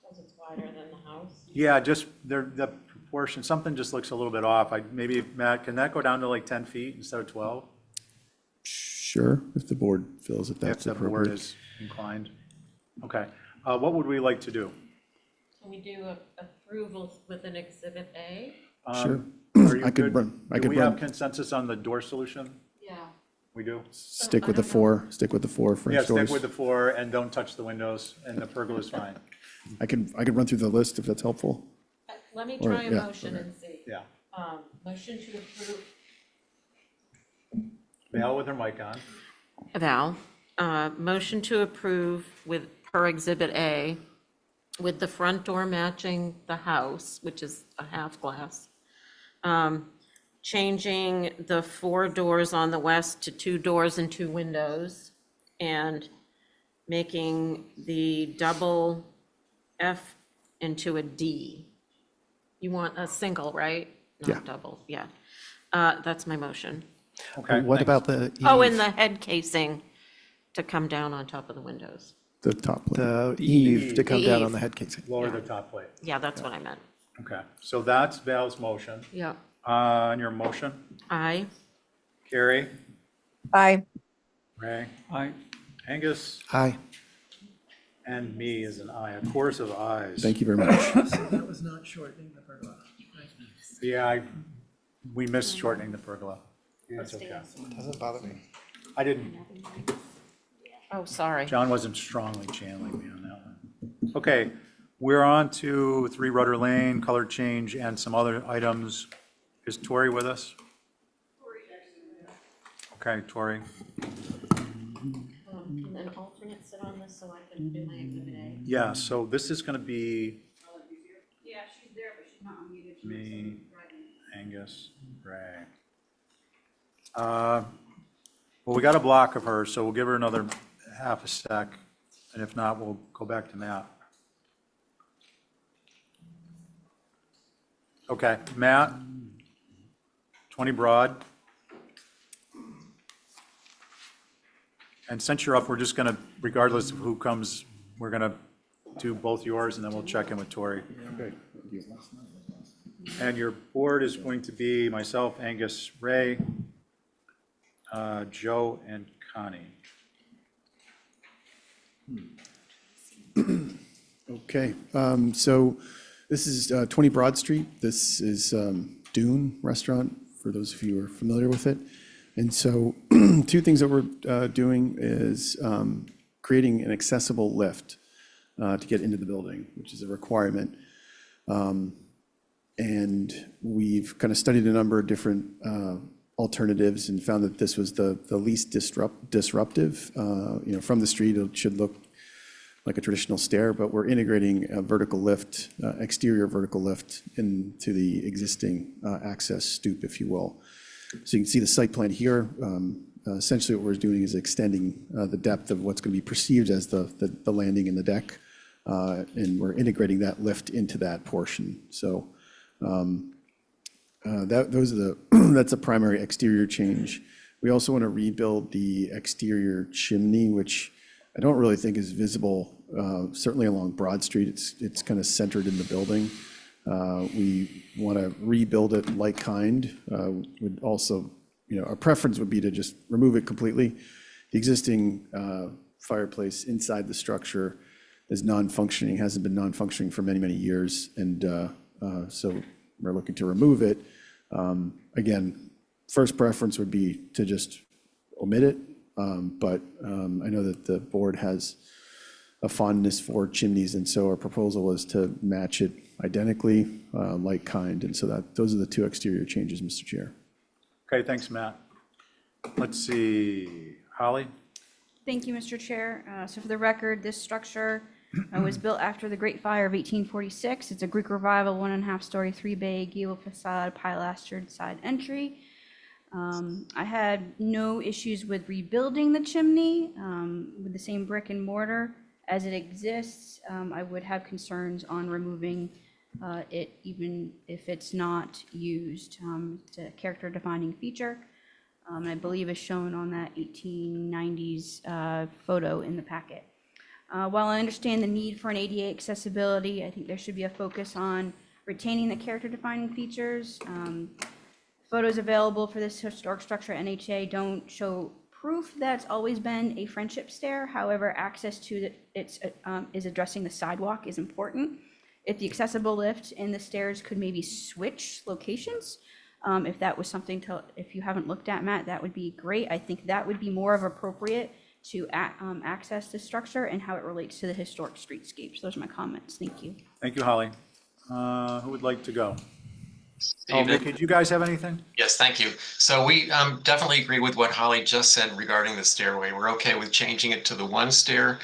Because it's wider than the house. Yeah, just the proportion, something just looks a little bit off. Maybe, Matt, can that go down to like 10 feet instead of 12? Sure, if the board feels that that's If the board appropriate. is inclined. Okay, what would we like to do? Can we do a approval with an Exhibit A? Sure. Are you I could good? run- I Do could we have run- consensus on the door solution? Yeah. We do? Stick with the 4 French Yeah, doors. stick with the 4 and don't touch the windows, and the pergola's fine. I could run through the list if that's helpful. Let me Or- try a yeah, motion okay. and see. Yeah. Motion to approve. Val with her mic on. Val, motion to approve with, per Exhibit A, with the front door matching the house, which is a half glass, changing the 4 doors on the west to 2 doors and 2 windows, and making the double F into a D. You want a single, right? Yeah. Not double, yeah. That's my motion. Okay, What thanks. about the Oh, and eave, the head casing to come down on top of the windows. the top plate? The eave to come down on eave. the head casing. Lower the top plate. Yeah, that's what I meant. Okay, so that's Val's motion. Yeah. On your motion, Aye. Carrie, Aye. Ray, Aye. Angus, Aye. and me is an aye, a chorus of ayes. Thank you very much. That was not shortening the pergola. Yeah, we missed shortening the pergola. That's okay. Doesn't bother me. I didn't, Oh, sorry. John wasn't strongly channeling me on that one. Okay, we're on to 3 Rudder Lane, color change, and some other items. Is Tori with us? Okay, Tori. Can an alternate sit on this so I can do my exhibit A? Yeah, so this is going to be Yeah, she's there, but she's not unmuted. me, Angus, Ray. Well, we got a block of her, so we'll give her another half a sec, and if not, we'll go back to Matt. Okay, Matt, 20 Broad. And since you're up, we're just gonna, regardless of who comes, we're gonna do both yours, and then we'll check in with Tori. And your board is going to be myself, Angus, Ray, Joe, and Connie. Okay, so this is 20 Broad Street. This is Dune Restaurant, for those of you who are familiar with it. And so 2 things that we're doing is creating an accessible lift to get into the building, which is a requirement. And we've kind of studied a number of different alternatives and found that this was the least disruptive. From the street, it should look like a traditional stair, but we're integrating a vertical lift, exterior vertical lift into the existing access stoop, if you will. So you can see the site plan here. Essentially what we're doing is extending the depth of what's going to be perceived as the landing in the deck. And we're integrating that lift into that portion. So that's a primary exterior change. We also want to rebuild the exterior chimney, which I don't really think is visible, certainly along Broad Street. It's kind of centered in the building. We want to rebuild it like kind. Would also, our preference would be to just remove it completely. The existing fireplace inside the structure is non-functioning, hasn't been non-functioning for many, many years. And so we're looking to remove it. Again, first preference would be to just omit it. But I know that the board has a fondness for chimneys, and so our proposal was to match it identically, like kind. And so those are the 2 exterior changes, Mr. Chair. Okay, thanks, Matt. Let's see, Holly? Thank you, Mr. Chair. So for the record, this structure was built after the Great Fire of 1846. It's a Greek revival, 1.5-story, 3-bay gable facade, pilastered side entry. I had no issues with rebuilding the chimney with the same brick and mortar as it exists. I would have concerns on removing it even if it's not used. It's a character defining feature. I believe is shown on that 1890s photo in the packet. While I understand the need for an ADA accessibility, I think there should be a focus on retaining the character defining features. Photos available for this historic structure at NHA don't show proof that it's always been a friendship stair. However, access to it is addressing the sidewalk is important. If the accessible lift and the stairs could maybe switch locations, if that was something if you haven't looked at, Matt, that would be great. I think that would be more of appropriate to access the structure and how it relates to the historic streetscapes. Those are my comments. Thank you. Thank you, Holly. Who would like to go? David. Vicky, do you guys have anything? Yes, thank you. So we definitely agree with what Holly just said regarding the stairway. We're okay with changing it to the 1 stair,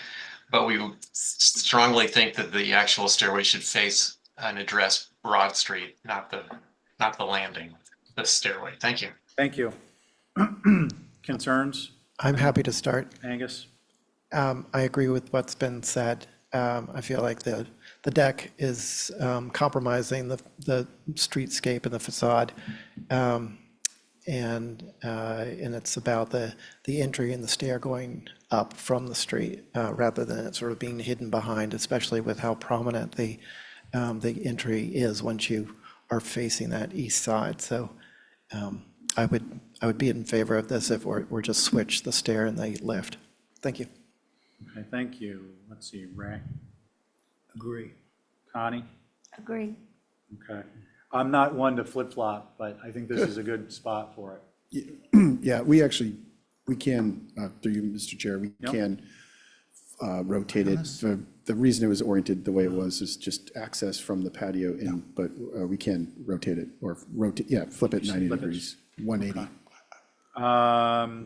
but we strongly think that the actual stairway should face and address Broad Street, not the landing. the stairway. Thank you. Thank you. Concerns, I'm happy to start. Angus? I agree with what's been said. I feel like the deck is compromising the streetscape and the facade. And it's about the entry and the stair going up from the street rather than it sort of being hidden behind, especially with how prominent the entry is once you are facing that east side. So I would be in favor of this if we're just switch the stair and the lift. Thank you. Okay, thank you. Let's see, Ray? Agree. Connie? Agree. Okay. I'm not one to flip-flop, but I think this is a good spot for it. Yeah, we can, through you, Mr. Chair, we Yep. can rotate it. The reason it was oriented the way it was is just access from the patio in, but we can rotate it or flip it 90 degrees, 180.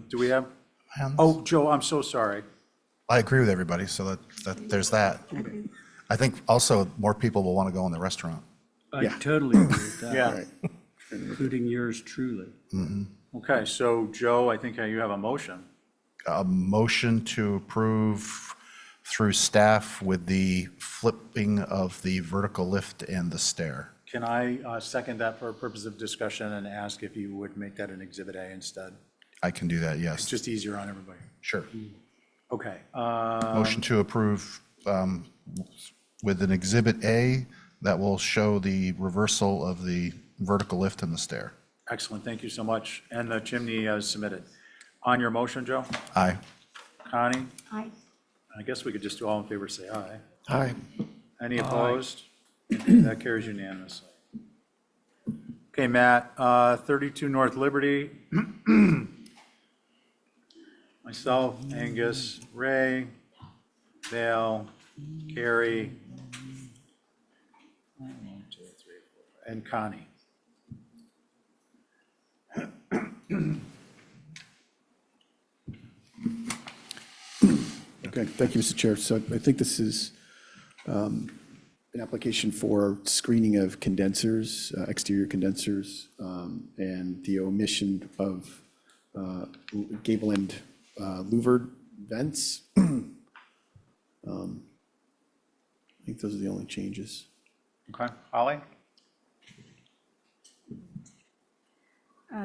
Do we have, oh, Joe, I'm so sorry. I agree with everybody, so that there's that. I think also more people will want to go in the restaurant. I totally agree with that. Yeah. Including yours truly. Okay, so Joe, I think you have a motion. A motion to approve through staff with the flipping of the vertical lift and the stair. Can I second that for a purpose of discussion and ask if you would make that an Exhibit A instead? I can do that, yes. It's just easier on everybody. Sure. Okay. Motion to approve with an Exhibit A that will show the reversal of the vertical lift and the stair. Excellent, thank you so much. And the chimney as submitted. On your motion, Joe? Aye. Connie? Aye. I guess we could just do all in favor, say aye. Aye. Any opposed? That carries unanimously. Okay, Matt, 32 North Liberty. Myself, Angus, Ray, Dale, Carrie, and Connie. Okay, thank you, Mr. Chair. So I think this is an application for screening of condensers, exterior condensers, and the omission of gable end louvered vents. I think those are the only changes. Okay, Holly?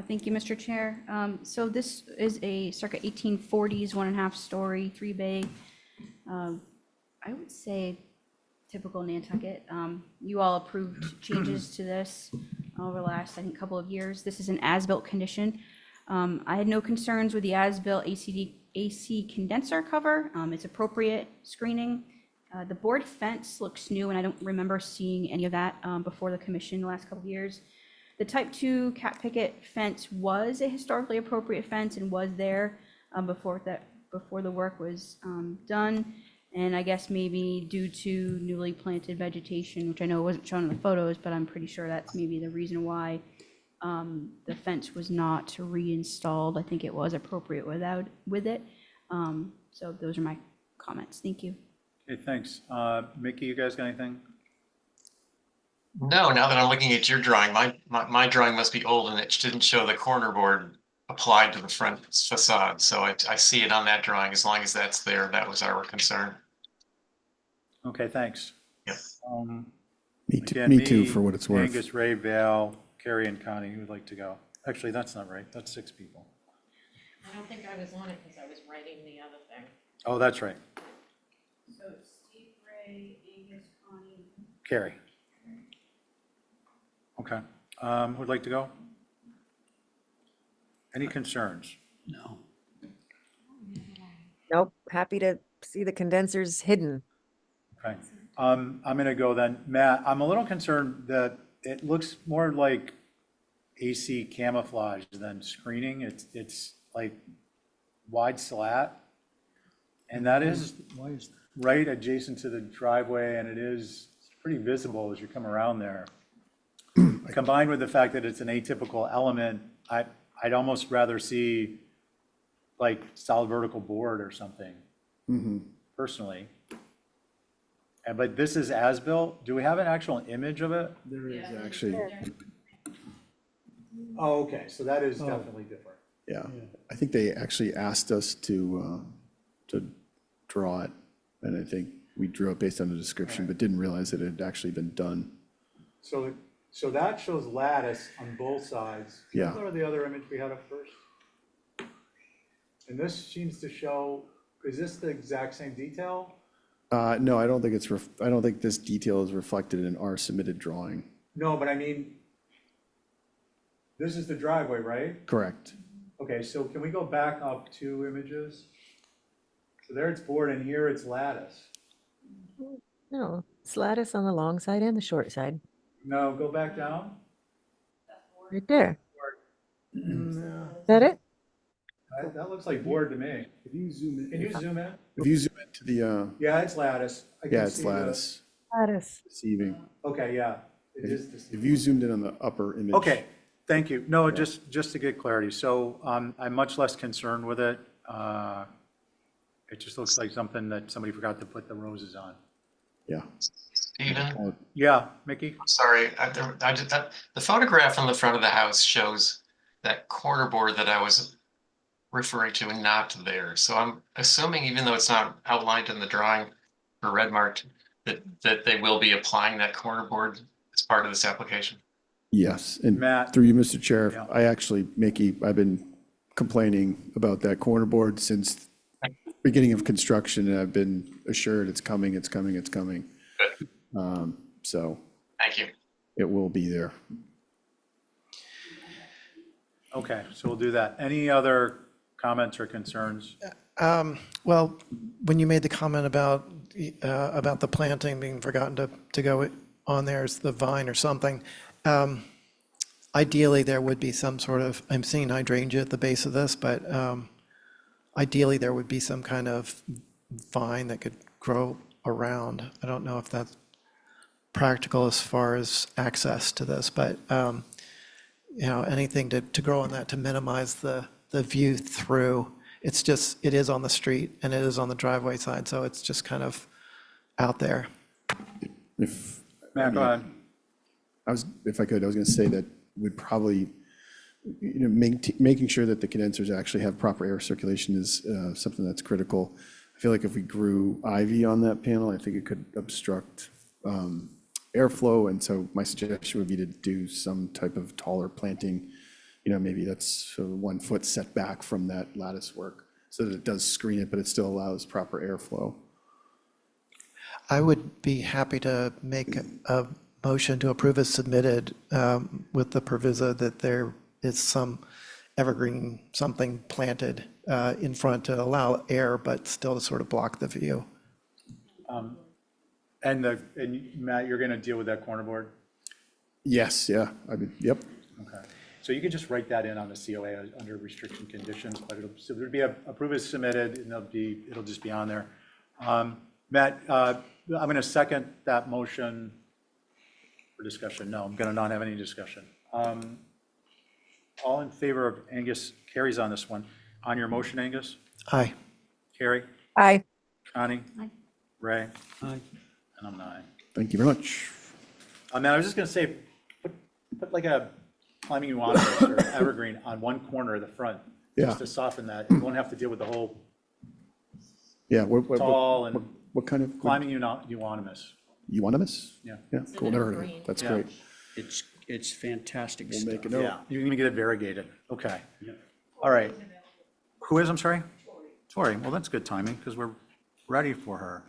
Thank you, Mr. Chair. So this is a circa 1840s, 1.5 story, 3 bay. I would say typical Nantucket. You all approved changes to this over the last, I think, couple of years. This is an as-built condition. I had no concerns with the as-built AC condenser cover. It's appropriate screening. The board fence looks new, and I don't remember seeing any of that before the commission the last couple of years. The type 2 cat picket fence was a historically appropriate fence and was there before the work was done. And I guess maybe due to newly planted vegetation, which I know wasn't shown in the photos, but I'm pretty sure that's maybe the reason why the fence was not reinstalled. I think it was appropriate with it. So those are my comments. Thank you. Okay, thanks. Mickey, you guys got anything? No, now that I'm looking at your drawing, my drawing must be old and it didn't show the corner board applied to the front facade. So I see it on that drawing. As long as that's there, that was our concern. Okay, thanks. Yep. Again, Me too, for what it's worth. Angus, Ray, Val, Carrie, and Connie, who would like to go? Actually, that's not right. That's 6 people. I don't think I was on it because I was writing the other thing. Oh, that's right. So Steve, Ray, Angus, Connie. Carrie. Okay. Who'd like to go? Any concerns? No. Nope, happy to see the condensers hidden. Okay. I'm going to go then. Matt, I'm a little concerned that it looks more like AC camouflage than screening. It's like wide slat. And that is Why is that? right adjacent to the driveway, and it is pretty visible as you come around there. Combined with the fact that it's an atypical element, I'd almost rather see like solid vertical board or something, personally. But this is as-built. Do we have an actual image of it? There is actually. Oh, okay, so that is definitely different. Yeah, I think they actually asked us to draw it, and I think we drew it based on the description, but didn't realize that it had actually been done. So that shows lattice on both sides. Yeah. What are the other image we had up first? And this seems to show, is this the exact same detail? No, I don't think I don't think this detail is reflected in our submitted drawing. No, but I mean, this is the driveway, right? Correct. Okay, so can we go back up 2 images? So there it's board and here it's lattice. No, it's lattice on the long side and the short side, No, go back down. right there. Is that it? That looks like board to me. If you zoom in. Can you zoom in? If you zoom into the, Yeah, it's lattice. I can yeah, it's see the- lattice Lattice. deceiving. Okay, yeah. It is If you zoomed in on the upper image. Okay, thank you. No, just to get clarity. So I'm much less concerned with it. It just looks like something that somebody forgot to put the roses on. Yeah. Stephen, Yeah, Mickey? sorry, the photograph on the front of the house shows that corner board that I was referring to and not there. So I'm assuming, even though it's not outlined in the drawing or red marked, that they will be applying that corner board as part of this application. Yes, and Matt? through you, Mr. Chair, Yeah. I actually, Mickey, I've been complaining about that corner board since beginning of construction, and I've been assured it's coming, it's coming, it's coming. Good. So Thank you. it will be there. Okay, so we'll do that. Any other comments or concerns? Well, when you made the comment about the planting being forgotten to go on there as the vine or something, ideally there would be some sort of, I'm seeing hydrangea at the base of this, but ideally there would be some kind of vine that could grow around. I don't know if that's practical as far as access to this, but anything to grow on that to minimize the view through. It's just, it is on the street and it is on the driveway side, so it's just kind of out there. If, Matt, go ahead. if I could, I was going to say that we'd probably, making sure that the condensers actually have proper air circulation is something that's critical. I feel like if we grew ivy on that panel, I think it could obstruct airflow, and so my suggestion would be to do some type of taller planting. Maybe that's 1 foot setback from that lattice work, so that it does screen it, but it still allows proper airflow. I would be happy to make a motion to approve as submitted with the proviso that there is some evergreen, something planted in front to allow air, but still to sort of block the view. And Matt, you're going to deal with that corner board? Yes, yeah, yep. Okay. So you could just write that in on the COA under restriction conditions, but it'll be approved as submitted, and it'll just be on there. Matt, I'm going to second that motion for discussion. No, I'm going to not have any discussion. All in favor of Angus? Carrie's on this one. On your motion, Angus? Aye. Carrie? Aye. Connie? Aye. Ray? Aye. And I'm an aye. Thank you very much. Now, I was just going to say, put like a climbing euonymus or evergreen on one corner of the front, Yeah. just to soften that. You won't have to deal with the whole Yeah, tall and what kind of? climbing euonymus. Euonymus? Yeah. Yeah, cool, never heard of it. That's Yeah. great. It's fantastic We'll stuff. make a note. Yeah, you can even get it variegated. Okay. All right. Who is, I'm sorry? Tori. Well, that's good timing because we're ready for her.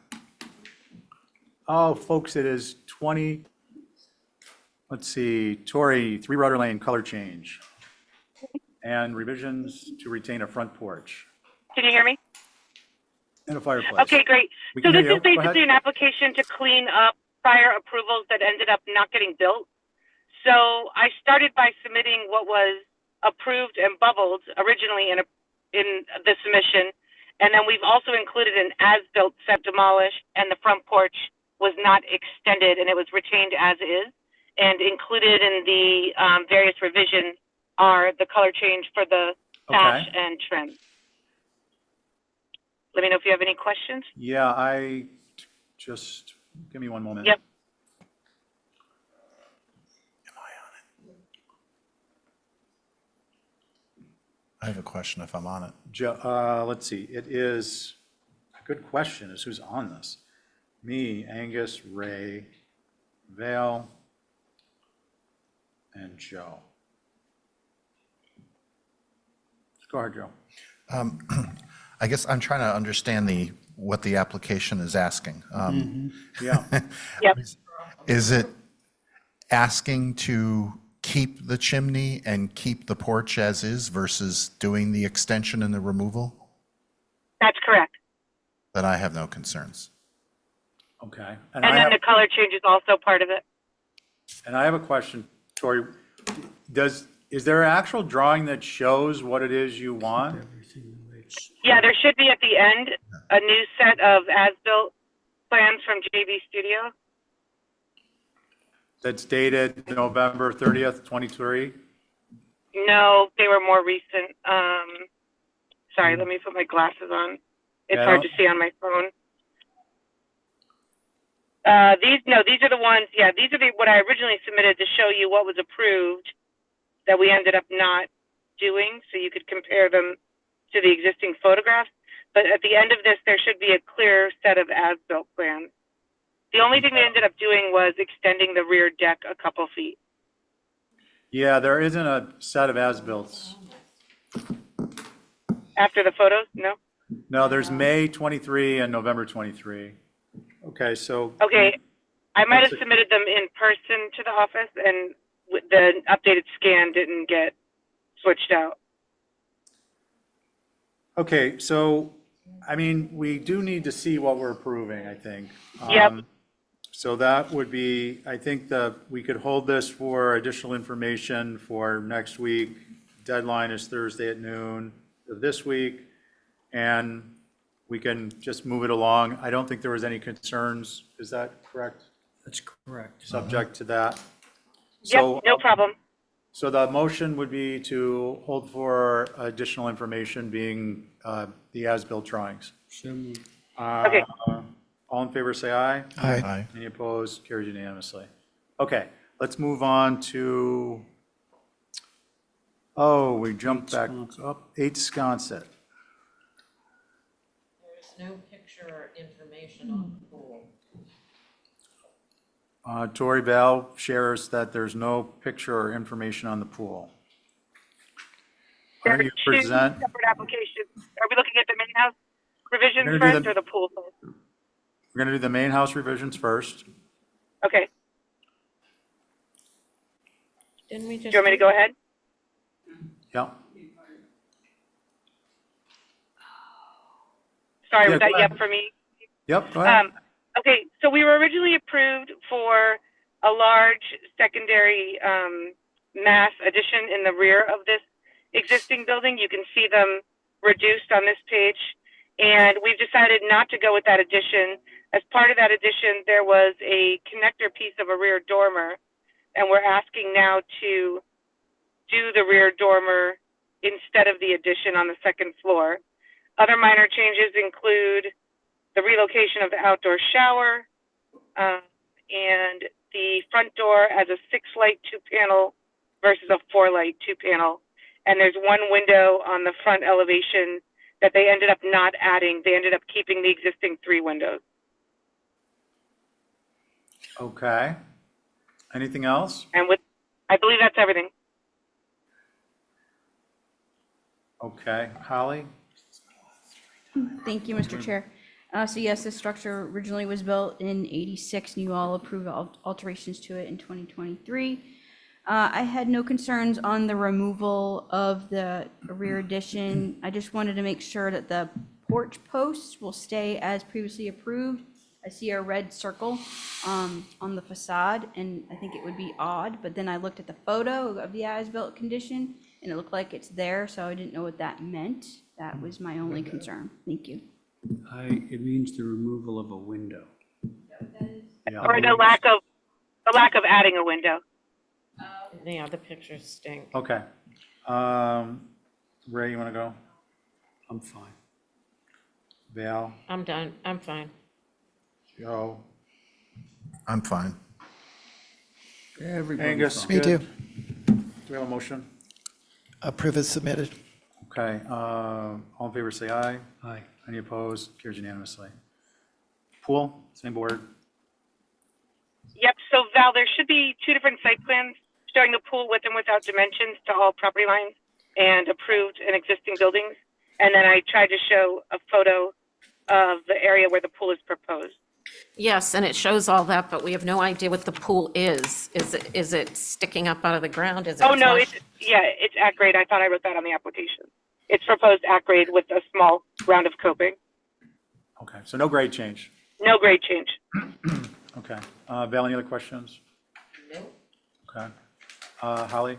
Oh, folks, it is 20, let's see, Tori, 3 Rudder Lane color change. And revisions to retain a front porch Can you hear me? and a fireplace. Okay, great. We So can this hear is you. Go ahead. basically an application to clean up prior approvals that ended up not getting built. So I started by submitting what was approved and bubbled originally in the submission. And then we've also included an as-built set demolished, and the front porch was not extended, and it was retained as is. And included in the various revisions are the color change for the sash and trim. Let me know if you have any questions. Yeah, just give me one moment. Yep. I have a question if I'm on it. Let's see, it is, a good question is who's on this? Me, Angus, Ray, Vale, and Joe. Go ahead, Joe. I guess I'm trying to understand what the application is asking. Yeah. Yep. Is it asking to keep the chimney and keep the porch as is versus doing the extension and the removal? That's correct. Then I have no concerns. Okay. And then the color change is also part of it. And I have a question, Tori. Is there an actual drawing that shows what it is you want? Yeah, there should be at the end a new set of as-built plans from JB Studio. That's dated November 30th, 23? No, they were more recent. Sorry, let me put my glasses on. It's Yeah, I hard to don't- see on my phone. These are the ones, yeah, these are what I originally submitted to show you what was approved that we ended up not doing, so you could compare them to the existing photographs. But at the end of this, there should be a clear set of as-built plans. The only thing they ended up doing was extending the rear deck a couple feet. Yeah, there isn't a set of as-bills. After the photos, no? No, there's May 23 and November 23. Okay, so. Okay, I might have That's a- submitted them in person to the office, and the updated scan didn't get switched out. Okay, so, I mean, we do need to see what we're approving, I think. Yep. So that would be, I think we could hold this for additional information for next week. Deadline is Thursday at noon of this week, and we can just move it along. I don't think there was any concerns. Is that correct? That's correct. Subject to that? Yep, So, no problem. So the motion would be to hold for additional information being the as-built drawings. So moved. Okay. All in favor, say aye. Aye. Any opposed? Carried unanimously. Okay, let's move on to, we jumped back up, 8 Sconset. There's no picture or information on the pool. Tori Val shares that there's no picture or information on the pool. Why don't you Two present? separate applications. Are we looking at the main house revisions We're gonna do first the- or the pool first? We're going to do the main house revisions first. Okay, Didn't we just? do you want me to go ahead? Yeah. Sorry, Yeah, was that go yep ahead. for me? Yep, go ahead. Okay, so we were originally approved for a large secondary mass addition in the rear of this existing building. You can see them reduced on this page. And we've decided not to go with that addition. As part of that addition, there was a connector piece of a rear dormer. And we're asking now to do the rear dormer instead of the addition on the second floor. Other minor changes include the relocation of the outdoor shower, and the front door as a 6-light 2-panel versus a 4-light 2-panel. And there's one window on the front elevation that they ended up not adding. They ended up keeping the existing 3 windows. Okay. Anything else? And I believe that's everything. Okay. Holly? Thank you, Mr. Chair. So yes, this structure originally was built in '86, and you all approved alterations to it in 2023. I had no concerns on the removal of the rear addition. I just wanted to make sure that the porch posts will stay as previously approved. I see a red circle on the facade, and I think it would be odd, but then I looked at the photo of the as-built condition, and it looked like it's there, so I didn't know what that meant. That was my only concern. Thank you. It means the removal of a window. Yeah. Or the lack of adding a window. Yeah, the pictures stink. Okay. Ray, you want to go? I'm fine. Val? I'm done. I'm fine. Joe? I'm fine. Everybody's Angus? fine. Me too. good? Do we have a motion? Approve as submitted. Okay, all in favor, say aye. Aye. Any opposed? Carries unanimously. Pool, same board. Yep, so Val, there should be two different site plans showing the pool with and without dimensions to all property lines and approved and existing buildings. And then I tried to show a photo of the area where the pool is proposed. Yes, and it shows all that, but we have no idea what the pool is. Is it sticking up out of the ground? Is it Oh, no, flush? it's at grade. I thought I wrote that on the application. It's proposed at grade with a small round of coping. Okay, so no grade change. No grade change. Okay. Val, any other questions? No. Okay. Holly?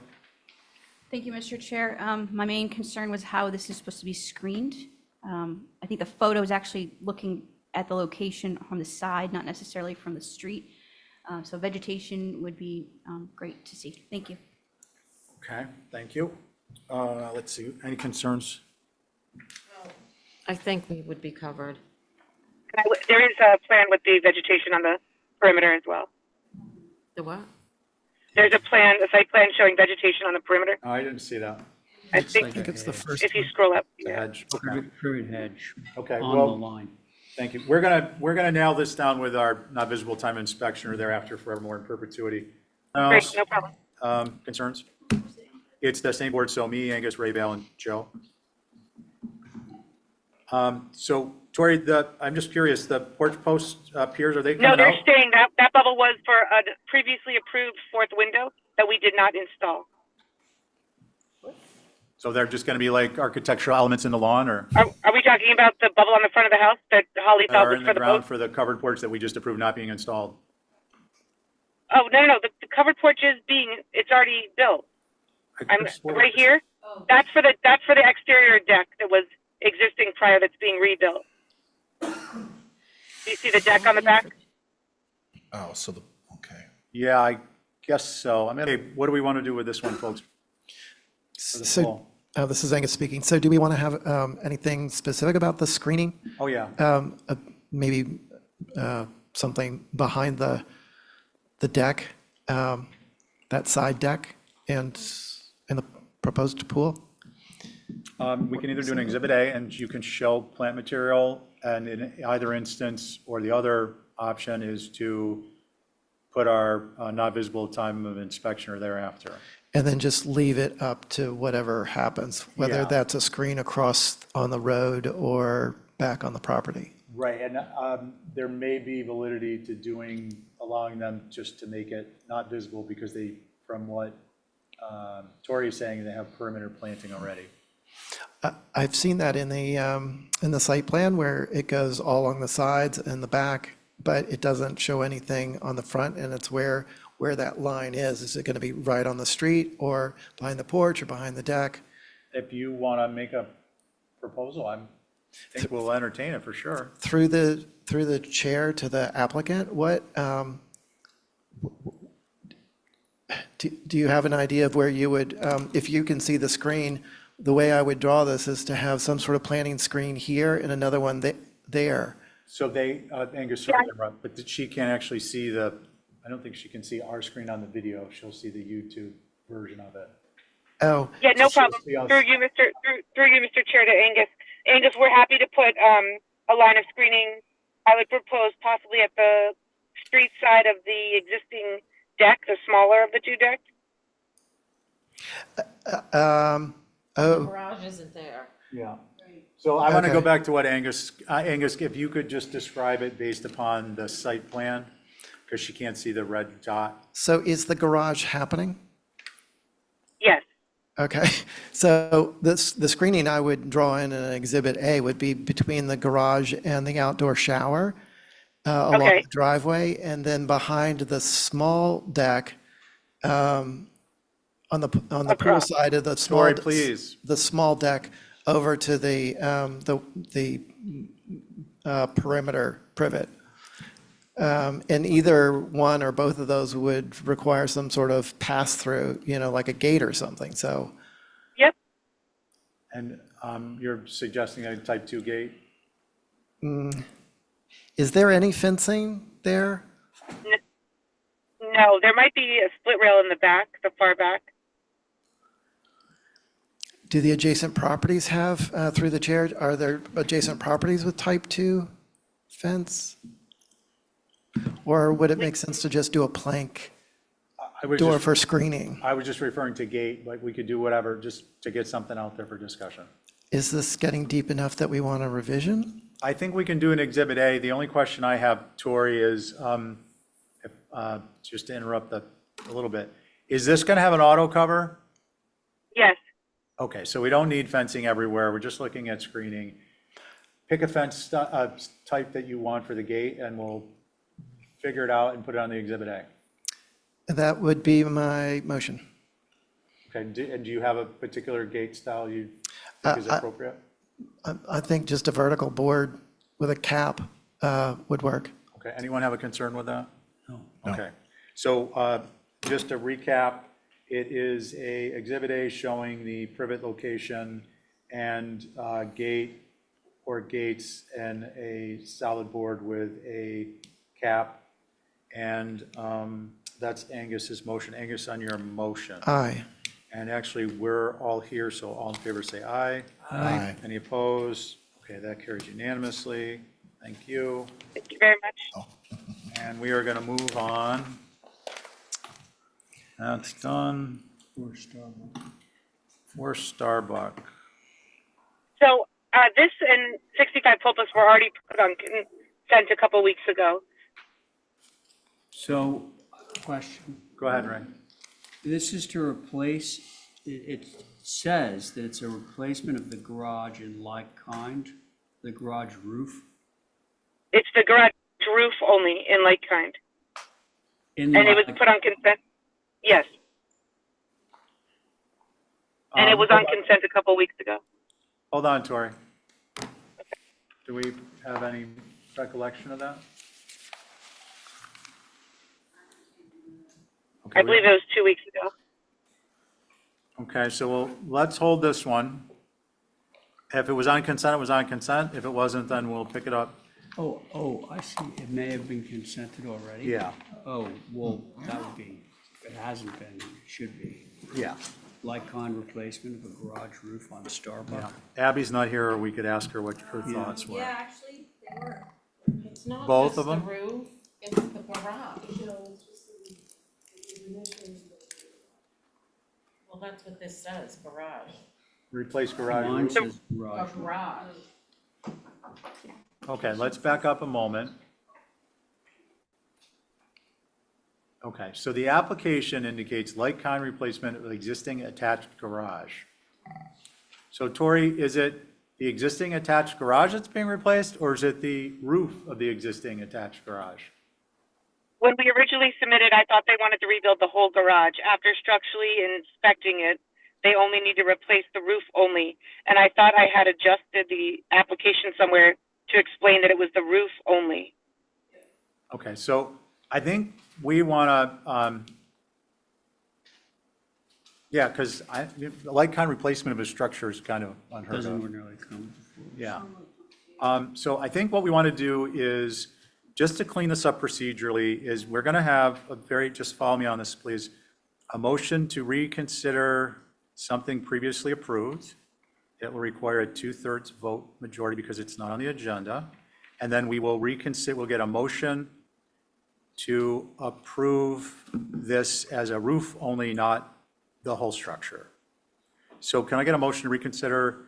Thank you, Mr. Chair. My main concern was how this is supposed to be screened. I think the photo is actually looking at the location from the side, not necessarily from the street. So vegetation would be great to see. Thank you. Okay, thank you. Let's see, any concerns? I think we would be covered. There is a plan with the vegetation on the perimeter as well. The what? There's a plan, a site plan showing vegetation on the perimeter. Oh, I didn't see that. I think it's the first if you scroll up. The Yeah. hedge. Okay. Privet hedge Okay, on well, the line. thank you. We're gonna nail this down with our not visible time inspection or thereafter forevermore in perpetuity. Great, no problem. Concerns? It's the same board, so me, Angus, Ray, Val, and Joe. So Tori, I'm just curious, the porch post piers, are they No, coming they're out? staying. That bubble was for a previously approved fourth window that we did not install. So they're just gonna be like architectural elements in the lawn, or Are we talking about the bubble on the front of the house that Holly that thought are was in for the the ground boat? for the covered porch that we just approved not being installed? Oh, no. The covered porch it's already built. I'm right here. That's for the exterior deck that was existing prior that's being rebuilt. Do you see the deck on the back? Oh, so okay. Yeah, I guess so. I mean, hey, what do we want to do with this one, folks? For the So, pool? this is Angus speaking. So do we want to have anything specific about the screening? Oh, yeah. Maybe something behind the deck, that side deck and the proposed pool? We can either do an Exhibit A, and you can show plant material, and in either instance, or the other option is to put our not visible time of inspection or thereafter. And then just leave it up to whatever happens, whether Yeah. that's a screen across on the road or back on the property. Right, and there may be validity to allowing them just to make it not visible, because they, from what Tori is saying, they have perimeter planting already. I've seen that in the site plan where it goes all along the sides and the back, but it doesn't show anything on the front, and it's where that line is. Is it going to be right on the street or behind the porch or behind the deck? If you want to make a proposal, I think we'll entertain it for sure. Through the chair to the applicant, what, do you have an idea of where you would, if you can see the screen, the way I would draw this is to have some sort of planting screen here and another one there. So Angus, sorry to interrupt, but she can't actually see I don't think she can see our screen on the video. She'll see the YouTube version of it. Oh. Yeah, no So she'll problem. see us. Through you, Mr. Chair, to Angus. Angus, we're happy to put a line of screening. I would propose possibly at the street side of the existing deck, the smaller of the two decks. The Oh, garage isn't there. Yeah. So I want to go Okay. back to what Angus, if you could just describe it based upon the site plan, because she can't see the red dot. so is the garage happening? Yes. Okay, so the screening I would draw in an Exhibit A would be between the garage and the outdoor shower along Okay. the driveway, and then behind the small deck on the pool Across. side of the small. Tori, please. The small deck over to the perimeter privet. And either one or both of those would require some sort of pass-through, like a gate or something, so. Yep. And you're suggesting a type 2 gate? Is there any fencing there? No, there might be a split rail in the back, the far back. do the adjacent properties have, through the chair, are there adjacent properties with type 2 fence? Or would it make sense to just do a plank I was door just- for screening? I was just referring to gate, like we could do whatever, just to get something out there for discussion. Is this getting deep enough that we want a revision? I think we can do an Exhibit A. The only question I have, Tori, is, just to interrupt a little bit, is this going to have an auto cover? Yes. Okay, so we don't need fencing everywhere. We're just looking at screening. Pick a fence type that you want for the gate, and we'll figure it out and put it on the Exhibit A. That would be my motion. Okay, and do you have a particular gate style you think is appropriate? I think just a vertical board with a cap would work. Okay, anyone have a concern with that? No. Okay, so just to recap, it is a Exhibit A showing the privet location and gate or gates and a solid board with a cap. And that's Angus's motion. Angus, on your motion. Aye. And actually, we're all here, so all in favor say aye. Aye. Any opposed? Okay, that carries unanimously. Thank you. Thank you very much. And we are going to move on. That's done. For Starbuck. So this and 65 Pulpus were already put on consent a couple weeks ago. So, question. Go ahead, Ray. This is to replace, it says that it's a replacement of the garage in like kind, the garage roof. It's the garage roof only in like kind. In And it was like- put on consent? Yes. And it was on consent a couple weeks ago. Hold on, Tori. Do we have any recollection of that? Okay, I believe it was 2 weeks ago. Okay, so let's hold this one. If it was on consent, it was on consent. If it wasn't, then we'll pick it up. Oh, I see. It may have been consented already. Yeah. Oh, well, that would be, if it hasn't been, it should be. Yeah. Like-kind replacement of a garage roof on Starbuck. Abby's not here, or we could ask her what her thoughts were. actually, they were. It's not Both just of the them? roof, it's the garage. Well, that's what this says, garage. Replace garage Mine roof. says A garage. garage. Okay, let's back up a moment. Okay, so the application indicates like-kind replacement of existing attached garage. So Tori, is it the existing attached garage that's being replaced, or is it the roof of the existing attached garage? When we originally submitted, I thought they wanted to rebuild the whole garage. After structurally inspecting it, they only need to replace the roof only. And I thought I had adjusted the application somewhere to explain that it was the roof only. Okay, so I think we want to, yeah, because like-kind replacement of a structure is kind of unheard Doesn't of. ordinarily come before. Yeah. So I think what we want to do is, just to clean this up procedurally, is we're going to have a just follow me on this, please, a motion to reconsider something previously approved. It will require a 2/3 vote majority because it's not on the agenda. And then we will reconsider, we'll get a motion to approve this as a roof only, not the whole structure. So can I get a motion to reconsider?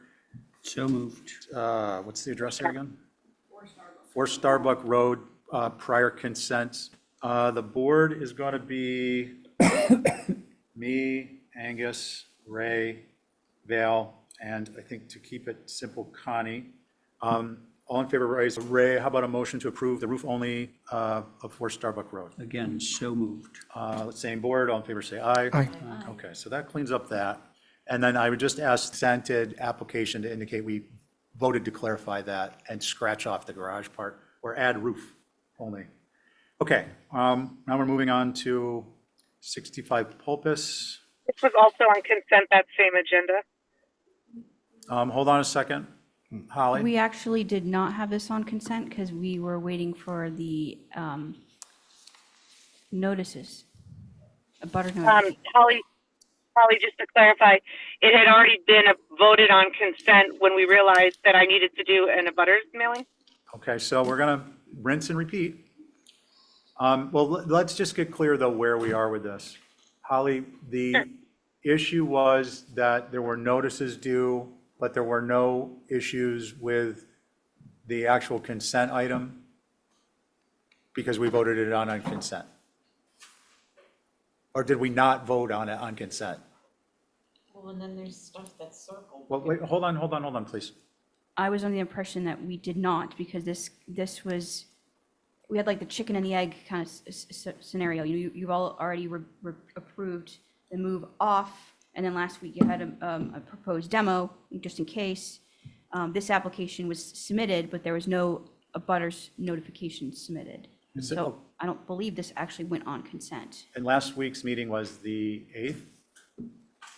So moved. What's the address here again? 4 Starbuck Road, prior consent. The board is going to be me, Angus, Ray, Val, and I think to keep it simple, Connie. All in favor, raise. Ray, how about a motion to approve the roof only of 4 Starbuck Road? Again, so moved. Same board, all in favor, say aye. Aye. Okay, so that cleans up that. And then I would just ask consented application to indicate we voted to clarify that and scratch off the garage part or add roof only. Okay, now we're moving on to 65 Pulpus. This was also on consent, that same agenda. Hold on a second. Holly? We actually did not have this on consent because we were waiting for the notices, a butter notice. Holly, Holly, just to clarify, it had already been voted on consent when we realized that I needed to do an abutters mailing? Okay, so we're gonna rinse and repeat. Well, let's just get clear though where we are with this. Holly, the issue was that there were notices due, but there were no issues with the actual consent item because we voted it on consent. Or did we not vote on it on consent? Well, and then there's stuff that's circled. Well, wait, hold on, please. I was under the impression that we did not, because this was, we had like the chicken and the egg kind of scenario. You've all already approved the move off, and then last week you had a proposed demo, just in case. This application was submitted, but there was no abutters notification submitted. So I don't believe this actually went on consent. And last week's meeting was the 8th?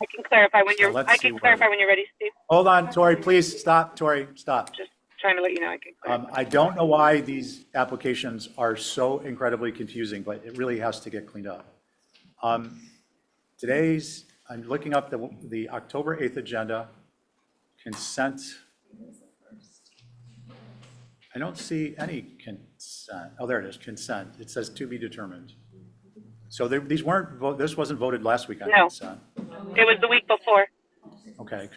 I can clarify when So you're, let's I see can where- clarify when you're ready, Steve. Hold on, Tori, please, stop, Tori, stop. Just trying to let you know I can clarify. I don't know why these applications are so incredibly confusing, but it really has to get cleaned up. I'm looking up the October 8th agenda, consent. I don't see any consent. Oh, there it is, consent. It says to be determined. So these weren't, this wasn't voted last week on No. consent. It was the week before. Okay,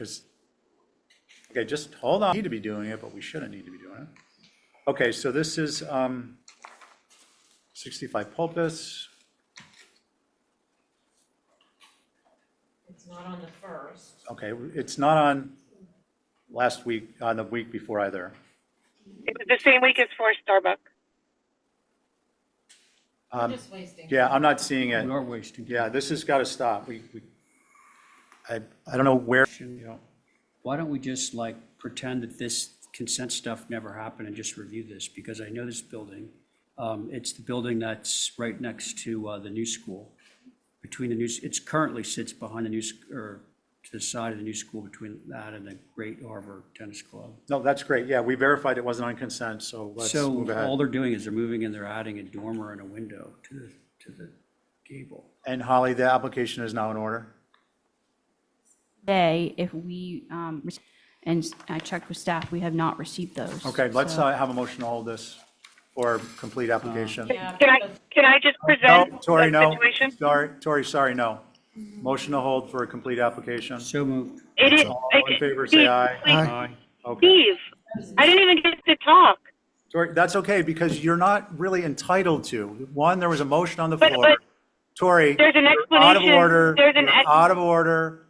okay, just hold on. We need to be doing it, but we shouldn't need to be doing it. Okay, so this is 65 Pulpus. It's not on the first. Okay, it's not on last week, on the week before either. It was the same week as for Starbucks. Just wasting. Yeah, I'm not seeing it. We are wasting. Yeah, this has got to stop. I don't know where, Why don't we just like pretend that this consent stuff never happened and just review this? Because I know this building, it's the building that's right next to the new school. Between the new, it currently sits behind the new, or to the side of the new school between that and the Great Harbor Tennis Club. no, that's great. Yeah, we verified it wasn't on consent, so let's move So all ahead. they're doing is they're moving and they're adding a dormer and a window to the gable. And Holly, the application is now in order? Today, if we, and I checked with staff, we have not received those. Okay, let's So- have a motion to hold this for complete application. Can I just present No, Tori, the no. situation? Sorry, no. Motion to hold for a complete application. So moved. It is. All in favor, say aye. Aye. Okay. Steve, I didn't even get to talk. Tori, that's okay, because you're not really entitled to. One, there was a motion on the But- floor. but Tori, there's an you're out of explanation. order. There's an You're ex- out of order.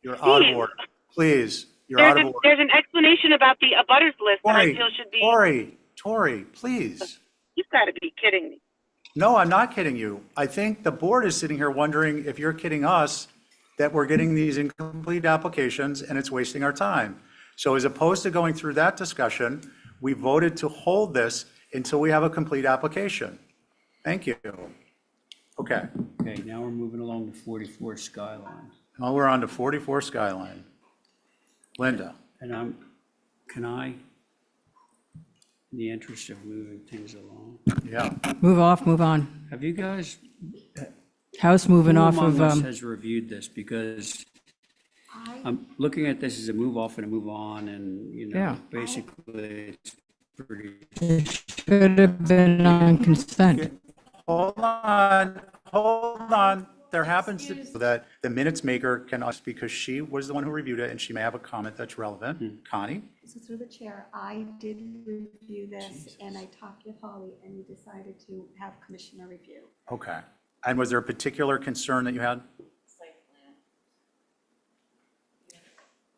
You're out of Steve. order. Please, you're out of order. There's an explanation about the abutters list that I feel should be. Tori, please. You've got to be kidding me. No, I'm not kidding you. I think the board is sitting here wondering if you're kidding us that we're getting these incomplete applications and it's wasting our time. So as opposed to going through that discussion, we voted to hold this until we have a complete application. Thank you. Okay, Okay, now we're moving along to 44 Skyline. now we're on to 44 Skyline. Linda, And can I, in the interest of moving things along, yeah. Move off, move on. have you guys, House moving who off among of, us has reviewed this? Because I'm looking at this as a move off and a move on, and, Yeah. basically, it's pretty. it should have been on consent. Hold on. There happens to be that the minutes maker can, because she was the one who reviewed it and she may have a comment that's relevant. Connie? So through the chair, I did review this and I talked with Holly and we decided to have commissioner review. Okay. And was there a particular concern that you had?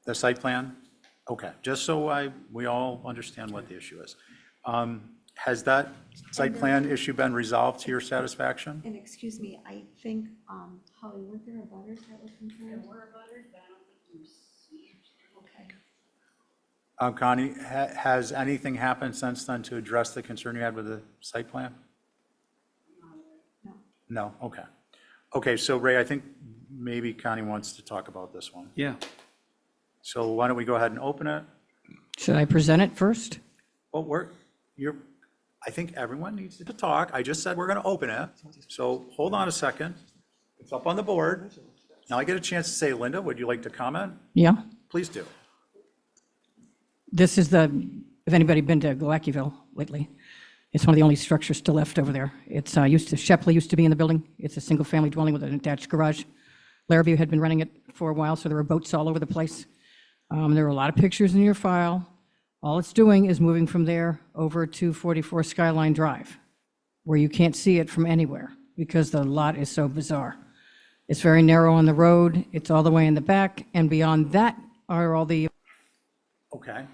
The site plan? Okay, just so we all understand what the issue is. Has that site plan issue been resolved to your satisfaction? And excuse me, I think, Holly, weren't there abutters that were concerned? There were abutters, but I don't think you received. Okay. Connie, has anything happened since then to address the concern you had with the site plan? No. No, okay. Okay, so Ray, I think maybe Connie wants to talk about this one. Yeah. So why don't we go ahead and open it? Should I present it first? Well, I think everyone needs to talk. I just said we're going to open it. So hold on a second. It's up on the board. Now I get a chance to say, Linda, would you like to comment? Yeah, Please do. this is the, if anybody been to Galackyville lately, it's one of the only structures still left over there. It's Shepley used to be in the building. It's a single-family dwelling with an attached garage. Larrabee had been running it for a while, so there were boats all over the place. There were a lot of pictures in your file. All it's doing is moving from there over to 44 Skyline Drive, where you can't see it from anywhere because the lot is so bizarre. It's very narrow on the road. It's all the way in the back, and beyond that are all the, Okay.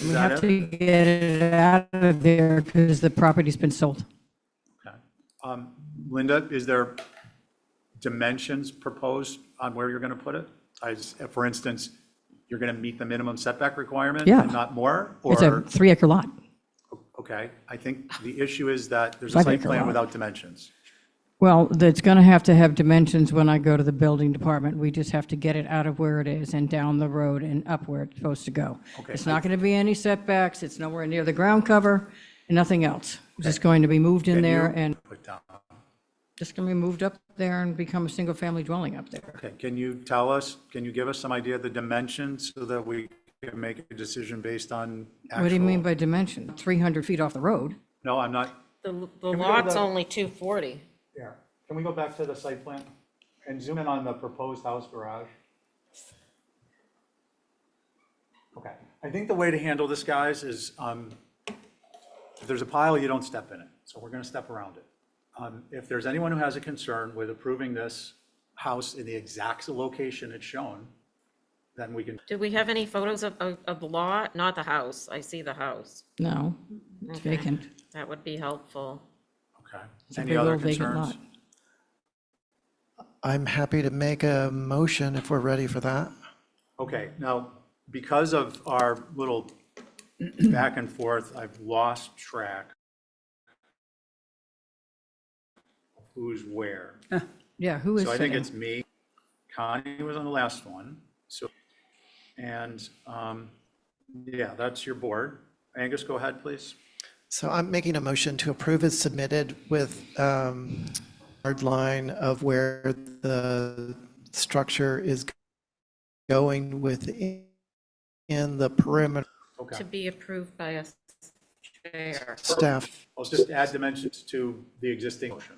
we have to get it out of there because the property's been sold. Okay. Linda, is there dimensions proposed on where you're going to put it? For instance, you're going to meet the minimum setback requirement Yeah. and not more? It's a Or 3-acre lot. okay, I think the issue is that there's a 5 site acre plan lot. without dimensions. Well, it's going to have dimensions when I go to the building department. We just have to get it out of where it is and down the road and up where it's supposed to go. Okay. It's not going to be any setbacks. It's nowhere near the ground cover and nothing else. It's just going to be moved in Can there you and put down? just going to be moved up there and become a single-family dwelling up there. Okay, can you give us some idea of the dimensions so that we can make a decision based on actual? What do you mean by dimension? 300 feet off the road? No, I'm not. The we go to lot's the- only 240. Yeah, can we go back to the site plan and zoom in on the proposed house garage? Okay, I think the way to handle this, guys, is if there's a pile, you don't step in it, so we're gonna step around it. If there's anyone who has a concern with approving this house in the exact location it's shown, then we can, Do we have any photos of the lot? Not the house. I see the house. No, it's Okay. vacant. That would be helpful. okay. It's a Any big other old vacant concerns? lot. I'm happy to make a motion if we're ready for that. Okay, now, because of our little back and forth, I've lost track of who's where. Yeah, who is So I think sitting? it's me. Connie was on the last one, so, and, yeah, that's your board. Angus, go ahead, please. So I'm making a motion to approve as submitted with hard line of where the structure is going within the perimeter To be approved by a chair. staff. Let's just add dimensions to the existing motion.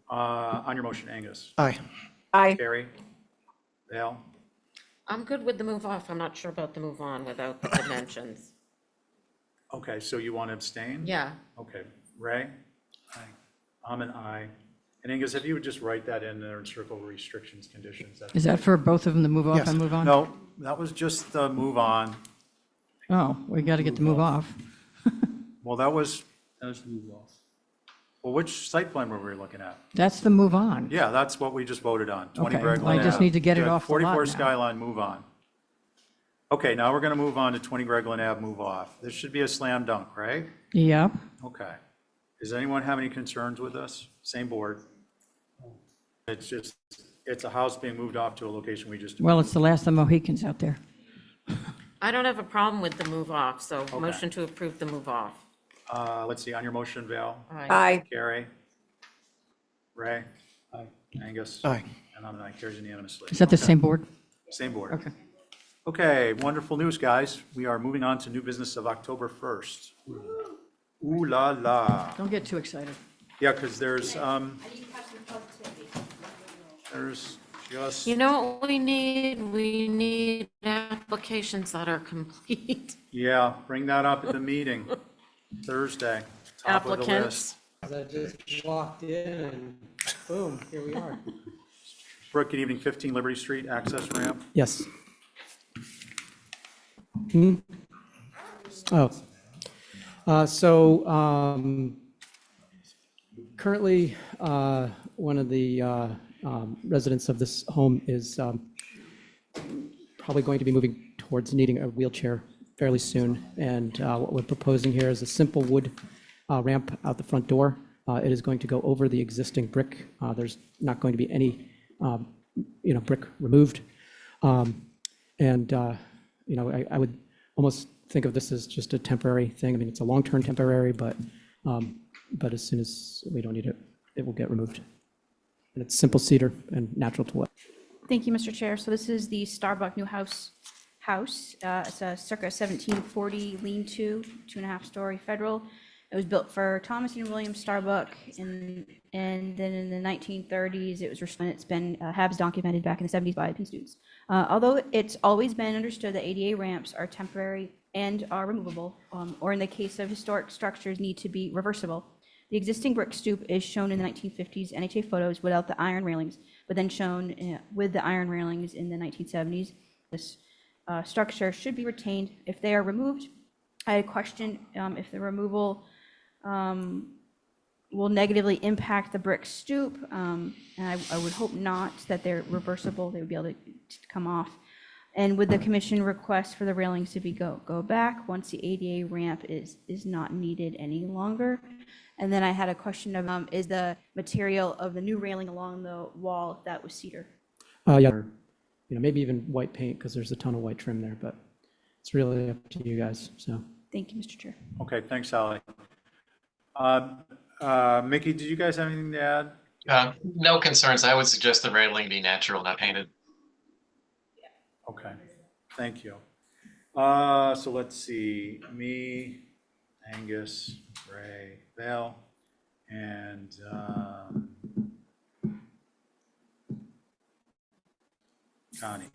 On your motion, Angus. Aye. Aye. Carrie? Dale? I'm good with the move off. I'm not sure about the move on without the dimensions. Okay, so you want to abstain? Yeah. Okay, Ray? Aye. I'm an aye. And Angus, if you would just write that in there and circle restrictions, conditions. Is that for both of them, the move off Yes. and move on? No, that was just the move on. Oh, we got to get the move off. Well, that was, That was the move off. well, which site plan were we looking at? That's the move on. Yeah, that's what we just voted on, 20 Okay, Gregg I Lane just Ave. need to get it Good, off the lot 44 now. Skyline, move on. Okay, now we're going to move on to 20 Gregland Ave, move off. This should be a slam dunk, right? Yep. Okay. Does anyone have any concerns with this? Same board. It's just, it's a house being moved off to a location we just. Well, it's the last of the Mohicans out there. I don't have a problem with the move off, so motion to approve the move off. Let's see, on your motion, Val? Aye. Carrie? Ray? Aye. Angus? Aye. And I'm an aye, carries unanimously. Is that the Okay. same board? Same board. Okay. Okay, wonderful news, guys. We are moving on to new business of October 1st. Ooh la la. Don't get too excited. Yeah, because there's just, You know what we need? We need applications that are complete. yeah, bring that up at the meeting Thursday. Top of the list. Applicants. I just walked in and boom, here we are. Brooke, good evening, 15 Liberty Street, access ramp. Yes. Hmm? Oh. Currently, one of the residents of this home is probably going to be moving towards needing a wheelchair fairly soon. And what we're proposing here is a simple wood ramp out the front door. It is going to go over the existing brick. There's not going to be any, brick removed. I would almost think of this as just a temporary thing. I mean, it's a long-term temporary, but as soon as we don't need it, it will get removed. And it's simple cedar and natural to wood. Thank you, Mr. Chair. So this is the Starbuck new house. It's a circa 1740 lean-to, 2.5-story federal. It was built for Thomas and William Starbuck, and then in the 1930s, it's been HABs documented back in the 70s by students. Although it's always been understood that ADA ramps are temporary and are removable, or in the case of historic structures, need to be reversible. The existing brick stoop is shown in the 1950s NHA photos without the iron railings, but then shown with the iron railings in the 1970s. This structure should be retained. If they are removed, I had a question if the removal will negatively impact the brick stoop, and I would hope not, that they're reversible, they would be able to come off. And would the commission request for the railings to be go back once the ADA ramp is not needed any longer? And then I had a question of, is the material of the new railing along the wall, if that was cedar? Yeah, maybe even white paint, because there's a ton of white trim there, but it's really up to you guys, so. Thank you, Mr. Chair. Okay, thanks, Sally. Mickey, did you guys have anything to add? No concerns. I would suggest the railing be natural, not painted. Okay, thank you. So let's see, me, Angus, Ray, Val, and Connie.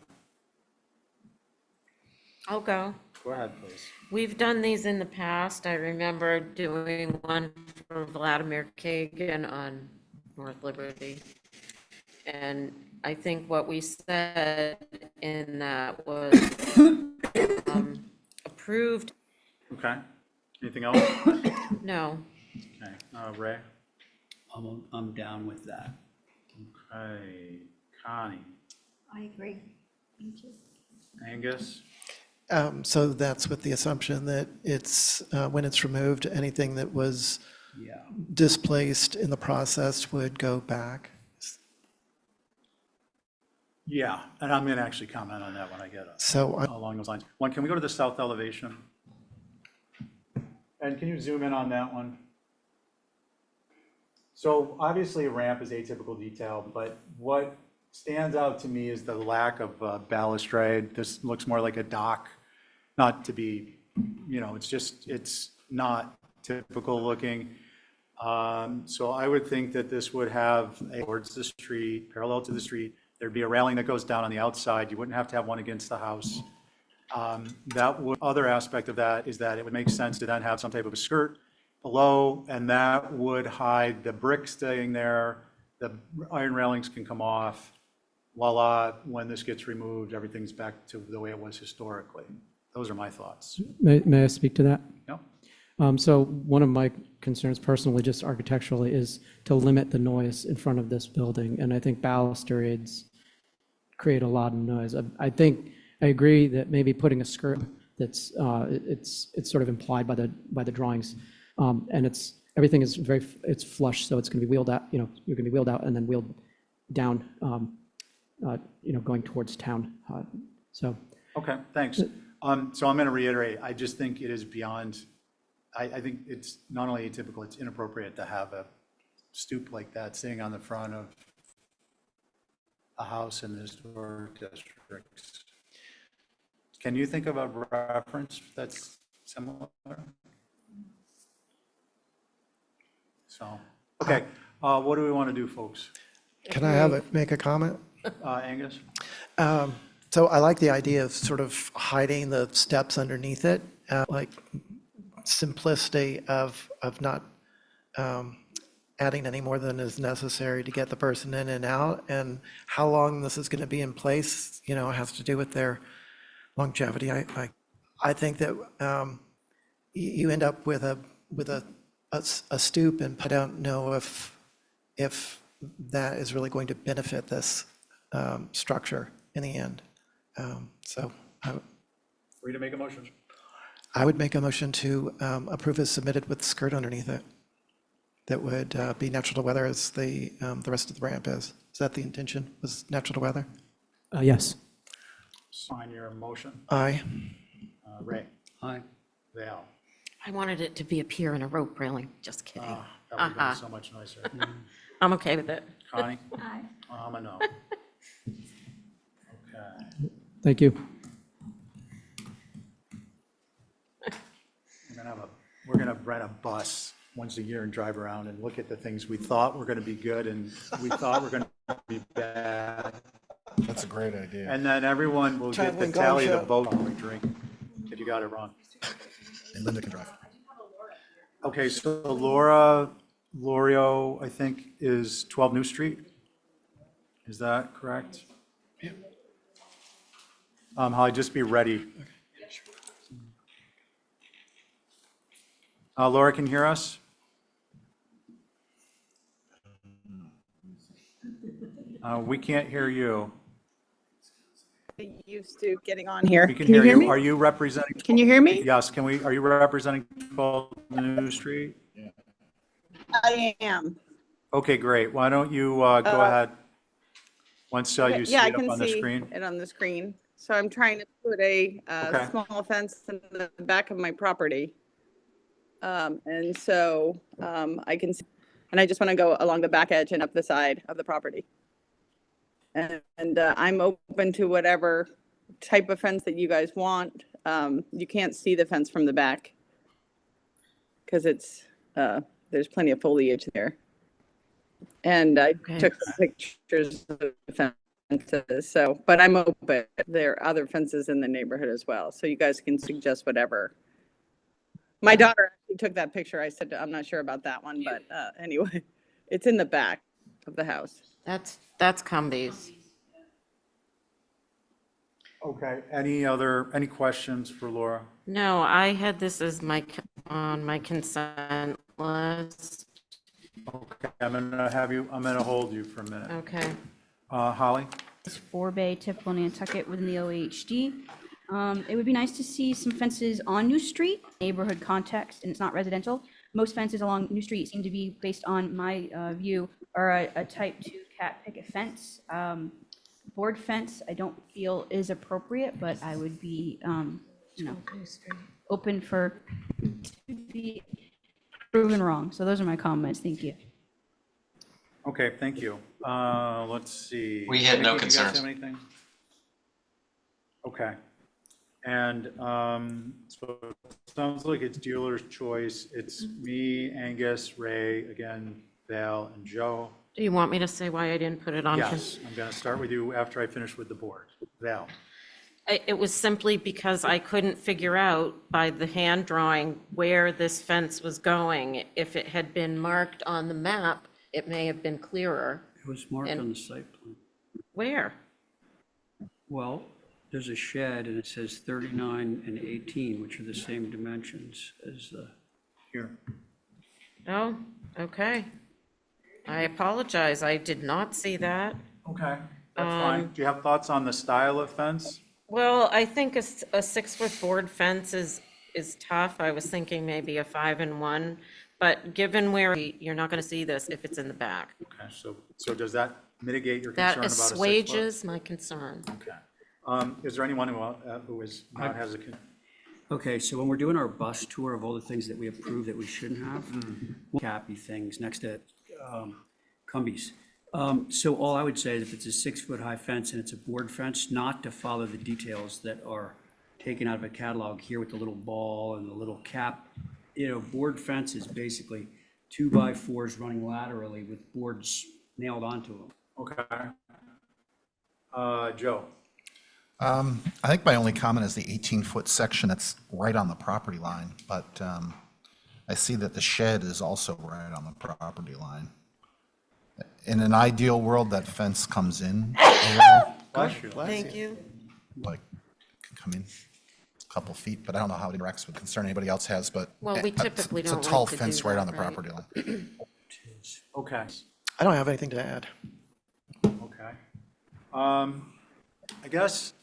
I'll go. Go ahead, please. We've done these in the past. I remember doing one for Vladimir Kagan on North Liberty. And I think what we said in that was approved. Okay, anything else? No. Okay, Ray? I'm down with that. Okay, Connie? I agree. Thank you. Angus? So that's with the assumption that it's, when it's removed, anything that was Yeah. displaced in the process would go back. Yeah, and I'm gonna actually comment on that when I get So along those lines. One, can we go to the south elevation? And can you zoom in on that one? So obviously a ramp is atypical detail, but what stands out to me is the lack of balustrade. This looks more like a dock, not to be, it's not typical looking. So I would think that this would have towards the street, parallel to the street. There'd be a railing that goes down on the outside. You wouldn't have to have one against the house. Other aspect of that is that it would make sense to then have some type of a skirt below, and that would hide the brick staying there. The iron railings can come off. Voila, when this gets removed, everything's back to the way it was historically. Those are my thoughts. May I speak to that? No? So one of my concerns personally, just architecturally, is to limit the noise in front of this building. And I think balustrades create a lot of noise. I agree that maybe putting a skirt that's, it's sort of implied by the drawings. And everything is it's flush, so it's going to be wheeled out, you're going to be wheeled out and then wheeled down, going towards town. Okay, thanks. So I'm going to reiterate, I just think it is beyond, I think it's not only atypical, it's inappropriate to have a stoop like that sitting on the front of a house in the historic districts. Can you think of a reference that's similar? So, okay, what do we want to do, folks? Can I make a comment? Angus? So I like the idea of sort of hiding the steps underneath it, like simplicity of not adding any more than is necessary to get the person in and out. And how long this is going to be in place, has to do with their longevity. I think that you end up with a stoop, and I don't know if that is really going to benefit this structure in the end. Free to make a motion. I would make a motion to approve as submitted with skirt underneath it. That would be natural to weather as the rest of the ramp is. Is that the intention, was natural to weather? Yes. Sign your motion. Aye. Ray? Aye. Val? I wanted it to be a pier and a rope railing. Just kidding. That would have been so much nicer. I'm okay with it. Connie? Aye. I'm a no. Thank you. We're gonna rent a bus once a year and drive around and look at the things we thought were gonna be good and we thought were gonna be bad. That's a great idea. And then everyone will get to Traveling tally the gong show. vote while we drink, if you got it wrong. And Linda can drive. Okay, so Lorio, I think, is 12 New Street. Is that correct? Yeah. Holly, just be ready. Laura, can you hear us? We can't hear you. Used to getting on here. We can hear you hear you. me? Are you representing? Can you hear me? Yes, are you representing 12 New Street? I am. Okay, great. Why don't you go ahead once you see Yeah, I it up can on the see screen? it on the screen. So I'm trying to put a Okay. small fence in the back of my property. And so I can, and I just want to go along the back edge and up the side of the property. And I'm open to whatever type of fence that you guys want. You can't see the fence from the back because it's, there's plenty of foliage there. And I took pictures of the fences, so, but I'm open. There are other fences in the neighborhood as well, so you guys can suggest whatever. My daughter actually took that picture. I said, I'm not sure about that one, but anyway, it's in the back of the house. That's Cumbies. Okay, any questions for Laura? No, I had this as on my consent list. Okay, I'm gonna hold you for a minute. Okay. Holly? It's 4-bay typical Nantucket within the OHD. It would be nice to see some fences on New Street, neighborhood context, and it's not residential. Most fences along New Street seem to be, based on my view, are a type 2 cat picket fence. Board fence, I don't feel is appropriate, but I would be, open for to be proven wrong. So those are my comments. Thank you. Okay, thank you. Let's see. We had no Nikki, do you guys concerns. have anything? Okay. And so it sounds like it's dealer's choice. It's me, Angus, Ray, again, Val, and Joe. Do you want me to say why I didn't put it on? Yes, I'm going to start with you after I finish with the board. Val? It was simply because I couldn't figure out by the hand drawing where this fence was going. If it had been marked on the map, it may have been clearer. It was marked And- on the site plan. Where? Well, there's a shed and it says 39 and 18, which are the same dimensions as the. Here. Oh, okay. I apologize. I did not see that. Okay, that's fine. Do you have thoughts on the style of fence? Well, I think a 6-foot board fence is tough. I was thinking maybe a 5-and-1, but given where you're not going to see this if it's in the back. Okay, so does that mitigate your That concern about a 6 foot? assuages my concern. Okay. Is there anyone who is not has a? Okay, so when we're doing our bus tour of all the things that we approve that we shouldn't have, happy things next to Cumbies. So all I would say is if it's a 6-foot high fence and it's a board fence, not to follow the details that are taken out of a catalog here with the little ball and the little cap. Board fence is basically 2x4s running laterally with boards nailed onto them. Okay. Joe? I think my only comment is the 18-foot section that's right on the property line, but I see that the shed is also right on the property line. In an ideal world, that fence comes in a little, Thank you. like, can come in a couple feet, but I don't know how it interacts with concern anybody else has, but Well, we typically it's don't a like tall to do fence right that, on the right? property line. Okay. I don't have anything to add. Okay. I guess,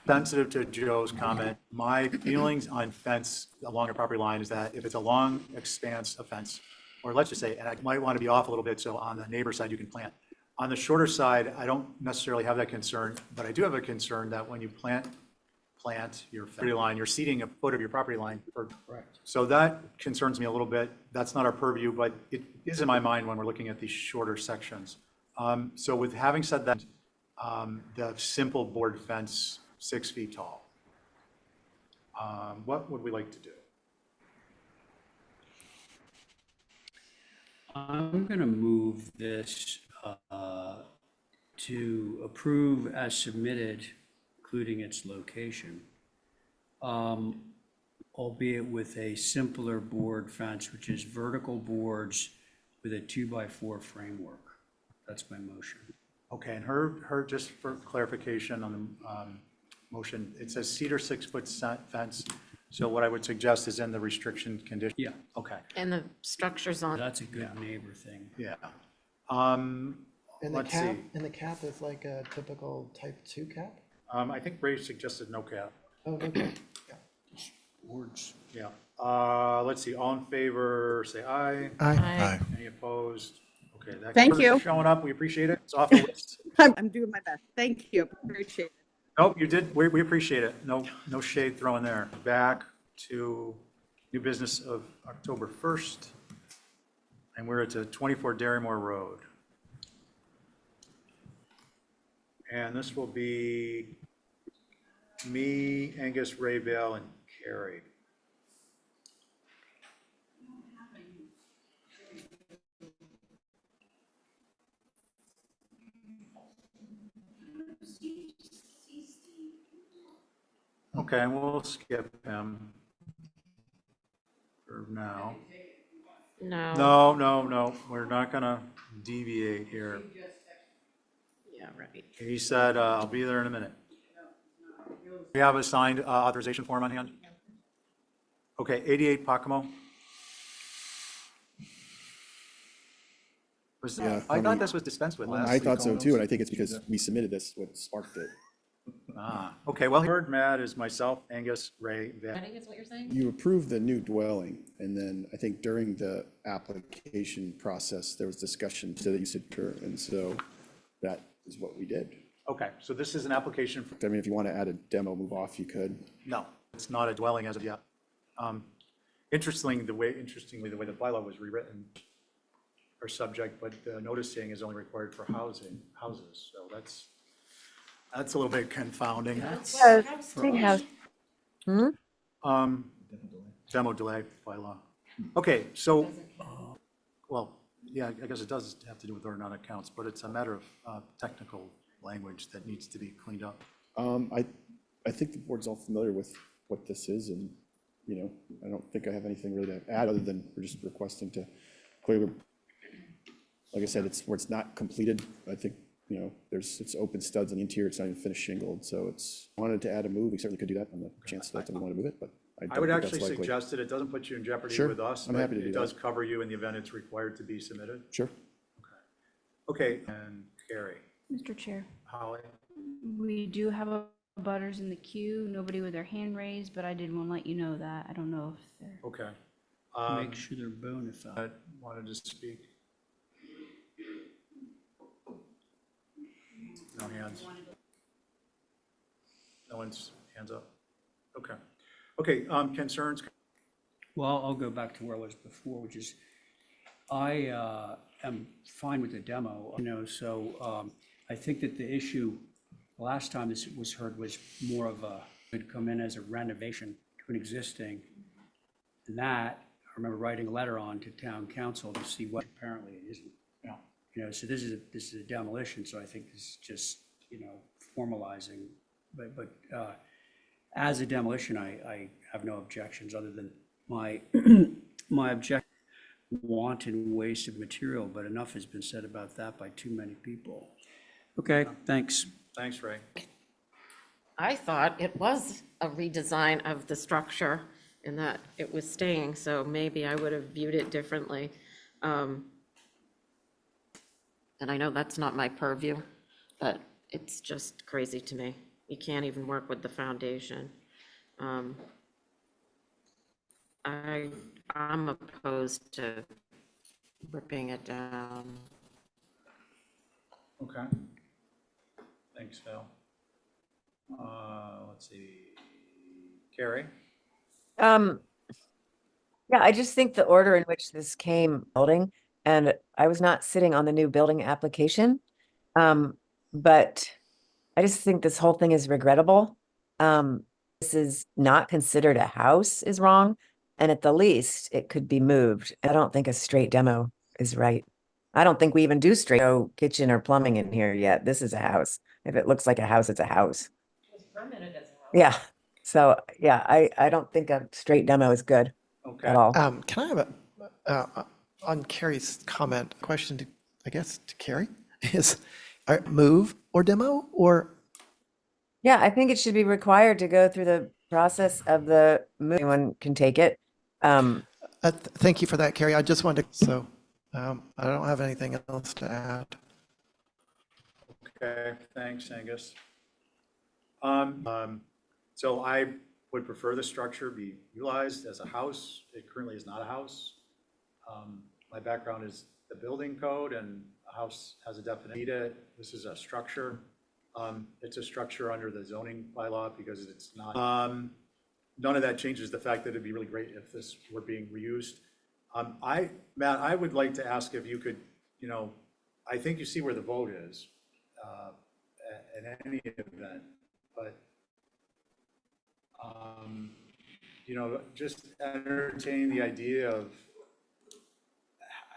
sensitive to Joe's comment, my feelings on fence along a property line is that if it's a long expanse of fence, or let's just say, and I might want to be off a little bit, so on the neighbor side, you can plant. On the shorter side, I don't necessarily have that concern, but I do have a concern that when you plant your property line, you're seeding a foot of your property line. Correct. So that concerns me a little bit. That's not our purview, but it is in my mind when we're looking at these shorter sections. So with having said that, the simple board fence 6 feet tall. What would we like to do? I'm going to move this to approve as submitted, including its location, albeit with a simpler board fence, which is vertical boards with a 2x4 framework. That's my motion. Okay, and just for clarification on the motion, it says cedar 6-foot fence. So what I would suggest is in the restriction condition. Yeah. Okay, And the structure's on. That's a good neighbor thing. yeah. And the Let's cap, see. and the cap is like a typical type 2 cap? I think Ray suggested no cap. Oh, no cap. Boards. Yeah. Let's see, all in favor, say aye. Aye. Any opposed? Okay, that Thank covers you. showing up. We appreciate it. It's off the list. I'm doing my best. Thank you. Appreciate it. Nope, you did. We appreciate it. No shade thrown there. Back to new business of October 1st. And we're at 24 Darrymore Road. And this will be me, Angus, Ray Bell, and Carrie. Okay, and we'll skip him for now. No. No, we're not gonna deviate here. Yeah, right. He said, I'll be there in a minute. We have a signed authorization form on hand? Okay, 88 Pacamo. Yeah, I I thought mean, this was dispensed with last I week. thought so almost. too, and I think it's because we submitted this, what sparked it. Okay, well, heard Matt is myself, Angus, Ray, Van. I think is what you're saying? You approved the new dwelling, and then I think during the application process, there was discussion so that you said, sure, and so that is what we did. Okay, so this is an application for, I mean, if you want to add a demo move off, you could. no, it's not a dwelling as of yet. Interestingly, the way the bylaw was rewritten are subject, but noticing is only required for houses, so that's a little bit confounding. Big house. Demo delay bylaw. Okay, so, well, yeah, I guess it does have to do with whether or not it counts, but it's a matter of technical language that needs to be cleaned up. I think the board's all familiar with what this is, and, you know, I don't think I have anything really to add, other than we're just requesting to clear, like I said, it's where it's not completed. I think, you know, it's open studs on the interior, it's not even finished shingled, so wanted to add a move, we certainly could do that on the chance that we want to move it, but I I don't would think actually that's likely. suggest that it doesn't put you in jeopardy Sure, with us, I'm but happy to do it that. does cover you in the event it's required to be submitted. Sure. Okay, and Carrie, Mr. Chair, Holly, we do have a butters in the queue, nobody with their hand raised, but I did want to let you know that. I don't know if they're. okay. Make sure they're bona fide. Wanted to speak? No hands? No one's hands up? Okay. Okay, concerns? Well, I'll go back to where I was before, which is, I am fine with the demo, you know, so I think that the issue, last time this was heard, was more of would come in as a renovation to an existing. And that, I remember writing a letter on to town council to see what apparently it isn't. Yeah. You know, so this is a demolition, so I think this is just, you know, formalizing. But as a demolition, I have no objections, other than my objection, wanton waste of material, but enough has been said about that by too many people. Okay, thanks. Thanks, Ray. I thought it was a redesign of the structure and that it was staying, so maybe I would have viewed it differently. And I know that's not my purview, but it's just crazy to me. You can't even work with the foundation. I'm opposed to ripping it down. Okay. Thanks, Phil. Let's see. Carrie? Yeah, I just think the order in which this came building, and I was not sitting on the new building application. But I just think this whole thing is regrettable. This is not considered a house is wrong. And at the least, it could be moved. I don't think a straight demo is right. I don't think we even do straight no kitchen or plumbing in here yet. This is a house. If it looks like a house, it's a house. It's permitted as a house. Yeah. So yeah, I don't think a straight demo is good Okay. at all. Can I have on Carrie's comment, question to, I guess, to Carrie is, move or demo or? Yeah, I think it should be required to go through the process of the anyone can take it. Thank you for that, Carrie. I just wanted to, so I don't have anything else to add. Okay, thanks, Angus. So I would prefer the structure be utilized as a house. It currently is not a house. My background is the building code, and a house has a definition. This is a structure. It's a structure under the zoning bylaw because it's not. None of that changes the fact that it'd be really great if this were being reused. Matt, I would like to ask if you could, I think you see where the vote is in any event, but just entertain the idea of,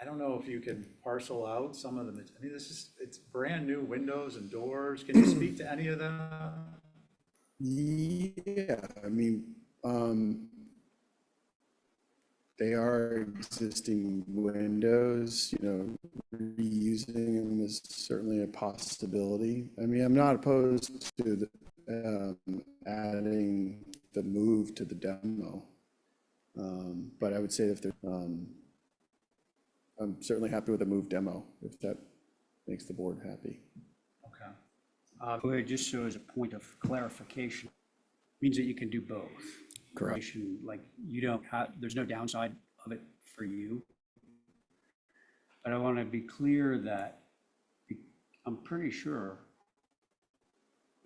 I don't know if you can parcel out some of them. I mean, it's brand new windows and doors. Can you speak to any of them? Yeah, I mean, they are existing windows, reusing them is certainly a possibility. I mean, I'm not opposed to adding the move to the demo. But I would say if I'm certainly happy with the move demo, if that makes the board happy. Okay. Just so as a point of clarification, means that you can do both. Correct. Like you don't have, there's no downside of it for you. But I want to be clear that I'm pretty sure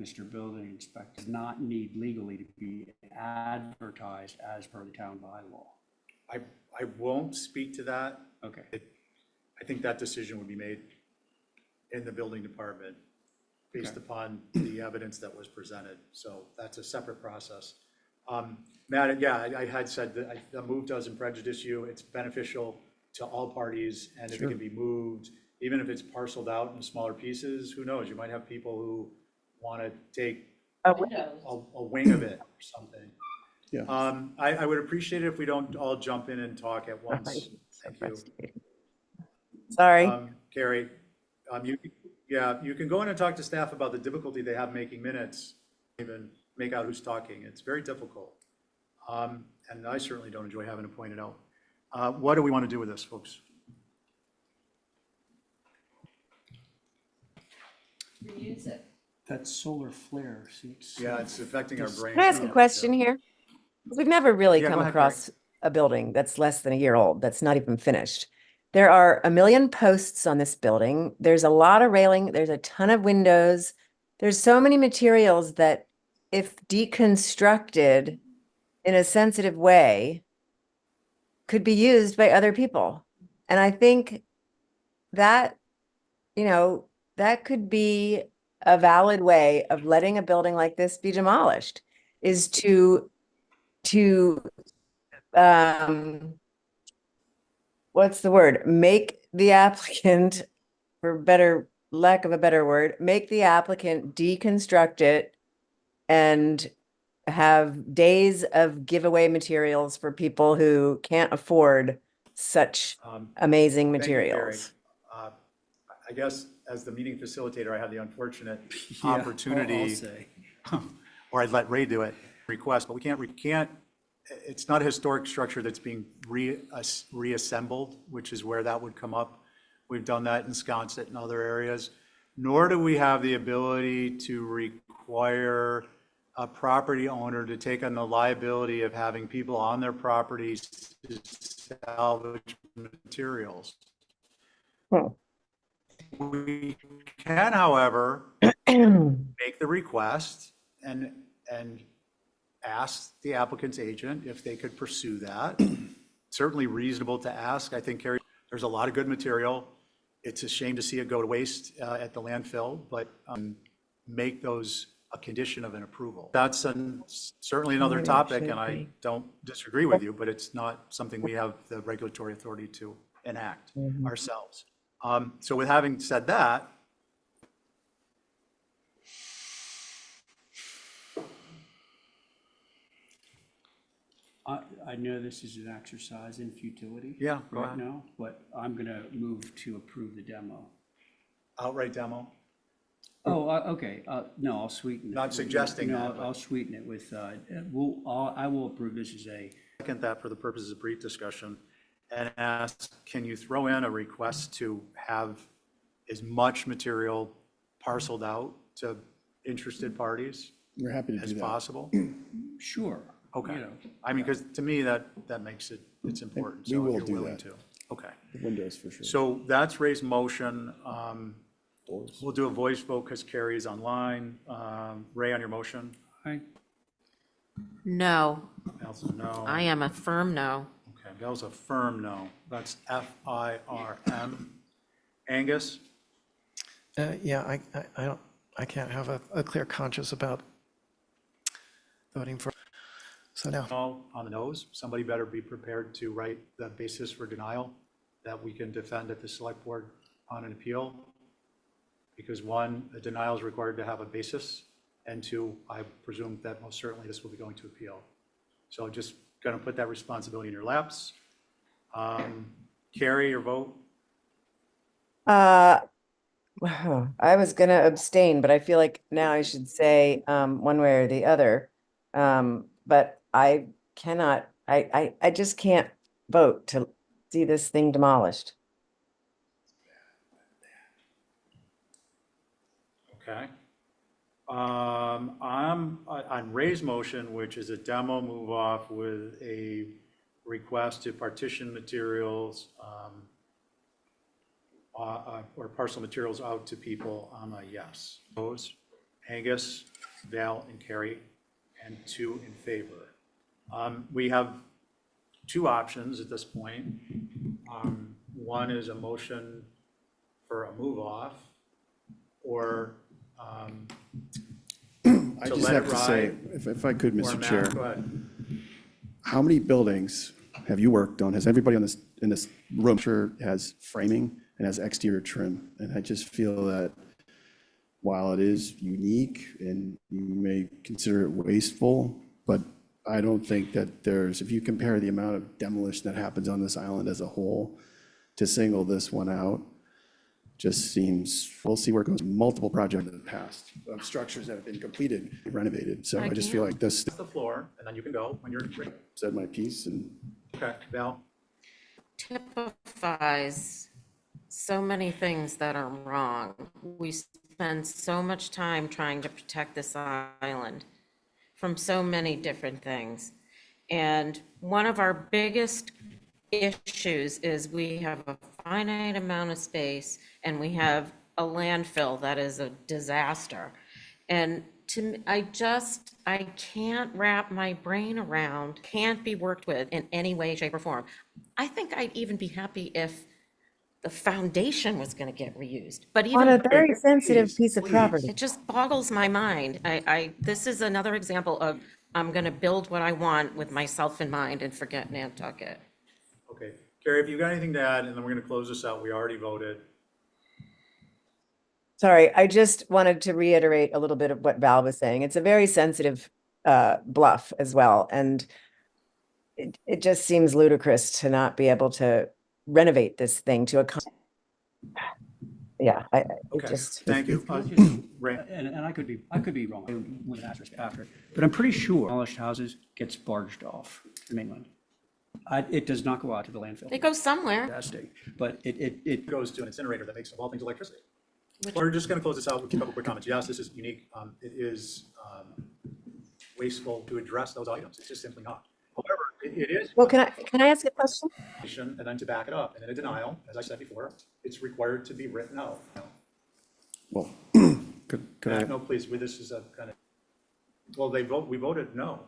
Mr. Building Inspector does not need legally to be advertised as per the town bylaw. I won't speak to that. Okay. I think that decision would be made in the building department based upon the evidence that was presented. So that's a separate process. Matt, yeah, I had said that the move doesn't prejudice you. It's beneficial to all parties. And if it can be moved, even if it's parceled out in smaller pieces, who knows? You might have people who want to take a wing of it or something. Yeah. I would appreciate it if we don't all jump in and talk at once. Thank you. Sorry. Carrie, you can go in and talk to staff about the difficulty they have making minutes, even make out who's talking. It's very difficult. And I certainly don't enjoy having to point it out. What do we want to do with this, folks? Reuse it. That's solar flare. Yeah, it's affecting our brain. Can I ask a question here? We've never really Yeah, come go ahead, across a building that's less than a year old, that's not even finished. There are a million posts on this building. There's a lot of railing. There's a ton of windows. There's so many materials that if deconstructed in a sensitive way could be used by other people. And I think that, that could be a valid way of letting a building like this be demolished, is to what's the word? Make the applicant, for lack of a better word, make the applicant deconstruct it and have days of giveaway materials for people who can't afford such amazing Thank you, Carrie. materials. I guess as the meeting facilitator, I have the unfortunate Yeah, opportunity, I'll say. or I'd let Ray do it, request, but we can't, it's not a historic structure that's being reassembled, which is where that would come up. We've done that in Sconset and other areas, nor do we have the ability to require a property owner to take on the liability of having people on their properties to salvage materials. We can, however, make the request and ask the applicant's agent if they could pursue that. Certainly reasonable to ask. I think, Carrie, there's a lot of good material. It's a shame to see it go to waste at the landfill, but make those a condition of an approval. That's certainly another Maybe it topic, should and I be. don't disagree with you, but it's not something we have the regulatory authority to enact ourselves. So with having said that, I know this is an exercise in futility. Yeah, go right ahead. now, but I'm going to move to approve the demo. outright demo, Oh, okay, no, I'll sweeten it. Not suggesting No, that, but- I'll sweeten it with, I will approve this as a, second that for the purposes of brief discussion, and ask, can you throw in a request to have as much material parceled out to interested parties We're happy to do as that. possible? sure. Okay. you know. I mean, because to me, that makes it, it's important. We So will if do you're willing that. to. Okay. The windows for sure. So that's Ray's motion. Doors. We'll do a voice vote because Carrie is online. Ray, on your motion? Aye. No, Nelson, no. I am a firm no. Okay, Bell's a firm no. That's FIRM. Angus? Yeah, I don't, I can't have a clear conscience about voting for, so no. No on the nose. Somebody better be prepared to write the basis for denial that we can defend at the select board on an appeal. Because one, a denial is required to have a basis, and two, I presume that most certainly this will be going to appeal. So just going to put that responsibility in your laps. Carrie, your vote? I was gonna abstain, but I feel like now I should say one way or the other. But I cannot, I just can't vote to see this thing demolished. Okay. I'm on Ray's motion, which is a demo move off with a request to partition materials or parcel materials out to people. I'm a yes. Opposed? Angus, Val, and Carrie, and 2 in favor. We have 2 options at this point. One is a motion for a move off, or I to just let have it to say, ride, if I could, or Mr. Matt, Chair, go ahead. how many buildings have you worked on? Has everybody on this, in this room sure has framing and has exterior trim? And I just feel that while it is unique and you may consider it wasteful, but I don't think that there's, if you compare the amount of demolition that happens on this island as a whole, to single this one out, just seems, we'll see where it goes. Multiple projects in the past of structures that have been completed, renovated. So I just feel like this The floor, and then you can go when you're ready. said my piece and Okay, Val? Typifies so many things that are wrong. We spend so much time trying to protect this island from so many different things. And one of our biggest issues is we have a finite amount of space and we have a landfill that is a disaster. And I can't wrap my brain around, can't be worked with in any way, shape, or form. I think I'd even be happy if the foundation was gonna get reused, but even. On a very sensitive piece of property. It just boggles my mind. This is another example of, I'm gonna build what I want with myself in mind and forget Nantucket. Okay, Carrie, if you've got anything to add, and then we're gonna close this out, we already voted. Sorry, I just wanted to reiterate a little bit of what Val was saying. It's a very sensitive bluff as well. And it just seems ludicrous to not be able to renovate this thing to a, yeah, it Okay, just. thank you. Ray? And I could be wrong with an asterisk after, but I'm pretty sure demolished houses gets barged off the mainland. It does not go out to the landfill. They go somewhere. Testing, but it Goes to an incinerator that makes of all things electricity. We're just gonna close this out with a couple quick comments. Yes, this is unique. It is wasteful to address those items. It's just simply not. However, it is. Well, can I ask a question? And then to back it up, and in a denial, as I said before, it's required to be written out. well, could I, No, please, this is a kind of, well, we voted no.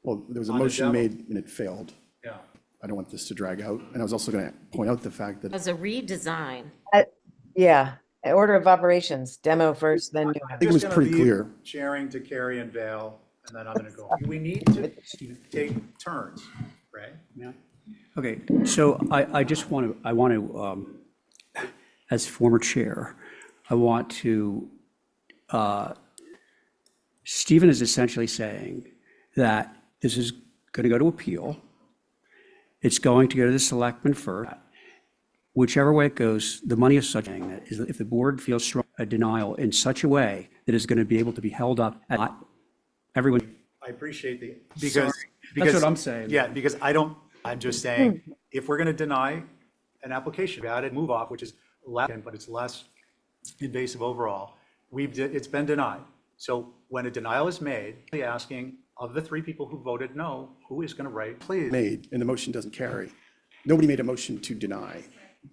well, there was a On the motion demo. made and it failed. Yeah. I don't want this to drag out. And I was also going to point out the fact that As a redesign, Yeah, Order of operations, demo first, then new I house. think it was Just gonna pretty leave clear. Sharing to Carrie and Val, and then I'm gonna go. We need to take turns, right? Yeah. Okay, so I just want to, as former chair, I want to, Stephen is essentially saying that this is going to go to appeal. It's going to go to the selectmen first. Whichever way it goes, the money is such a thing that is, if the board feels strong, a denial in such a way that is going to be able to be held up at everyone. I appreciate the, Sorry. That's what I'm saying. Yeah, because I'm just saying, if we're gonna deny an application, we added move off, which is less, but it's less invasive overall, it's been denied. So when a denial is made, asking of the 3 people who voted no, who is gonna write, please? Made, and the motion doesn't carry. Nobody made a motion to deny.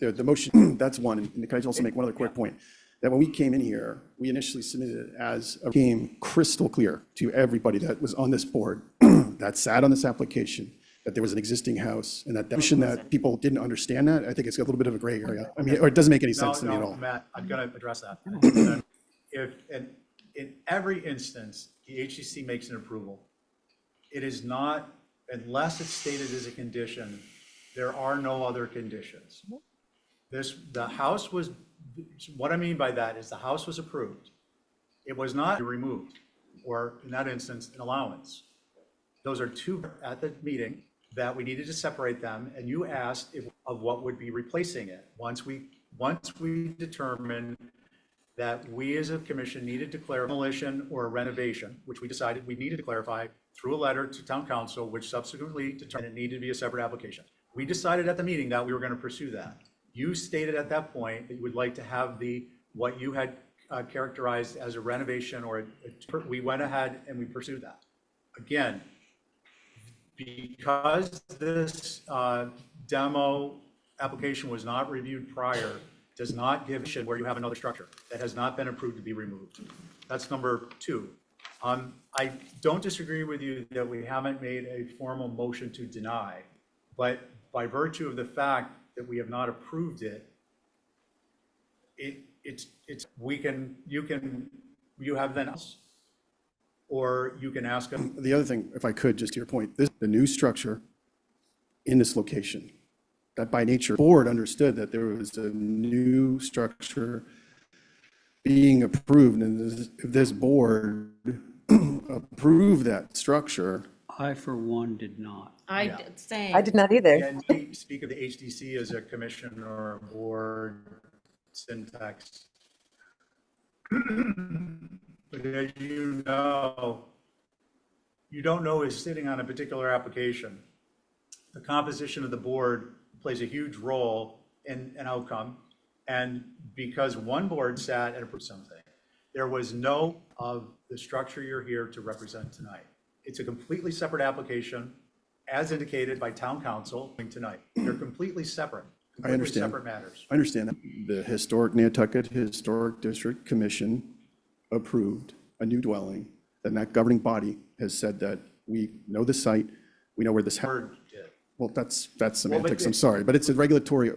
The motion, that's one. And can I also make one other quick point? That when we came in here, we initially submitted it as, became crystal clear to everybody that was on this board, that sat on this application, that there was an existing house, and that notion that people didn't understand that, I think it's a little bit of a gray area. I mean, or it doesn't make any sense to me at all. Matt, I'm gonna address that. If, in every instance, the HCC makes an approval, it is not, unless it's stated as a condition, there are no other conditions. The house was, what I mean by that is the house was approved. It was not removed, or in that instance, an allowance. Those are 2 at the meeting that we needed to separate them, and you asked of what would be replacing it. Once we determined that we as a commission needed to clarify demolition or renovation, which we decided we needed to clarify through a letter to town council, which subsequently determined it needed to be a separate application. We decided at the meeting that we were going to pursue that. You stated at that point that you would like to have what you had characterized as a renovation, or we went ahead and we pursued that. Again, because this demo application was not reviewed prior, does not give where you have another structure that has not been approved to be removed. That's number 2. I don't disagree with you that we haven't made a formal motion to deny, but by virtue of the fact that we have not approved it, you have then else, or you can ask them. The other thing, if I could, just to your point, the new structure in this location, that by nature, the board understood that there was a new structure being approved, and if this board approved that structure. I, for one, did not. I did same. I did not either. And we speak of the HDC as a commission or a board syntax. But as you know, you don't know who's sitting on a particular application. The composition of the board plays a huge role in an outcome. And because one board sat and approved something, there was no of the structure you're here to represent tonight. It's a completely separate application, as indicated by town council tonight. They're completely separate. I understand. Separate matters. I understand that. The historic Nantucket Historic District Commission approved a new dwelling, and that governing body has said that we know the site, we know where this. Board did. Well, that's semantics, I'm sorry, but it's a regulatory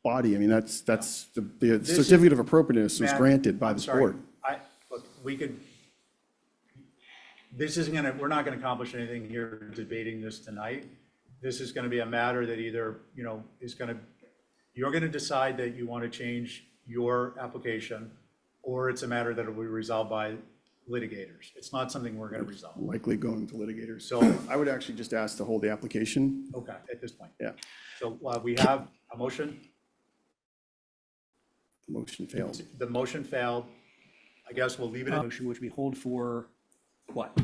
body. I mean, that's the certificate of appropriateness was Matt, granted by I'm this sorry. board. Look, this isn't we're not gonna accomplish anything here debating this tonight. This is gonna be a matter that either, you're gonna decide that you want to change your application, or it's a matter that will be resolved by litigators. It's not something we're gonna resolve. Likely going to litigators. So, I would actually just ask to hold the application. okay, at this point. Yeah. So we have a motion. Motion failed. The motion failed. I guess we'll leave it at, Motion which we hold for what?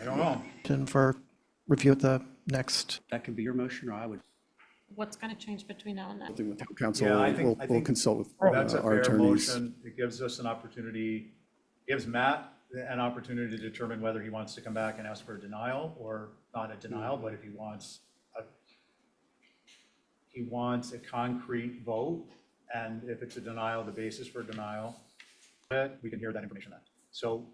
I don't know. And for review at the next. That could be your motion, or I would. What's going to change between now and then? Something with town council, Yeah, I think we'll consult with That's a our fair attorneys. motion. It gives us an opportunity, gives Matt an opportunity to determine whether he wants to come back and ask for a denial, or not a denial, but if he wants a concrete vote, and if it's a denial, the basis for denial, we can hear that information then. So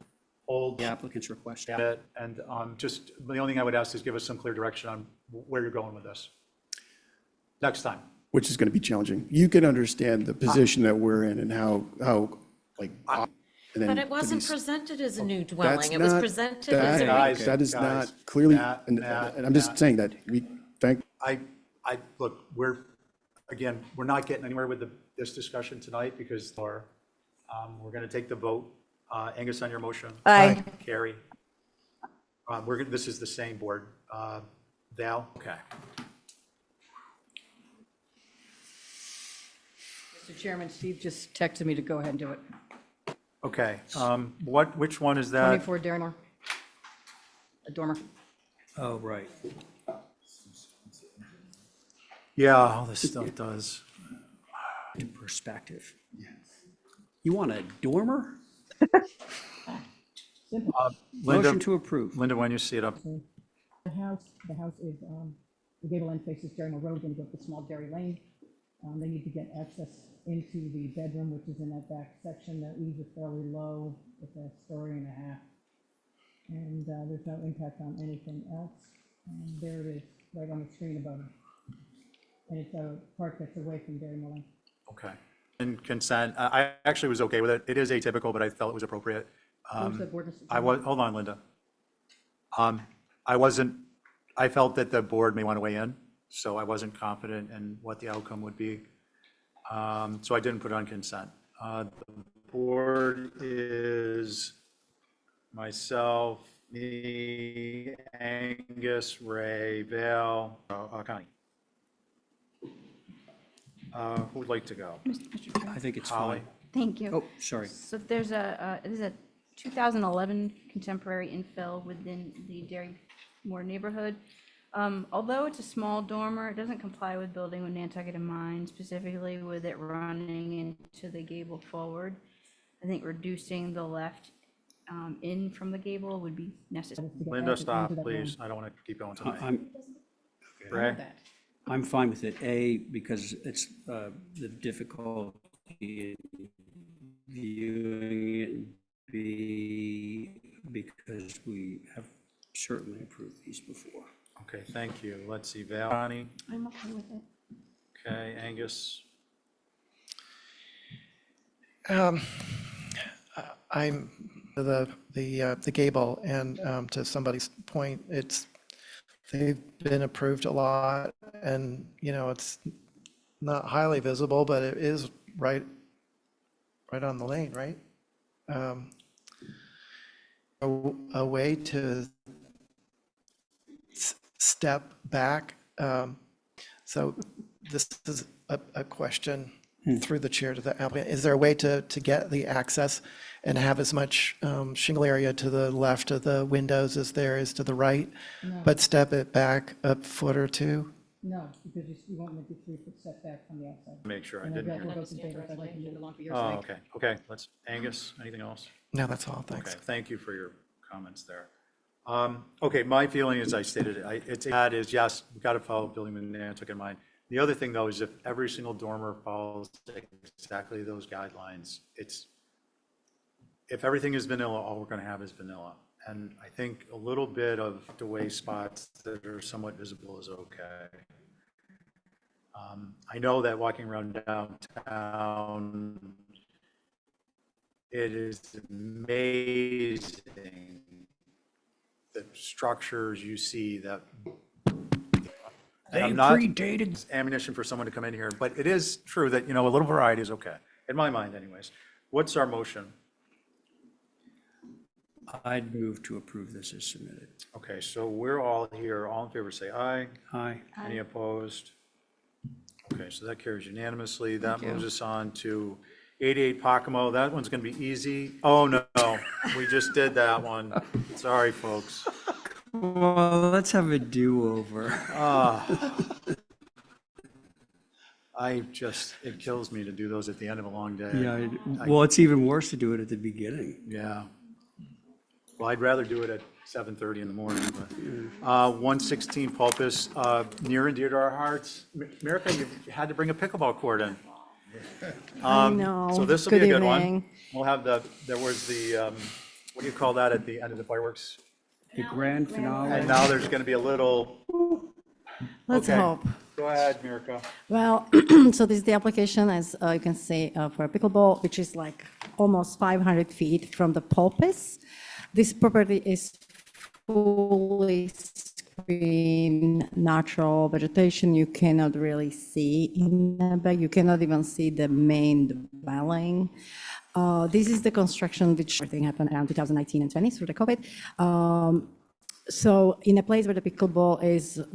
hold The applicant's request. it, and just, the only thing I would ask is give us some clear direction on where you're going with this. Next time. Which is going to be challenging. You can understand the position that we're in and how like, and then But it to wasn't these- presented as a new That's dwelling. It was not- presented as a. Guys, That is guys, not clearly, Matt, and I'm just Matt. saying that Look, we're not getting anywhere with this discussion tonight because we're going to take the vote. Angus, on your motion? Aye. Carrie? This is the same board. Val? Okay. Mr. Chairman, Steve just texted me to go ahead and do it. Okay, which one is that? 24 Darren, Dormer. Oh, right. Yeah, all this stuff does. Perspective. You want a dormer? Linda, Motion to approve. Linda, when you see it up. The house is, the gable end faces Darren Road, and go up the small dairy lane. They need to get access into the bedroom, which is in that back section. That eaves are fairly low, it's a story and a half. And there's no impact on anything else. There it is, right on the screen above it. And it's a part that's away from Dairy Milling. Okay. And consent, I actually was okay with it. It is atypical, but I felt it was appropriate. Hold on, Linda. I felt that the board may want to weigh in, so I wasn't confident in what the outcome would be. So I didn't put it on consent. The board is myself, me, Angus, Ray, Val, Connie. Who would like to go? Mr. Chairman. I think it's Holly. fine. Thank you. Oh, sorry. So there's there's a 2011 contemporary infill within the Darrymore neighborhood. Although it's a small dormer, it doesn't comply with building with Nantucket in mind, specifically with it running into the gable forward. I think reducing the left in from the gable would be necessary. Linda, stop, please. I don't want to keep going tonight. I'm Ray? I'm fine with it, A, because it's the difficulty in viewing it, and B, because we have certainly approved these before. Okay, thank you. Let's see, Val, Connie, I'm okay with it. okay, Angus, I'm the gable, and to somebody's point, they've been approved a lot, and it's not highly visible, but it is right on the lane, right? A way to step back. So this is a question through the chair to the applicant. Is there a way to get the access and have as much shingle area to the left of the windows as there is to the right, No. but step it back a foot or two? No, because you won't make a 3-foot setback from the outside. make sure I And didn't I'd hear. go to David, I'd like to move along for your Oh, sake. okay, Angus, anything else? No, that's all, thanks. Okay, thank you for your comments there. Okay, my feeling, as I stated, that is, yes, we've got to follow building with Nantucket in mind. The other thing, though, is if every single dormer follows exactly those guidelines, if everything is vanilla, all we're going to have is vanilla. And I think a little bit of away spots that are somewhat visible is okay. I know that walking around downtown, it is amazing the structures you see that. And I'm not predated. ammunition for someone to come in here, but it is true that, a little variety is okay, in my mind anyways. What's our motion? I'd move to approve this as submitted. Okay, so we're all here, all in favor, say aye. Aye. Any opposed? Okay, so that carries unanimously. That moves us on to 88 Pocomo. That one's going to be easy. Oh, no, we just did that one. Sorry, folks. Well, let's have a do-over. It kills me to do those at the end of a long day. Yeah, well, it's even worse to do it at the beginning. Yeah. Well, I'd rather do it at 7:30 in the morning, but, 116 Pulpus, near and dear to our hearts. Miraca, you had to bring a pickleball court in. I know. So this will be a good one. evening. We'll have there was the, what do you call that at the end of the fireworks? The grand finale. And now there's going to be a little, Let's okay. hope. Go ahead, Mirka. Well, so this is the application, as you can see, for a pickleball, which is like almost 500 feet from the pulpits. This property is fully screened, natural vegetation. You cannot really see in the back. You cannot even see the main dwelling. This is the construction, which I think happened around 2019 and 20 through the COVID. So in a place where the pickleball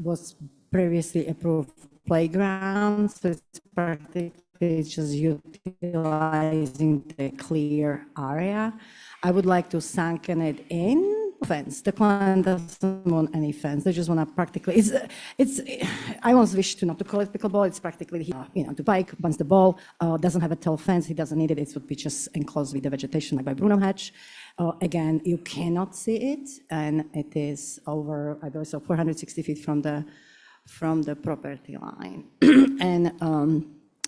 was previously approved playground, so it's practically just utilizing the clear area. I would like to sanction it in fence. The client doesn't want any fence. They just want to practically, I almost wish to not to call it pickleball. It's practically, to bike, once the ball doesn't have a tall fence, he doesn't need it. It would be just enclosed with the vegetation like by Bruno hedge. Again, you cannot see it, and it is over, I believe, so 460 feet from the property line. And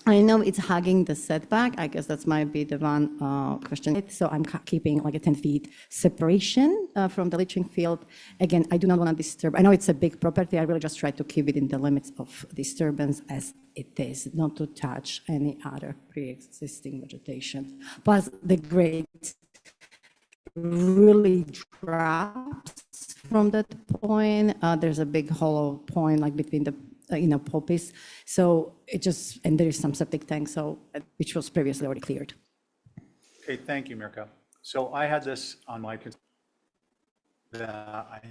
I know it's hugging the setback. I guess that might be the one question. So I'm keeping like a 10 feet separation from the leaching field. Again, I do not want to disturb. I know it's a big property. I really just try to keep it in the limits of disturbance as it is, not to touch any other pre-existing vegetation. Plus, the grade really drops from that point. There's a big hollow point like between the pulpits. So and there is some septic tank, which was previously already cleared. Okay, thank you, Mirka. So I had this on my, that I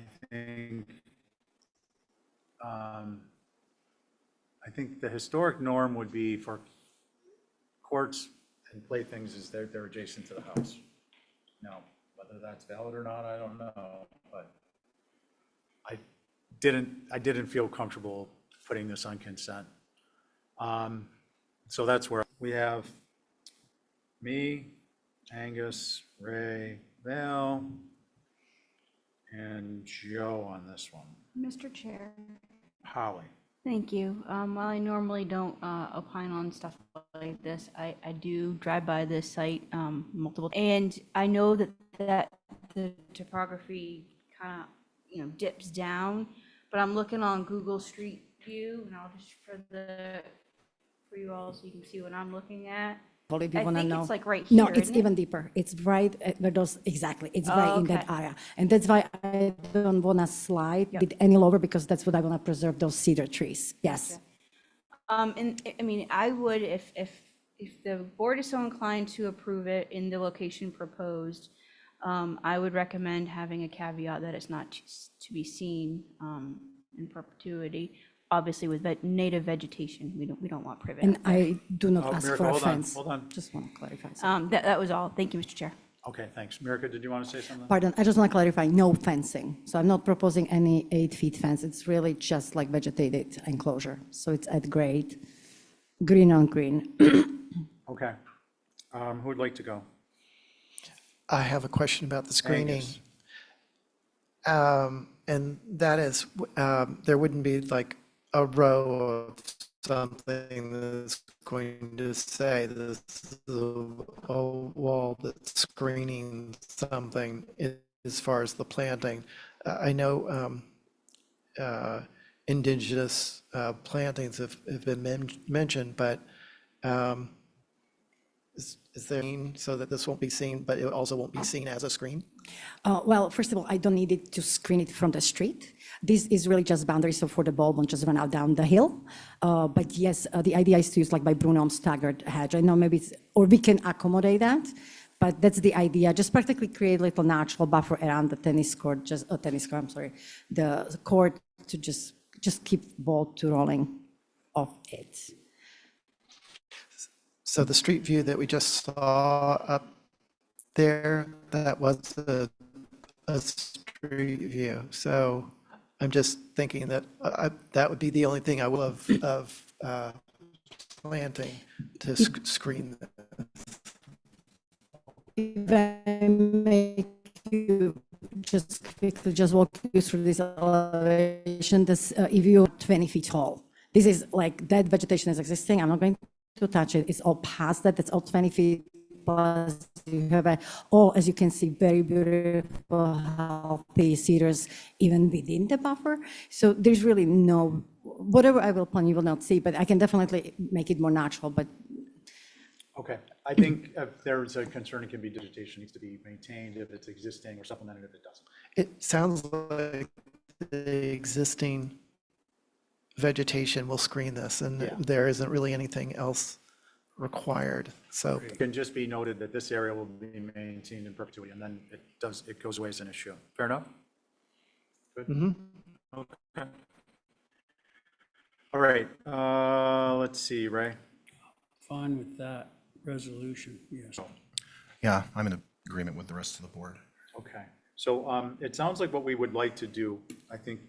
think the historic norm would be for courts and playthings is they're adjacent to the house. Now, whether that's valid or not, I don't know, but I didn't feel comfortable putting this on consent. So that's where we have me, Angus, Ray, Val, and Joe on this one. Mr. Chair. Holly. Thank you. While I normally don't opine on stuff like this, I do drive by this site multiple, and I know that the topography kind of dips down, but I'm looking on Google Street View, and I'll just for you all so you can see what I'm looking at. If you I want to think know. it's like right here. No, it's isn't even it? deeper. It's right where those, exactly. It's right in that Okay. area. And that's why I don't want to slide it any lower, because that's what I want to preserve, those cedar trees. Yes. And I mean, I would, if the board is so inclined to approve it in the location proposed, I would recommend having a caveat that it's not to be seen in perpetuity. Obviously, with native vegetation, we don't want privet. And up there. I do not ask Mirka, for a hold on, fence. hold on. Just want to clarify. That was all. Thank you, Mr. Chair. Okay, thanks. Mirka, did you want to say something? Pardon, I just want to clarify, no fencing. So I'm not proposing any 8-feet fence. It's really just like vegetated enclosure. So it's at grade, green on green. Okay. Who would like to go? I have a question about the screening. Angus. And that is, there wouldn't be like a row of something that's going to say this is a wall that's screening something as far as the planting. I know indigenous plantings have been mentioned, but is there so that this won't be seen, but it also won't be seen as a screen? Well, first of all, I don't need it to screen it from the street. This is really just boundary, so for the ball won't just run out down the hill. But yes, the idea is to use like by Bruno staggered hedge. I know maybe or we can accommodate that, but that's the idea. Just practically create a little natural buffer around the tennis court, the court to just keep ball to rolling off it. So the street view that we just saw up there, that was a street view. So I'm just thinking that that would be the only thing I will of planting to screen. If I make you just quickly walk you through this elevation, this if you're 20 feet tall, this is like that vegetation is existing. I'm not going to touch it. It's all past that. That's all 20 feet plus. You have as you can see, very beautiful, healthy cedars even within the buffer. So there's really no whatever I will plant, you will not see, but I can definitely make it more natural, but Okay, I think if there's a concern, it can be vegetation needs to be maintained if it's existing or supplemented if it doesn't. It sounds like the existing vegetation will screen this, and Yeah. there isn't really anything else required, so. It can just be noted that this area will be maintained in perpetuity, and then it goes away as an issue. Fair enough? Good? Mhm. Okay. All right, let's see, Ray. Fine with that resolution, yes. Yeah, I'm in agreement with the rest of the board. Okay, so it sounds like what we would like to do, I think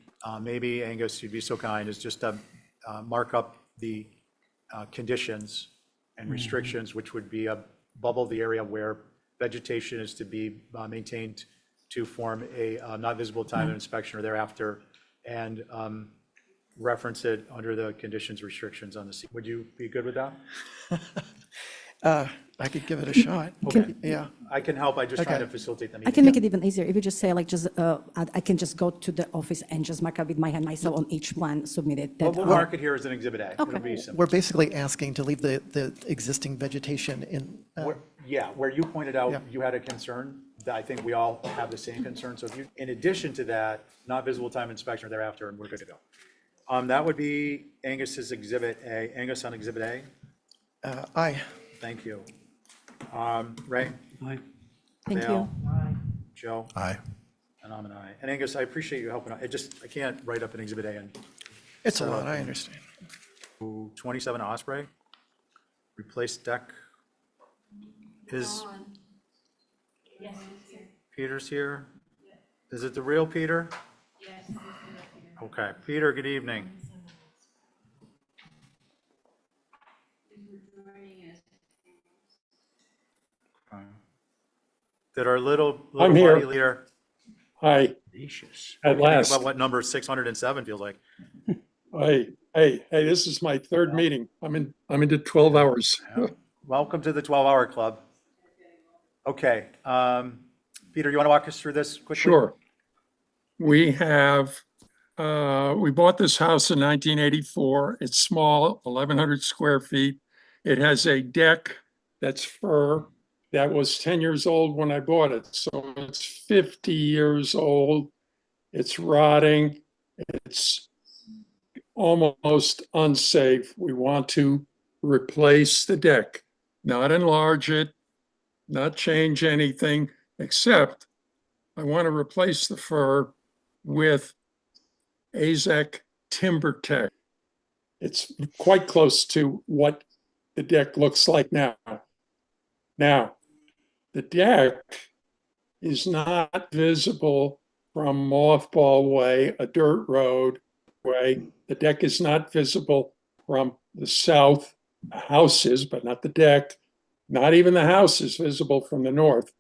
maybe Angus, you'd be so kind, is just mark up the conditions and restrictions, which would be bubble the area where vegetation is to be maintained to form a not visible time of inspection or thereafter, and reference it under the conditions restrictions on the C. Would you be good with that? I could give it a shot. Okay. Yeah. I can help, I just try Okay. to facilitate the I meeting. can make it even easier. If you just say like, just, I can just go to the office and just mark up with my hand myself on each plan, submit it. Well, that, we'll mark it here as an Exhibit A. It'll be simple. We're basically asking to leave the existing vegetation in, Yeah, where you pointed out Yeah. you had a concern, that I think we all have the same concern. So if you, in addition to that, not visible time inspection or thereafter, and we're good to go. That would be Angus's Exhibit A. Angus on Exhibit A. aye. Thank you. Ray? Aye. Thank Dale? you. Joe? Aye. And I'm an aye. And Angus, I appreciate you helping out. I can't write up an Exhibit A and. It's a set lot, up I and- understand. 27 Osprey, replace deck. Is Peter's here? Is it the real Peter? Yes. Okay, Peter, good evening. Did our little I'm here. party leader? Hi, Gracious. at What do you think last. about what number 607 feels like? Hey, this is my third meeting. I'm into 12 hours. Welcome to the 12-hour club. Okay, Peter, you want to walk us through this quickly? Sure. We bought this house in 1984. It's small, 1,100 square feet. It has a deck that's fir that was 10 years old when I bought it. So it's 50 years old. It's rotting. It's almost unsafe. We want to replace the deck, not enlarge it, not change anything, except I want to replace the fir with AZEK TimberTech. It's quite close to what the deck looks like now. Now, the deck is not visible from Mothball Way, a dirt road way. The deck is not visible from the south. The house is, but not the deck. Not even the house is visible from the north.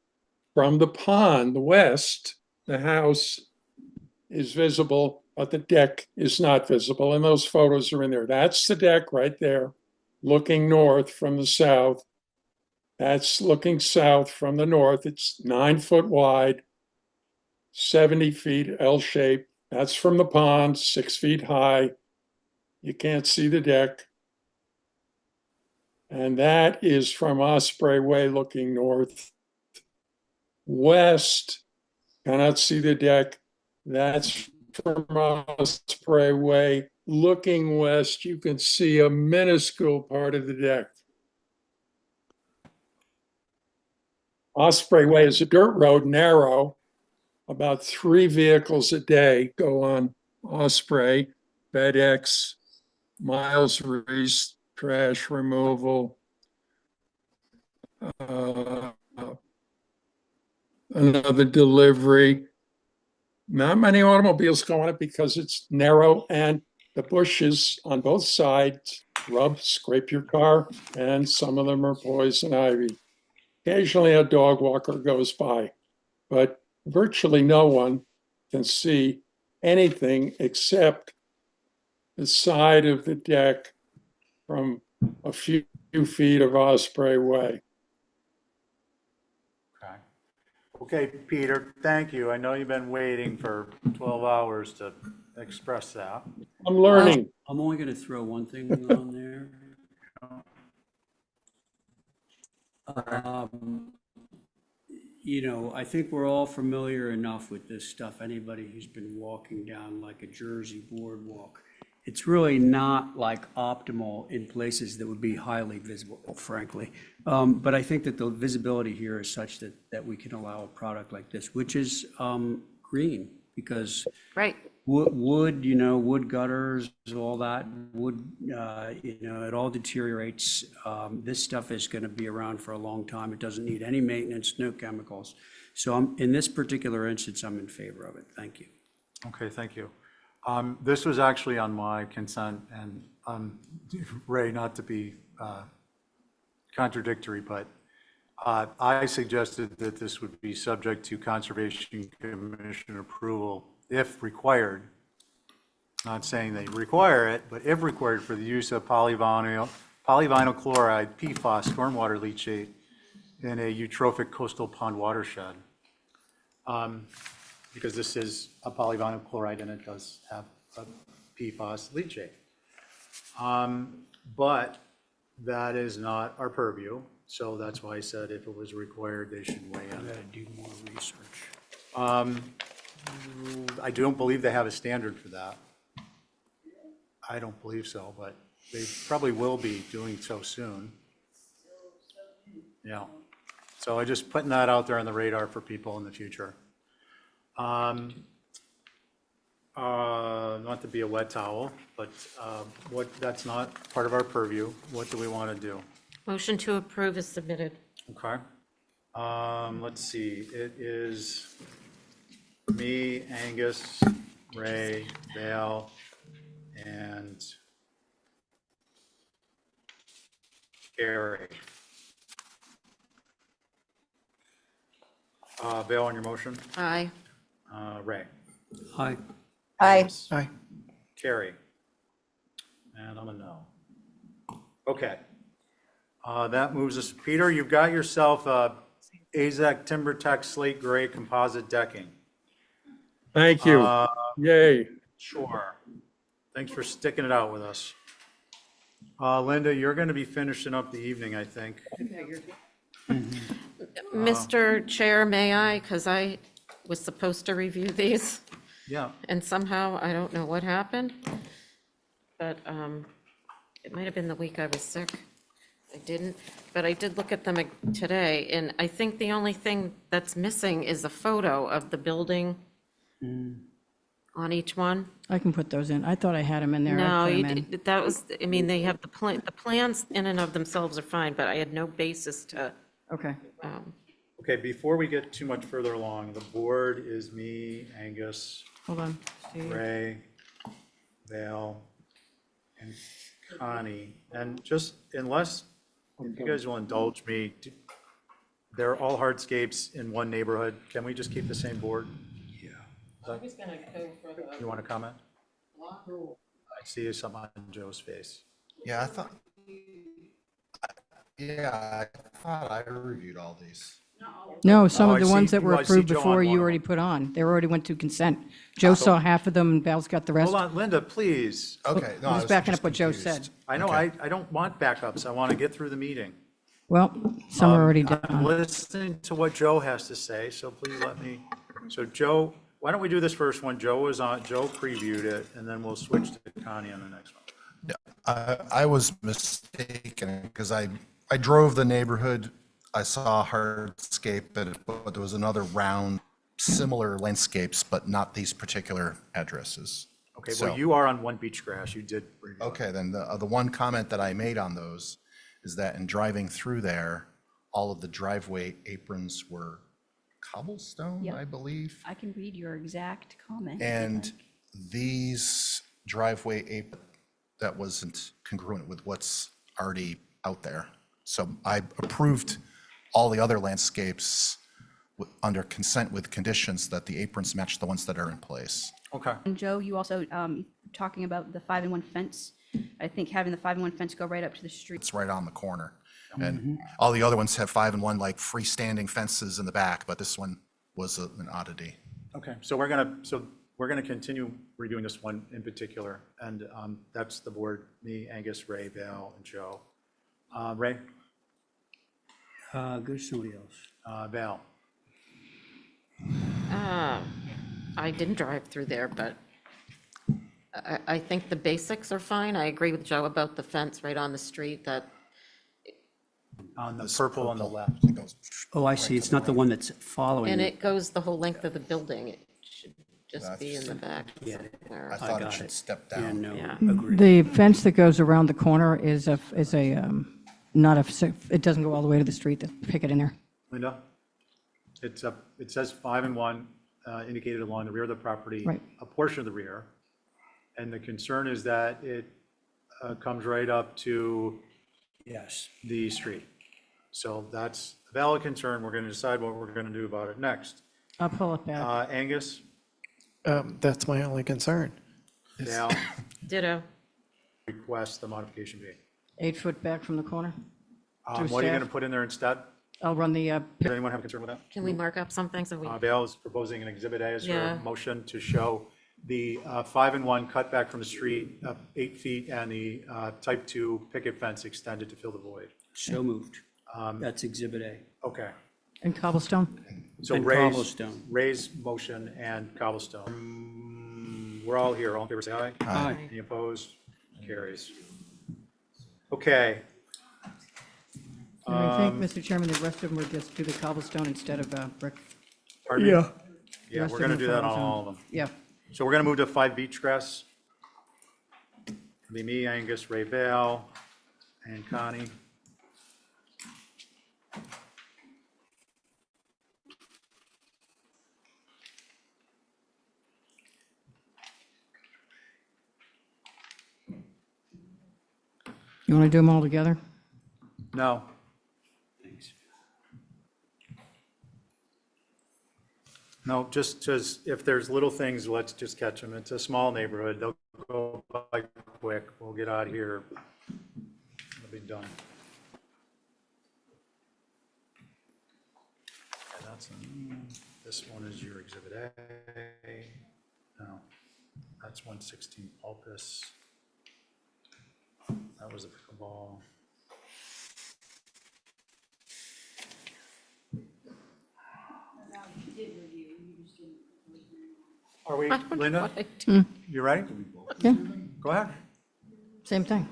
From the pond, the west, the house is visible, but the deck is not visible. And those photos are in there. That's the deck right there, looking north from the south. That's looking south from the north. It's 9 foot wide, 70 feet L shape. That's from the pond, 6 feet high. You can't see the deck. And that is from Osprey Way looking north. West, cannot see the deck. That's from Osprey Way looking west. You can see a minuscule part of the deck. Osprey Way is a dirt road, narrow. About 3 vehicles a day go on Osprey, FedEx, miles race, trash removal, another delivery. Not many automobiles go on it because it's narrow and the bushes on both sides rub, scrape your car, and some of them are poison ivy. Occasionally a dog walker goes by, but virtually no one can see anything except the side of the deck from a few feet of Osprey Way. Okay, Peter, thank you. I know you've been waiting for 12 hours to express that. I'm learning. I'm only going to throw one thing on there. Um, You know, I think we're all familiar enough with this stuff. Anybody who's been walking down like a Jersey boardwalk, it's really not like optimal in places that would be highly visible, frankly. But I think that the visibility here is such that we can allow a product like this, which is green, because Right. wood, wood gutters, all that, wood, it all deteriorates. This stuff is going to be around for a long time. It doesn't need any maintenance, no chemicals. So in this particular instance, I'm in favor of it. Thank you. Okay, thank you. This was actually on my consent, and Ray, not to be contradictory, but I suggested that this would be subject to Conservation Commission approval if required. Not saying they require it, but if required for the use of polyvinyl chloride, PFAS, stormwater leachate in a eutrophic coastal pond watershed. Because this is a polyvinyl chloride and it does have a PFAS leachate. But that is not our purview, so that's why I said if it was required, they should weigh in. I gotta do more research. I don't believe they have a standard for that. I don't believe so, but they probably will be doing so soon. Yeah. So I'm just putting that out there on the radar for people in the future. Not to be a wet towel, but that's not part of our purview. What do we want to do? Motion to approve is submitted. Okay. Let's see, it is me, Angus, Ray, Val, and Gary. Val, on your motion? Aye. Ray? Aye. Aye. Aye. Carrie? And I'm a no. Okay. That moves us. Peter, you've got yourself AZEK TimberTech slate gray composite decking. Thank you. Yay. Sure. Thanks for sticking it out with us. Linda, you're going to be finishing up the evening, I think. Mr. Chair, may I? Because I was supposed to review these, Yeah. and somehow, I don't know what happened, but it might have been the week I was sick. I didn't, but I did look at them today, and I think the only thing that's missing is a photo of the building on each one. I can put those in. I thought I had them in there. I No, put 'em you in. that was, I mean, they have the plans in and of themselves are fine, but I had no basis to, Okay. Okay, before we get too much further along, the board is me, Angus, Hold on. Steve. Ray, Val, and Connie. And just unless you guys will indulge me, they're all hardscapes in one neighborhood. Can we just keep the same board? Yeah. I was gonna go for the. You want to comment? I see something on Joe's face. Yeah, I thought I reviewed all these. No, some Oh, of the I ones see- that were I see approved Joe on before one you of already put on. They already went to consent. Joe saw half of them, and Val's got the rest. Hold on, Linda, please. Okay, no, I'm I just was backing just up what Joe confused. said. I know, Okay. I don't want backups. I want to get through the meeting. Well, some are already I'm done. listening to what Joe has to say, so please let me. So Joe, why don't we do this first one? Joe previewed it, and then we'll switch to Connie on the next one. I was mistaken because I drove the neighborhood. I saw a hardscape, but there was another round, similar landscapes, but not these particular addresses. Okay, So- well, you are on One Beach Grass. You did review it. Okay, then the one comment that I made on those is that in driving through there, all of the driveway aprons were cobblestone, Yep. I believe. I can read your exact comment. if you'd And like. these driveway apron, that wasn't congruent with what's already out there. So I approved all the other landscapes under consent with conditions that the aprons match the ones that are in place. Okay. And Joe, you also, talking about the 5-in-1 fence, I think having the 5-in-1 fence go right up to the street. It's right on the corner. And all the other ones have 5-in-1 like freestanding fences in the back, but this one was an oddity. Okay, so we're going to continue reviewing this one in particular, and that's the board, me, Angus, Ray, Val, and Joe. Ray? Go to somebody else. Val? I didn't drive through there, but I think the basics are fine. I agree with Joe about the fence right on the street, that, On the purple on the left. It goes Oh, I see. It's not the one that's following and it. it goes the whole length of the building. It should just be in the back Yeah. somewhere. I thought it got should it. step Yeah, down. no, Yeah. agreed. The fence that goes around the corner is not it doesn't go all the way to the street, the picket in there. Linda? It's up, it says 5 and 1 indicated along the rear of the property. Right. A portion of the rear. And the concern is that it comes right up to Yes. the street. So that's a valid concern. We're going to decide what we're going to do about it next. I'll pull it back. Angus? That's my only concern. Val? Ditto. Request the modification be. 8 foot back from the corner. What Through are you staff. going to put in there instead? I'll run the, Does anyone have a concern with that? Can we mark up something so we, Val is proposing an Exhibit A as her Yeah. motion to show the 5 and 1 cut back from the street, 8 feet, and the type 2 picket fence extended to fill the void. So moved. That's Exhibit A. Okay. and cobblestone. So And Ray's, cobblestone. Ray's motion and cobblestone. We're all here. All in favor, say aye. Aye. Any opposed? Carries. Okay. And I think, Mr. Chairman, the rest of them were just do the cobblestone instead of brick. Pardon me? The Yeah, rest we're of going to them do that on cobblestone. all of them. Yeah. So we're going to move to 5 beach grass. It'll be me, Angus, Ray Val, and Connie. You want to do them all together? No. No, just if there's little things, let's just catch them. It's a small neighborhood. They'll go by quick. We'll get out of here. It'll be done. Okay, this one is your Exhibit A. No, that's 116 Pulpus. That was a pickleball. Are we, I don't know Linda? what I did. You ready? Yeah, Go ahead. same thing,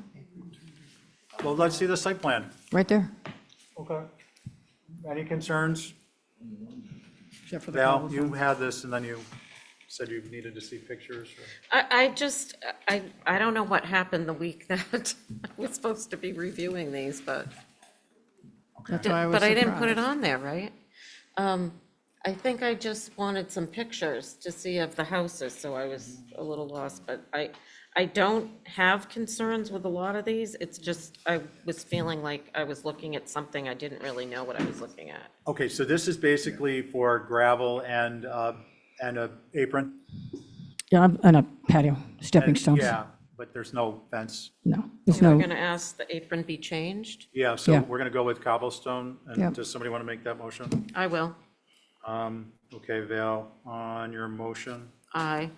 Well, let's see the site plan. right there, Okay. Any concerns? except for the Val, cobblestone. you had this and then you said you needed to see pictures. I just, I don't know what happened the week that I was supposed to be reviewing these, but. That's why I was But I didn't put it surprised. on there, right? I think I just wanted some pictures to see of the houses, so I was a little lost, but I don't have concerns with a lot of these. It's just, I was feeling like I was looking at something I didn't really know what I was looking at. Okay, so this is basically for gravel and a apron? Yeah, and a patio, stepping And- stones. Yeah, but there's no fence. No, there's We're no, gonna ask the apron be changed? Yeah, so Yeah. we're going to go with cobblestone. And Yep. does somebody want to make that motion? I will. Okay, Val, on your motion. Aye.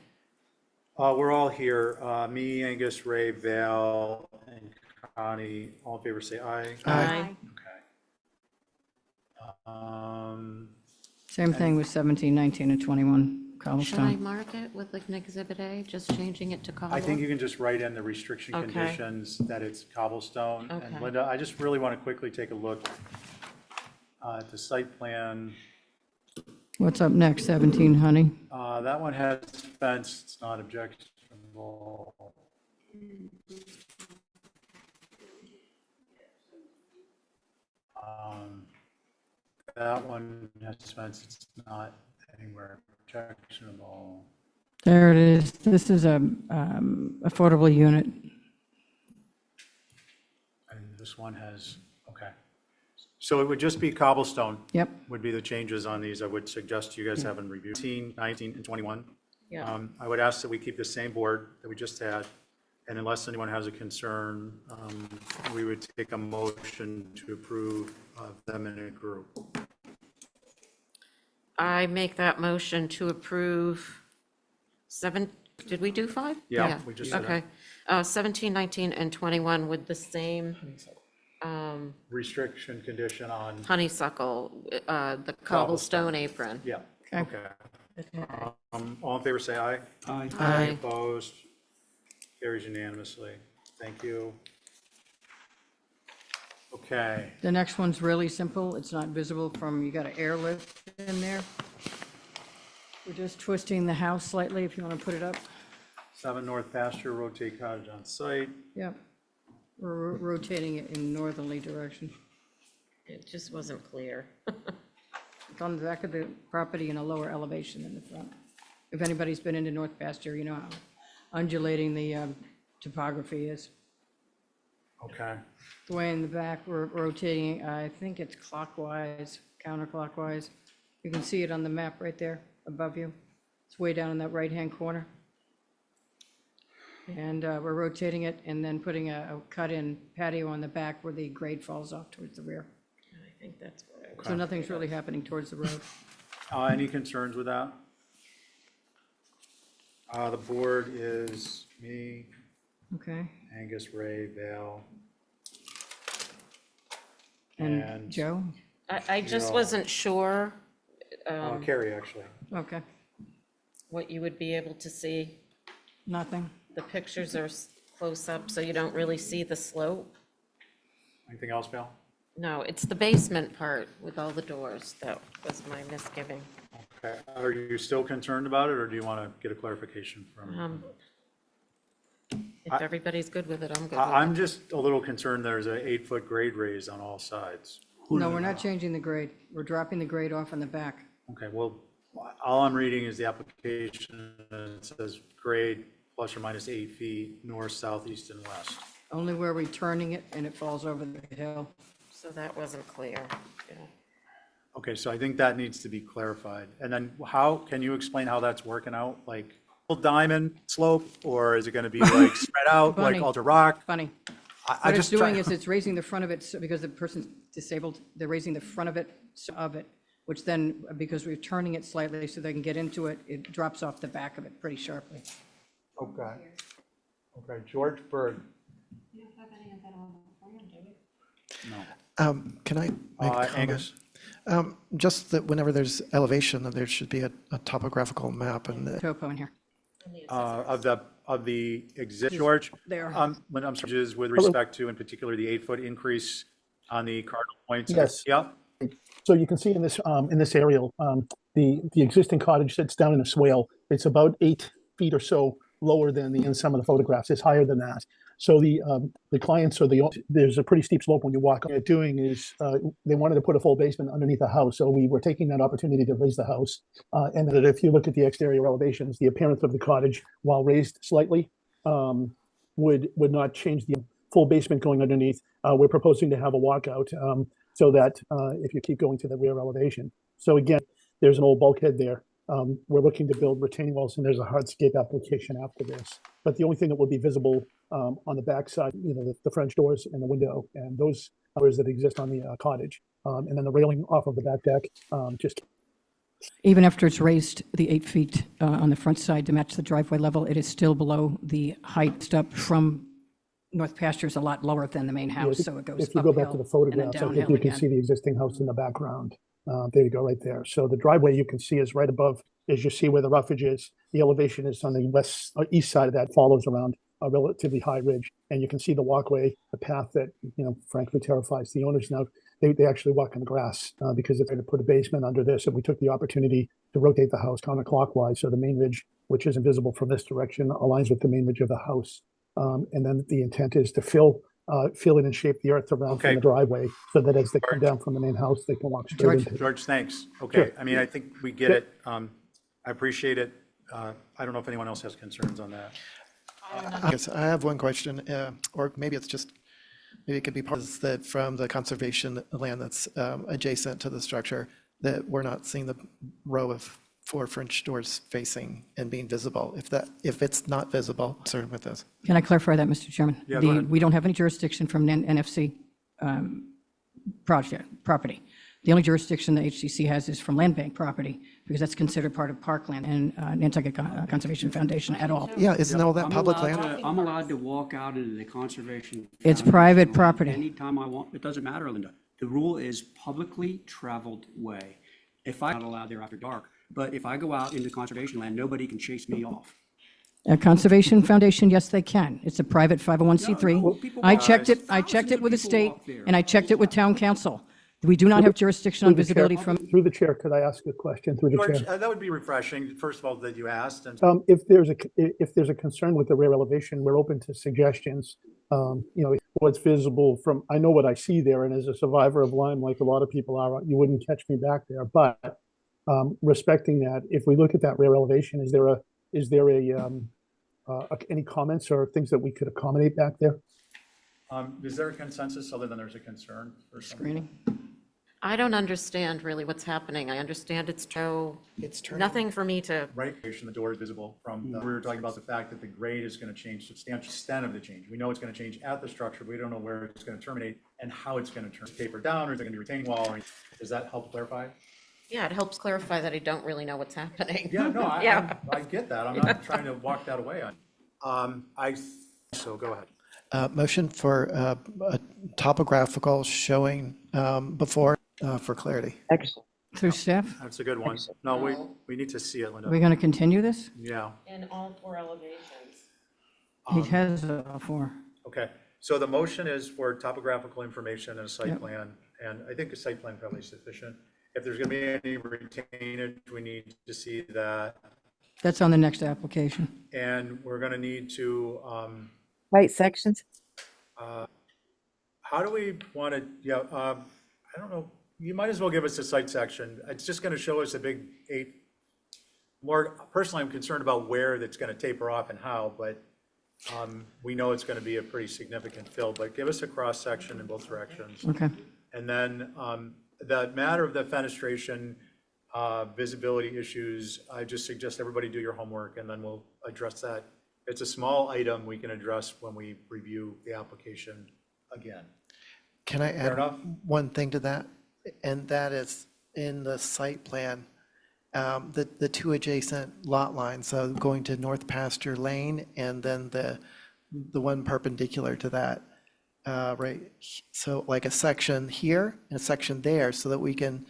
We're all here, me, Angus, Ray, Val, and Connie. All in favor, say aye. Aye. Okay. same thing with 17, 19, and 21 Should I cobblestone. mark it with like an Exhibit A, just changing it to cobble? I think you can just write in the restriction Okay. conditions that it's cobblestone. And Okay. Linda, I just really want to quickly take a look at the site plan. What's up next, 17, honey? That one has fence, it's not objectionable. That one has fence, it's not anywhere objectionable. There it is. This is a affordable unit. And this one has, okay. So it would just be cobblestone. Yep. Would be the changes on these. I would suggest you guys haven't reviewed 18, 19, and 21. Yeah. I would ask that we keep the same board that we just had. And unless anyone has a concern, we would take a motion to approve them in a group. I make that motion to approve did we do 5? Yeah, we just did it. Okay. 17, 19, and 21 with the same Restriction condition on, honeysuckle, the cobblestone apron. yeah, Okay. okay. All in favor, say aye. Aye. Aye. Opposed? Carries unanimously. Thank you. Okay, The next one's really simple. It's not visible from, you got an airlift in there. We're just twisting the house slightly, if you want to put it up. 7 North Pasture, rotate cottage on site. Yep. We're rotating it in northerly direction. It just wasn't clear. It's on the back of the property in a lower elevation than the front. If anybody's been into North Pasture, you know how undulating the topography is. Okay, The way in the back, we're rotating, I think it's clockwise, counterclockwise. You can see it on the map right there above you. It's way down in that right-hand corner. And we're rotating it and then putting a cut-in patio on the back where the grade falls off towards the rear. I think that's what I was. So nothing's really happening towards the road. any concerns with that? The board is me, Okay. Angus, Ray, Val. And Joe? I just Yeah. wasn't sure Carrie, actually. Okay. what you would be able to see. Nothing. The pictures are close up, so you don't really see the slope. Anything else, Val? No, it's the basement part with all the doors. That was my misgiving. Okay, are you still concerned about it, or do you want to get a clarification from? If everybody's good with it, I'm good with it. I'm just a little concerned there's an 8-foot grade raise on all sides. No, we're not changing the grade. We're dropping the grade off in the back. Okay, well, all I'm reading is the application, and it says grade plus or minus 8 feet, north, south, east, and west. Only where we're turning it and it falls over the hill. So that wasn't clear. Yeah. Okay, so I think that needs to be clarified. And then how, can you explain how that's working out? Like, full diamond slope, or is it gonna be like spread out, like Funny. alter rock? Funny. I What it's just try- doing is it's raising the front of it, so because the person's disabled, they're raising the front of it, which then, because we're turning it slightly so they can get into it, it drops off the back of it pretty sharply. Okay. Okay, George Bird. Can I make a comment? Angus. Just that whenever there's elevation, there should be a topographical map and Topo in here. Of the exist, George? There. When I'm sorry, is with respect to, in particular, the 8-foot increase on the cardinal points? Yes. Yeah, So you can see in this aerial, the existing cottage sits down in a swale. It's about 8 feet or so lower than in some of the photographs. It's higher than that. So the clients there's a pretty steep slope when you walk. What they're doing is they wanted to put a full basement underneath the house. So we were taking that opportunity to raise the house. And that if you look at the exterior elevations, the appearance of the cottage, while raised slightly, would not change the full basement going underneath. We're proposing to have a walkout so that if you keep going to the rear elevation. So again, there's an old bulkhead there. We're looking to build retaining walls, and there's a hardscape application after this. But the only thing that will be visible on the backside, the French doors and the window, and those others that exist on the cottage, and then the railing off of the back deck. Even after it's raised the 8 feet on the front side to match the driveway level, it is still below the height up from North Pasture is a lot lower than the main house, so it goes If you go back to uphill the and then photographs, I think downhill you can again. see the existing house in the background. There you go, right there. So the driveway you can see is right above, as you see where the roughage is. The elevation is on the west or east side of that, follows around a relatively high ridge. And you can see the walkway, the path that, frankly terrifies the owners now. They actually walk in the grass because if they had to put a basement under this, and we took the opportunity to rotate the house counterclockwise. So the main ridge, which isn't visible from this direction, aligns with the main ridge of the house. And then the intent is to fill it and shape the earth around from the driveway so that as they come down from the main house, they can walk straight into it. George, thanks. Okay, Sure. I mean, I think we get it. I appreciate it. I don't know if anyone else has concerns on that. I guess I have one question, or maybe it could be part of that from the conservation land that's adjacent to the structure, that we're not seeing the row of 4 French doors facing and being visible. If it's not visible, concerned with this. Can I clarify that, Mr. Chairman? Yeah, go ahead. We don't have any jurisdiction from NFC property. The only jurisdiction the HCC has is from land bank property, because that's considered part of parkland and Nantucket Conservation Foundation at all. Yeah, isn't all that public land? I'm allowed to walk out into the conservation. It's foundation private land property. Anytime I want. It doesn't matter, Linda. The rule is publicly traveled way. If I'm not allowed there after dark, but if I go out into conservation land, nobody can chase me off. A Conservation Foundation, yes, they can. It's a private 501c3. I checked it with the state, and I checked it with town council. We do not have jurisdiction on visibility from. Through the chair, could I ask a question through the George, chair? that would be refreshing, first of all, that you asked. And If there's a concern with the rear elevation, we're open to suggestions. What's visible from, I know what I see there, and as a survivor of Lyme, like a lot of people are, you wouldn't catch me back there. But respecting that, if we look at that rear elevation, is there any comments or things that we could accommodate back there? Is there a consensus other than there's a concern for Screening. I don't understand really what's happening. I understand it's nothing for me to. Right, the door is visible from, we were talking about the fact that the grade is going to change, substantial extent of the change. We know it's going to change at the structure, but we don't know where it's going to terminate and how it's going to turn, taper down, or is it going to be retaining wall? Does that help clarify? Yeah, it helps clarify that I don't really know what's happening. Yeah, no, Yeah. I get that. I'm not trying to walk that away. So go ahead. Motion for a topographical showing before for clarity. Through staff? That's a good one. No, we need to see it, Linda. Are we going to continue this? Yeah. In all 4 elevations. He has 4. Okay, so the motion is for topographical information and a site plan, and I think a site plan probably is sufficient. If there's gonna be any retainage, we need to see that, That's on the next application. and we're gonna need to, Right sections? how do we want to, I don't know, you might as well give us a site section. It's just gonna show us a big 8. More, personally, I'm concerned about where that's gonna taper off and how, but we know it's gonna be a pretty significant fill, but give us a cross section in both directions. Okay. And then the matter of the fenestration, visibility issues, I just suggest everybody do your homework and then we'll address that. It's a small item we can address when we review the application again. Can I Fair add enough? one thing to that? And that is in the site plan, the 2 adjacent lot lines, so going to North Pasture Lane and then the one perpendicular to that, right? So like a section here and a section there so that we can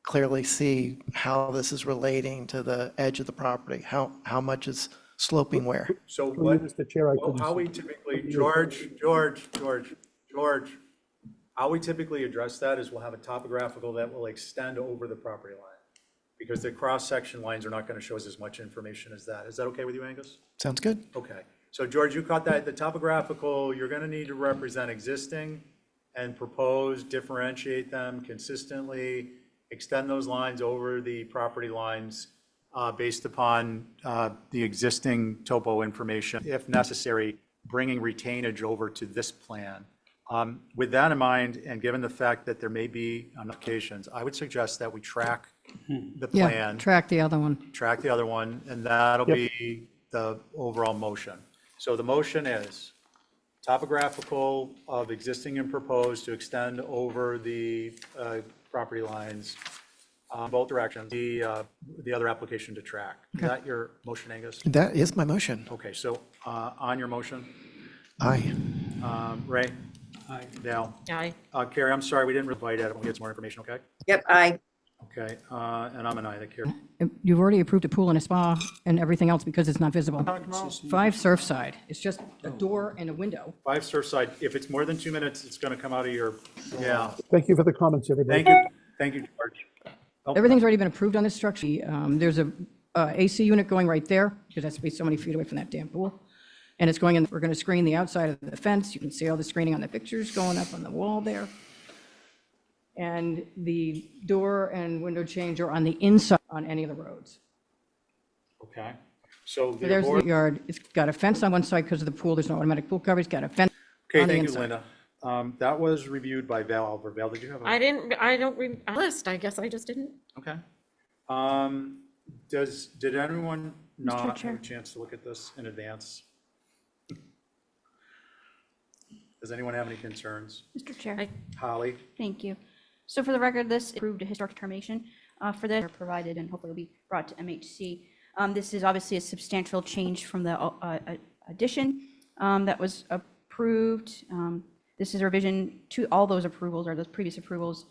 clearly see how this is relating to the edge of the property, how much is sloping where. So what, Mr. Chair, I couldn't how see. we typically, George, how we typically address that is we'll have a topographical that will extend over the property line, because the cross-section lines are not going to show us as much information as that. Is that okay with you, Angus? Sounds good. Okay, so George, you caught that, the topographical, you're gonna need to represent existing and propose, differentiate them consistently, extend those lines over the property lines based upon the existing topo information, if necessary, bringing retainage over to this plan. With that in mind, and given the fact that there may be on occasions, I would suggest that we track the Yeah, plan, track the other one. track the other one, and that'll be the overall motion. So the motion is topographical of existing and proposed to extend over the property lines, both directions, the other application to track. Is that your motion, Angus? That is my motion. Okay, so on your motion, Aye. Ray? Aye. Dale? Aye. Carrie, I'm sorry, we didn't invite Ed, we'll get some more information, okay? Yep, aye. Okay, and I'm an aye, that Carrie. You've already approved a pool and a spa and everything else because it's not visible. 5 Surfside. It's just a door and a window. 5 Surfside, if it's more than 2 minutes, it's gonna come out of your, yeah. Thank you for the comments, everybody. Thank you, George. Oh, Everything's already been approved on this structure. There's a AC unit going right there, because that's to be so many feet away from that damn pool. And it's going in, we're going to screen the outside of the fence. You can see all the screening on the pictures going up on the wall there. And the door and window change are on the inside on any of the roads. Okay, so So there's the yard. It's got a fence on one side because of the pool. There's no automatic pool coverage. It's got a fence Okay, on the thank you, inside. Linda. That was reviewed by Val Alver. Val, did you have a? I don't read a list. I guess I just didn't. Okay. Did anyone not have Chair. a chance to look at this in advance? Does anyone have any concerns? Mr. Chair, Holly? thank you. So for the record, this approved a historic determination for this, provided and hopefully will be brought to MHC. This is obviously a substantial change from the addition that was approved. This is a revision to all those approvals or those previous approvals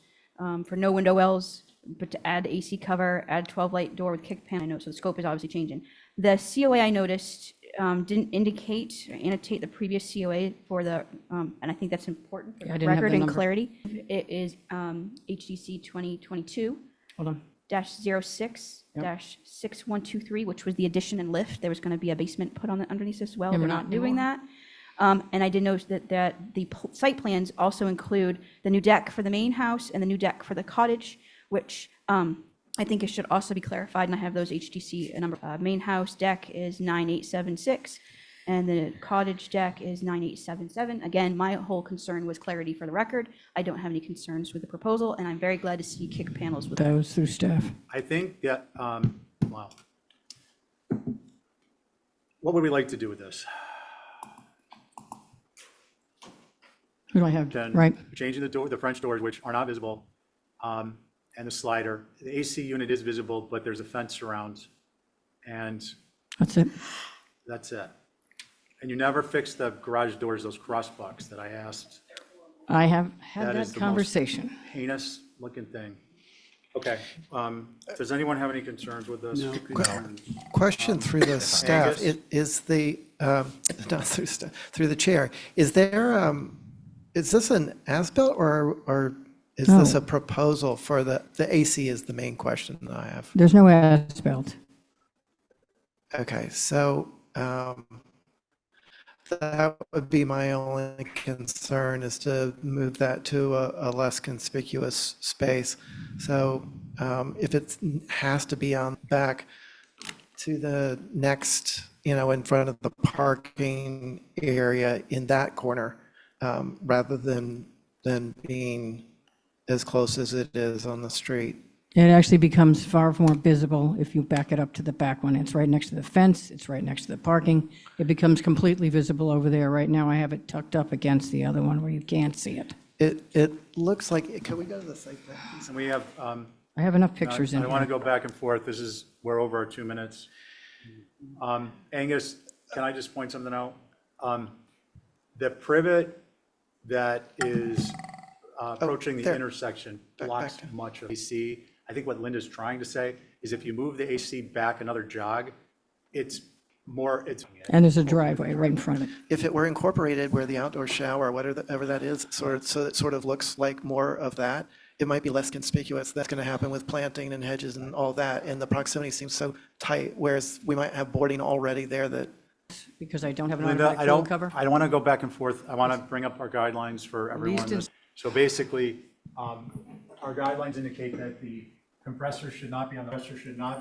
for no window wells, but to add the AC cover, add 12 light door with kick panel. I know, so the scope is obviously changing. The COA I noticed didn't indicate or annotate the previous COA for the, and I think that's important for Yeah, I the didn't have record the and number. clarity. It is HDC 2022. Hold on. -06 -6123, which was the addition and lift. There was going to be a basement put on the underneath as well. Yeah, We're we're not not doing anymore. that. And I did note that the site plans also include the new deck for the main house and the new deck for the cottage, which I think it should also be clarified. And I have those HDC number. Main house deck is 9876. And the cottage deck is 9877. Again, my whole concern was clarity for the record. I don't have any concerns with the proposal, and I'm very glad to see kick panels with That was through staff. I think that, wow. What would we like to do with this? Who do I have? Then Right. changing the door, the French doors, which are not visible, and the slider. The AC unit is visible, but there's a fence around, and That's it. that's it. And you never fix the garage doors, those crossbucks that I asked. I have had That is that the most conversation. heinous looking thing. Okay, does anyone have any concerns with this? No concerns. Question through the staff, Angus? is the, not through staff, through the chair, is there, is this an as-built or is this No. a proposal for the AC is the main question that I have? There's no as-built. Okay, so that would be my only concern is to move that to a less conspicuous space. So if it has to be on back to the next, in front of the parking area in that corner, rather than being as close as it is on the street. It actually becomes far more visible if you back it up to the back one. It's right next to the fence, it's right next to the parking. It becomes completely visible over there. Right now, I have it tucked up against the other one where you can't see it. It looks like, can we go to the site plan, please? And we have, I have enough pictures in I want to here. go back and forth. We're over our 2 minutes. Angus, can I just point something out? The privet that is approaching the there. intersection Back blocks there. much of AC. I think what Linda's trying to say is if you move the AC back another jog, it's more, it's. And there's a driveway right in front of it. If it were incorporated where the outdoor shower, whatever that is, so it sort of looks like more of that, it might be less conspicuous. That's going to happen with planting and hedges and all that, and the proximity seems so tight, whereas we might have boarding already there that, Because I don't have an Linda, automatic cool cover. I don't want to go back and forth. I want to bring up our guidelines for everyone. least So basically, our guidelines indicate that the compressor should not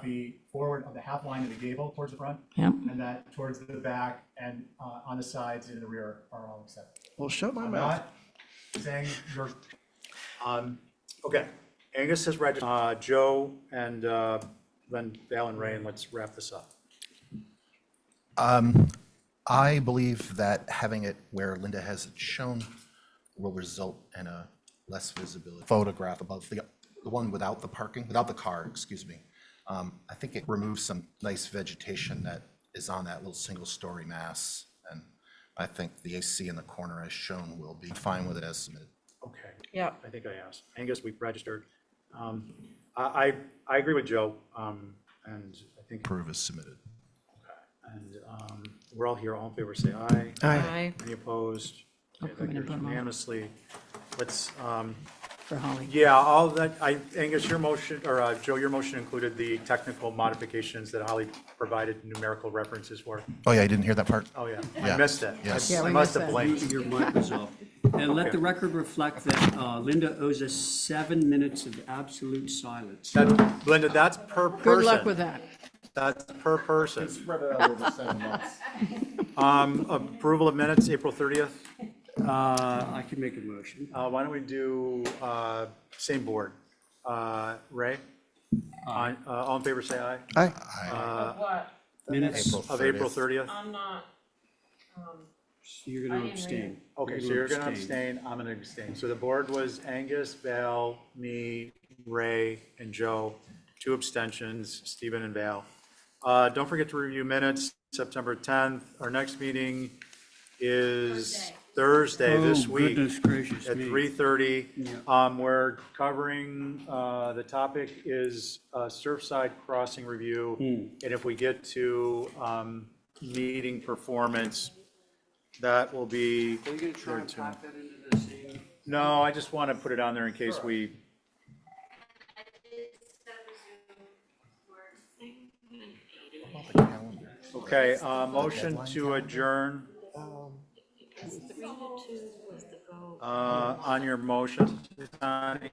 be forward of the half line of the gable towards the front. Yep. And that towards the back and on the sides and in the rear are all acceptable. well, shut my I'm mouth. not saying you're, okay. Angus has registered, Joe and then Val and Ray, and let's wrap this up. I believe that having it where Linda has it shown will result in a less visibility photograph above the one without the parking, without the car, excuse me. I think it removes some nice vegetation that is on that little single-story mass. And I think the AC in the corner as shown will be fine with it as submitted. Okay. Yeah. I think I asked. Angus, we've registered. I agree with Joe, and I think, Approve as submitted. and we're all here, all in favor, say aye. Aye. Any opposed? Okay, that carries unanimously. Let's, For Holly. yeah, all that, Angus, your motion, or Joe, your motion included the technical modifications that Holly provided numerical references for. Oh, yeah, I didn't hear that part? Oh, yeah, I Yeah. missed it. Yes. Yeah, I we must missed have that. blinked. Your mic was off. And let the record reflect that Linda owes us 7 minutes of absolute silence. Linda, that's per person. Good luck with that. That's per person. Spread it out over 7 months. Approval of minutes, April 30th. I can make a motion. Why don't we do same board? Ray? All in favor, say aye. Aye. What? Minutes Of April 30th. I'm not, You're going to abstain. Okay, so you're going to abstain, I'm going to abstain. So the board was Angus, Val, me, Ray, and Joe, 2 abstentions, Stephen and Val. Don't forget to review minutes, September 10th. Our next meeting is Thursday this Oh, week goodness gracious at me. 3:30. We're covering, the topic is Surfside Crossing Review. And if we get to meeting performance, that will be. Are you going to try and pop that into the same? No, I just want to put it on there in case we. Okay, motion to adjourn. On your motion, Connie,